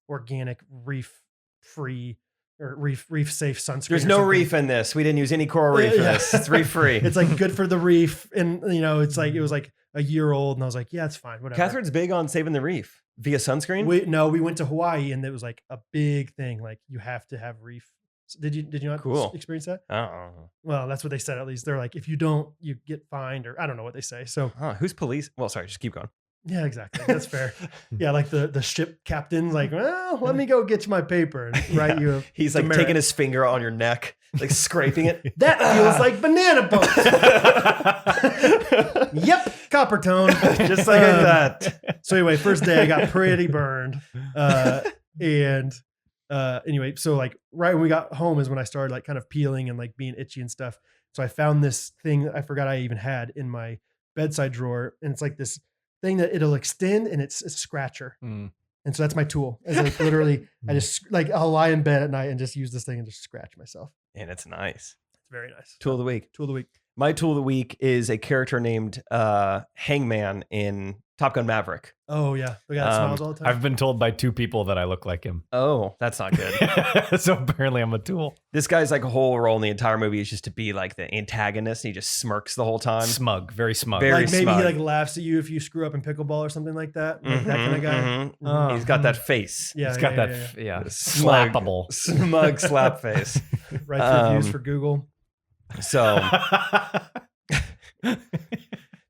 organic reef free or reef safe sunscreen. There's or no something. reef in this. We didn't use any coral reef in Yeah. this. It's reef free. It's like good for the reef, and it's like it was like a year old, and I was like, yeah, it's fine, whatever. Catherine's big on saving the reef via sunscreen. We went to Hawaii, and it was like a big thing. Like you have to have reef. So did you not Cool. experience that? Oh, Well, that's what they said. At least they're like, if you don't, you get fined, or I don't know what they say. So who's police? Well, sorry, just keep going. Yeah, exactly. That's fair. Yeah, like the ship captain's like, well, let me go get you my paper and write you. He's like demerit. taking his finger on your neck, like scraping it. That feels like banana boat. Yep, copper tone. Just like that. So anyway, first day I got pretty burned. Anyway, so like right when we got home is when I started like kind of peeling and like being itchy and stuff. So I found this thing I forgot I even had in my bedside drawer, and it's like this thing that it'll extend, and it's a scratcher. Mm. And so that's my tool. It's like literally, I just like I'll lie in bed at night and just use this thing and just scratch myself. And it's nice. It's very nice. Tool of the week. Tool of the week. My tool of the week is a character named Hangman in Top Gun Maverick. Oh yeah, the guy that smiles all the time. I've been told by 2 people that I look like him. Oh, that's not good. So apparently I'm a tool. This guy's like whole role in the entire movie is just to be like the antagonist. And he just smirks the whole time. Smug, very smug. Very like maybe smug. he like laughs at you if you screw up in pickleball or something like that. Like that kind of guy. Mhm. Oh. He's got that face. Yeah, He's got yeah, that, yeah. Smug. slappable. Smug slap face. Writes reviews for Google. So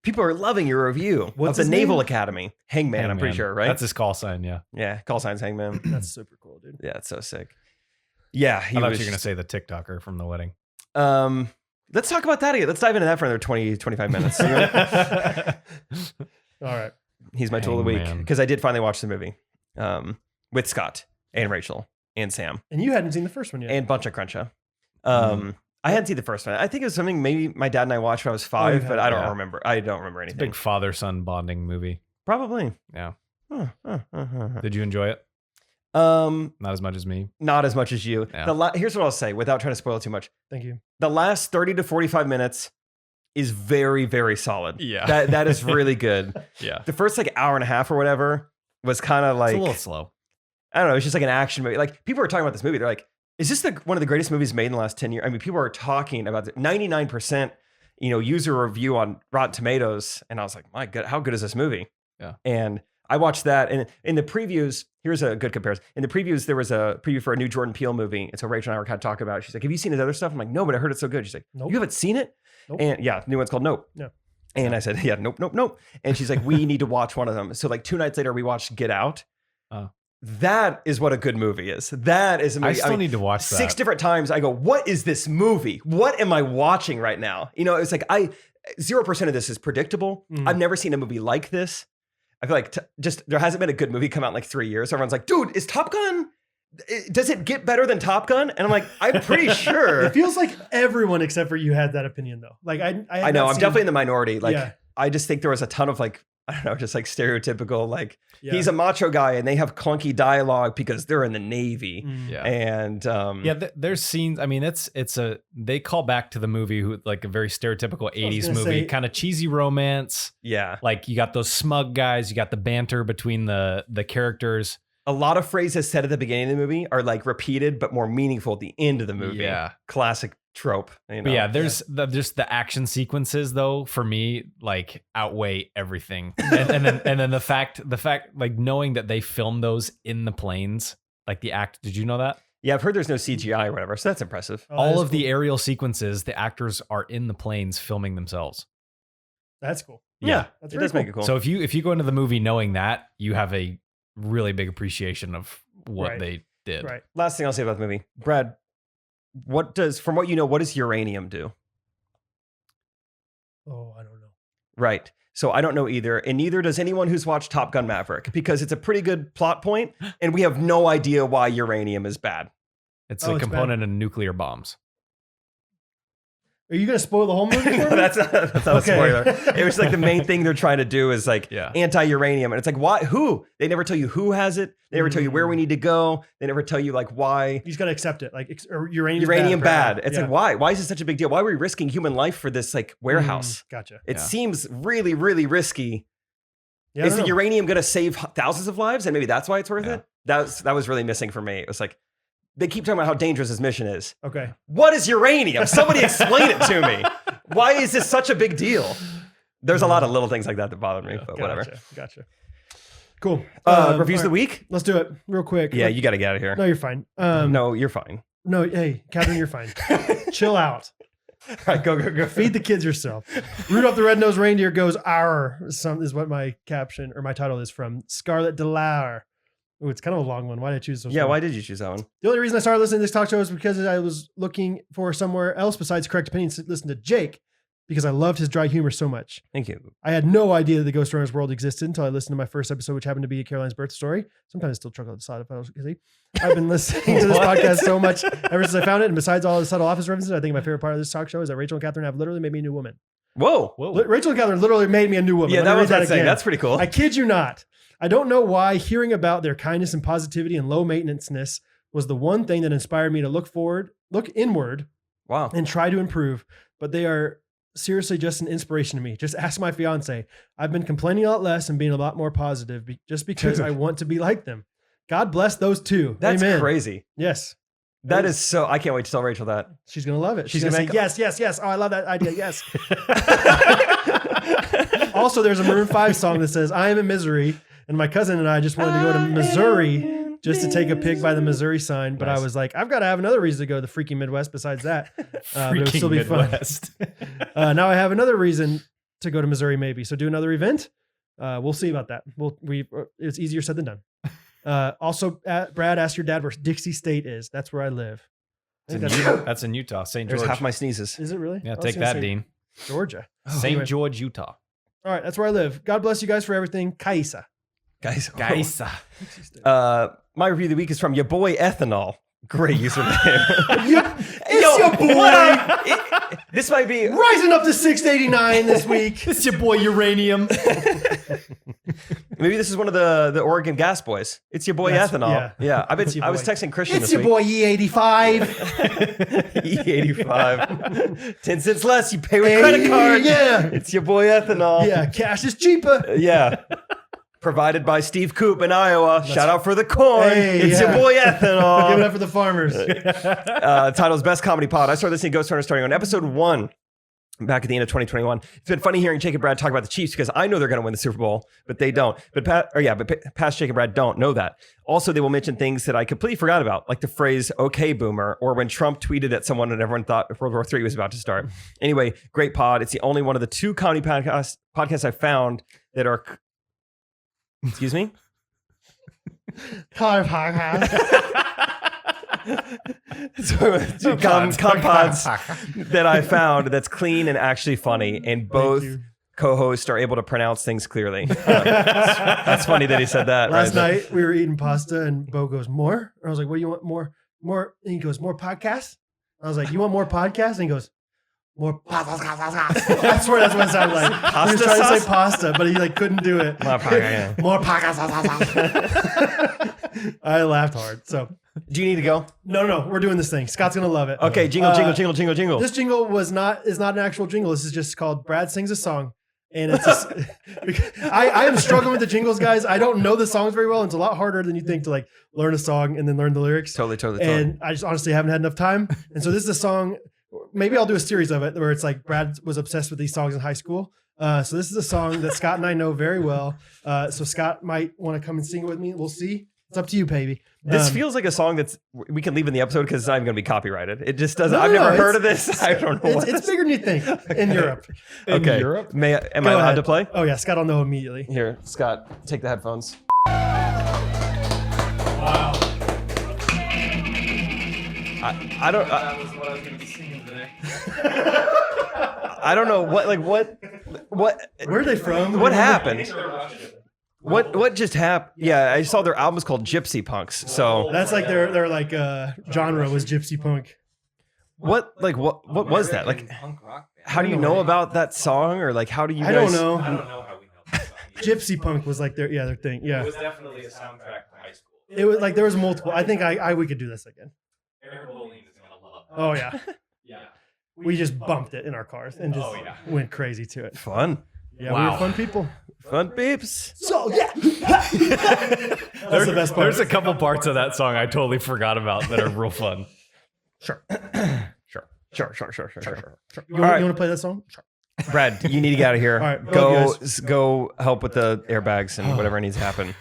people are loving your review What's of the his Naval name? Academy. Hangman, I'm pretty sure, right? That's his call sign, yeah. Yeah, call signs Hangman. That's super cool, dude. Yeah, it's so sick. Yeah, he I thought was you were going to say the TikToker from the wedding. Let's talk about that again. Let's dive into that for another 20, 25 minutes. All right. He's my tool of the week Hangman. because I did finally watch the movie with Scott and Rachel and Sam And you hadn't seen the first one yet. and Buncha Cruncha. I hadn't seen the first one. I think it was something maybe my dad and I watched when I was 5, you but had, I don't yeah. remember. I don't remember It's a anything. big father-son bonding movie. Probably. Yeah. Huh. Did you enjoy it? Not Not as much as me. as much as you. Yeah. Here's what I'll say without trying to spoil too much. Thank you. The last 30 to 45 minutes is very, very solid. Yeah. That is really good. Yeah. The first like hour and a half or whatever was kind of like It's a little slow. I don't know. It's just like an action movie. Like people were talking about this movie. They're like, "Is this one of the greatest movies made in the last 10 years?" I mean, people are talking about 99%, user review on Rotten Tomatoes, and I was like, "My God, how good is this movie?" Yeah. And I watched that, and in the previews, here's a good comparison. In the previews, there was a preview for a new Jordan Peele movie, and so Rachel and I were kind of talking about it. She's like, "Have you seen his other stuff?" I'm like, "No, but I heard it's so good." She's like, Nope. "You haven't seen it?" Nope. And yeah, new one's called Nope. No. And I said, "Yeah, nope." And she's like, "We need to watch one of them." So like 2 nights later, we watched Get Out. Oh. That is what a good movie is. That is a movie. I still need to watch that. 6 different times I go, what is this movie? What am I watching right now? It's like 0% of this is predictable. Mm. I've never seen a movie like this. I feel like there hasn't been a good movie come out in like 3 years. Everyone's like, dude, is Top Gun? Does it get better than Top Gun? And I'm like, I'm pretty sure. It feels like everyone except for you had that opinion though. Like I know. I'm definitely in the minority. Like Yeah. I just think there was a ton of like, I don't know, just like stereotypical, like Yeah. he's a macho guy and they have clunky dialogue because they're in the Navy. Mm. Yeah. And There's scenes. I mean, they call back to the movie like a very stereotypical 80s gonna movie, say- kind of cheesy romance. yeah. Like you got those smug guys, you got the banter between the characters. A lot of phrases said at the beginning of the movie are like repeated, but more meaningful at the end of the movie. Yeah. Classic trope. But yeah, there's just the action sequences though, for me, like outweigh everything. And then the fact like knowing that they filmed those in the planes, like did you know that? Yeah, I've heard there's no CGI or whatever, so that's impressive. Oh, that All is of the cool. aerial sequences, the actors are in the planes filming themselves. That's cool. Yeah, That's it very does make it cool. So if you go into the movie knowing that, you have a really big appreciation of what Right. they did. Right. last thing I'll say about the movie, Brad, what does uranium do? Oh, I don't know. Right. So I don't know either, and neither does anyone who's watched Top Gun Maverick, because it's a pretty good plot point, and we have no idea why uranium is bad. It's Oh, a it's component in nuclear bombs. Are you gonna spoil the whole movie? For me? that's not a Okay. spoiler. It was like the main thing they're trying to do is like Yeah. anti-uranium, and it's like why? Who? They never tell you who has it. They never tell you where we need to go. They never tell you like why. You just gotta accept it. Like uranium. Uranium bad. It's like why? Why is it such a big deal? Why are we risking human life for this like warehouse? Gotcha. It Yeah. seems really, really risky. Yeah, I Is don't the know. uranium going to save thousands of lives, and maybe that's why it's worth Yeah. it? That was really missing for me. It was like they keep talking about how dangerous this mission is. Okay. What is uranium? Somebody explain it to me. Why is this such a big deal? There's a lot of little things like that bothered me, but whatever. Gotcha. Cool. Reviews of the all right. week? Let's do it real quick. Yeah, you got to get out of here. No, you're fine. No, you're fine. No, hey, Captain, you're fine. Chill out. All right, go. Feed the kids yourself. Rudolph the Red-Nosed Reindeer goes "Arr." Some is what my caption or my title is from Scarlet Delar. Oh, it's kind of a long one. Why did I choose so Yeah, short? why did you choose that one? The only reason I started listening to this talk show is because I was looking for somewhere else besides Correct Opinions to listen to Jake, because I loved his dry humor so much. Thank you. I had no idea that the Ghostrunners world existed until I listened to my first episode, which happened to be Caroline's birth story. Sometimes I still chuckle at the side if I was busy. I've been listening to this podcast so much ever since I found it. And besides all the subtle office references, I think my favorite part of this talk show is that Rachel and Catherine have literally made me a new woman. Whoa. Rachel and Catherine literally made me a new woman. Yeah, Let me that read was that saying. again. That's pretty cool. I kid you not. I don't know why hearing about their kindness and positivity and low maintenance-ness was the one thing that inspired me to look inward, Wow. and try to improve. But they are seriously just an inspiration to me. Just ask my fiance. I've been complaining a lot less and being a lot more positive just because I want to be like them. God bless those two. That's Amen. crazy. Yes. That is so. I can't wait to tell Rachel that. She's going to love it. She's She's going to gonna say, yes. Oh, I love that idea. Yes. Also, there's a Maroon 5 song that says, I am in misery. And my cousin and I just wanted to go to Missouri just to take a pig by the Missouri sign. But Nice. I was like, I've got to have another reason to go to the freaking Midwest besides that. But it would Freaking still be Midwest. fun. Now I have another reason to go to Missouri, maybe. So do another event. We'll see about that. It's easier said than done. Also, Brad asked your dad where Dixie State is. That's where I live. I think That's in Utah, St. There's George. half my sneezes. is it really? Yeah, I was take gonna that, say Dean. Georgia. St. Anyway. George, Utah. All right, that's where I live. God bless you guys for everything. Kaisa. Guys. My review of the week is from your boy Ethanol. Great username. It's your boy This might be. rising up to 689 this week. It's your boy Uranium. Maybe this is one of the Oregon gas boys. It's your boy That's- Ethanol. Yeah, I bet. It's your I was boy. texting Christian It's this your week. boy E85. E85. 10 cents less. You pay with credit card. Yeah. It's your boy Ethanol. Yeah, cash is cheaper. Yeah. Provided by Steve Coop in Iowa. Shout out for the corn. Hey, It's yeah. your boy Give it Ethanol. up for the farmers. Title's Best Comedy Pod. I started listening to Ghostrunners starting on episode 1 back at the end of 2021. It's been funny hearing Jake and Brad talk about the Chiefs because I know they're going to win the Super Bowl, but they don't. But past Jake and Brad don't know that. Also, they will mention things that I completely forgot about, like the phrase "Okay, Boomer," or when Trump tweeted at someone and everyone thought World War III was about to start. Anyway, great pod. It's the only one of the 2 comedy podcasts I found that are. Excuse me. Car podcast. So, pods that I found that's clean and actually funny, and both you. co-hosts are able to pronounce things clearly. That's funny that he said that. Last right? night we were eating pasta and Bo goes, more? I was like, what do you want? More? And he goes, more podcasts? I was like, you want more podcasts? And he goes, more podcasts. I swear that's what it sounded like. He was Pasta trying to sauce? say pasta, but he couldn't do it. More podcast. More podcasts. I laughed hard. So Do you need to go? no, we're doing this thing. Scott's gonna love it. Okay, jingle. This jingle is not an actual jingle. This is just called Brad Sings a Song. And it's I am struggling with the jingles, guys. I don't know the songs very well. It's a lot harder than you think to like learn a song and then learn the lyrics. Totally. And I just honestly haven't had enough time. And so this is a song. Maybe I'll do a series of it where it's like Brad was obsessed with these songs in high school. So this is a song that Scott and I know very well. So Scott might want to come and sing it with me. We'll see. It's up to you, baby. This feels like a song we can leave in the episode because it's not even going to be copyrighted. It just doesn't. No, I've never no, heard of this. I don't know. It's bigger than you think in Europe. Okay. Europe? Am I Go allowed ahead. to play? Oh yeah, Scott will know immediately. Here, Scott, take the headphones. I don't. That was what I was going to be singing today. I don't know what. Where are they from? What happened? What just happened? Yeah, I saw their album is called Gypsy Punks. So That's like their like genre was gypsy punk. what was that? Like, how do you know about that song, or like how do you guys? I don't know. I don't know how we know this song. Gypsy punk was like their thing. It Yeah, was definitely a soundtrack to high school. it was like there was multiple. I think we could do this again. Eric Bowling is going to love that. Oh yeah, Yeah. we just bumped it in our cars and just went crazy to it. Fun, Yeah, we were fun people. fun peeps. So yeah, that's the best part. There's a couple parts of that song I totally forgot about that are real fun. Sure. You want to play that song? Sure. Brad, you need to get out of here. All right, go guys. go help with the airbags and whatever needs to happen.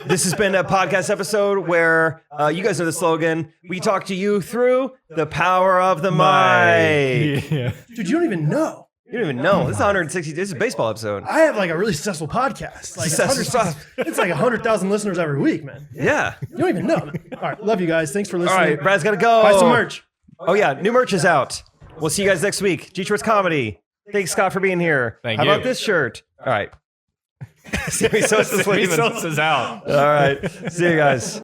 This has been a podcast episode where you guys know the slogan. We talk to you through the power of the mic. Yeah. Dude, you don't even know. You don't even know. This is 160. This is a baseball episode. I have like a really successful podcast. Like it's like 100,000 listeners every week, man. Yeah. You don't even know. All right, love you guys. Thanks for All listening. right, Brad's got to go. Buy some merch. Oh, yeah. New merch is out. We'll see you guys next week. G Schwartz Comedy. Thanks, Scott, for being here. Thank How you. about this shirt? All right. Sammy Sosa's leaving. Sosa's out. All right. See you guys.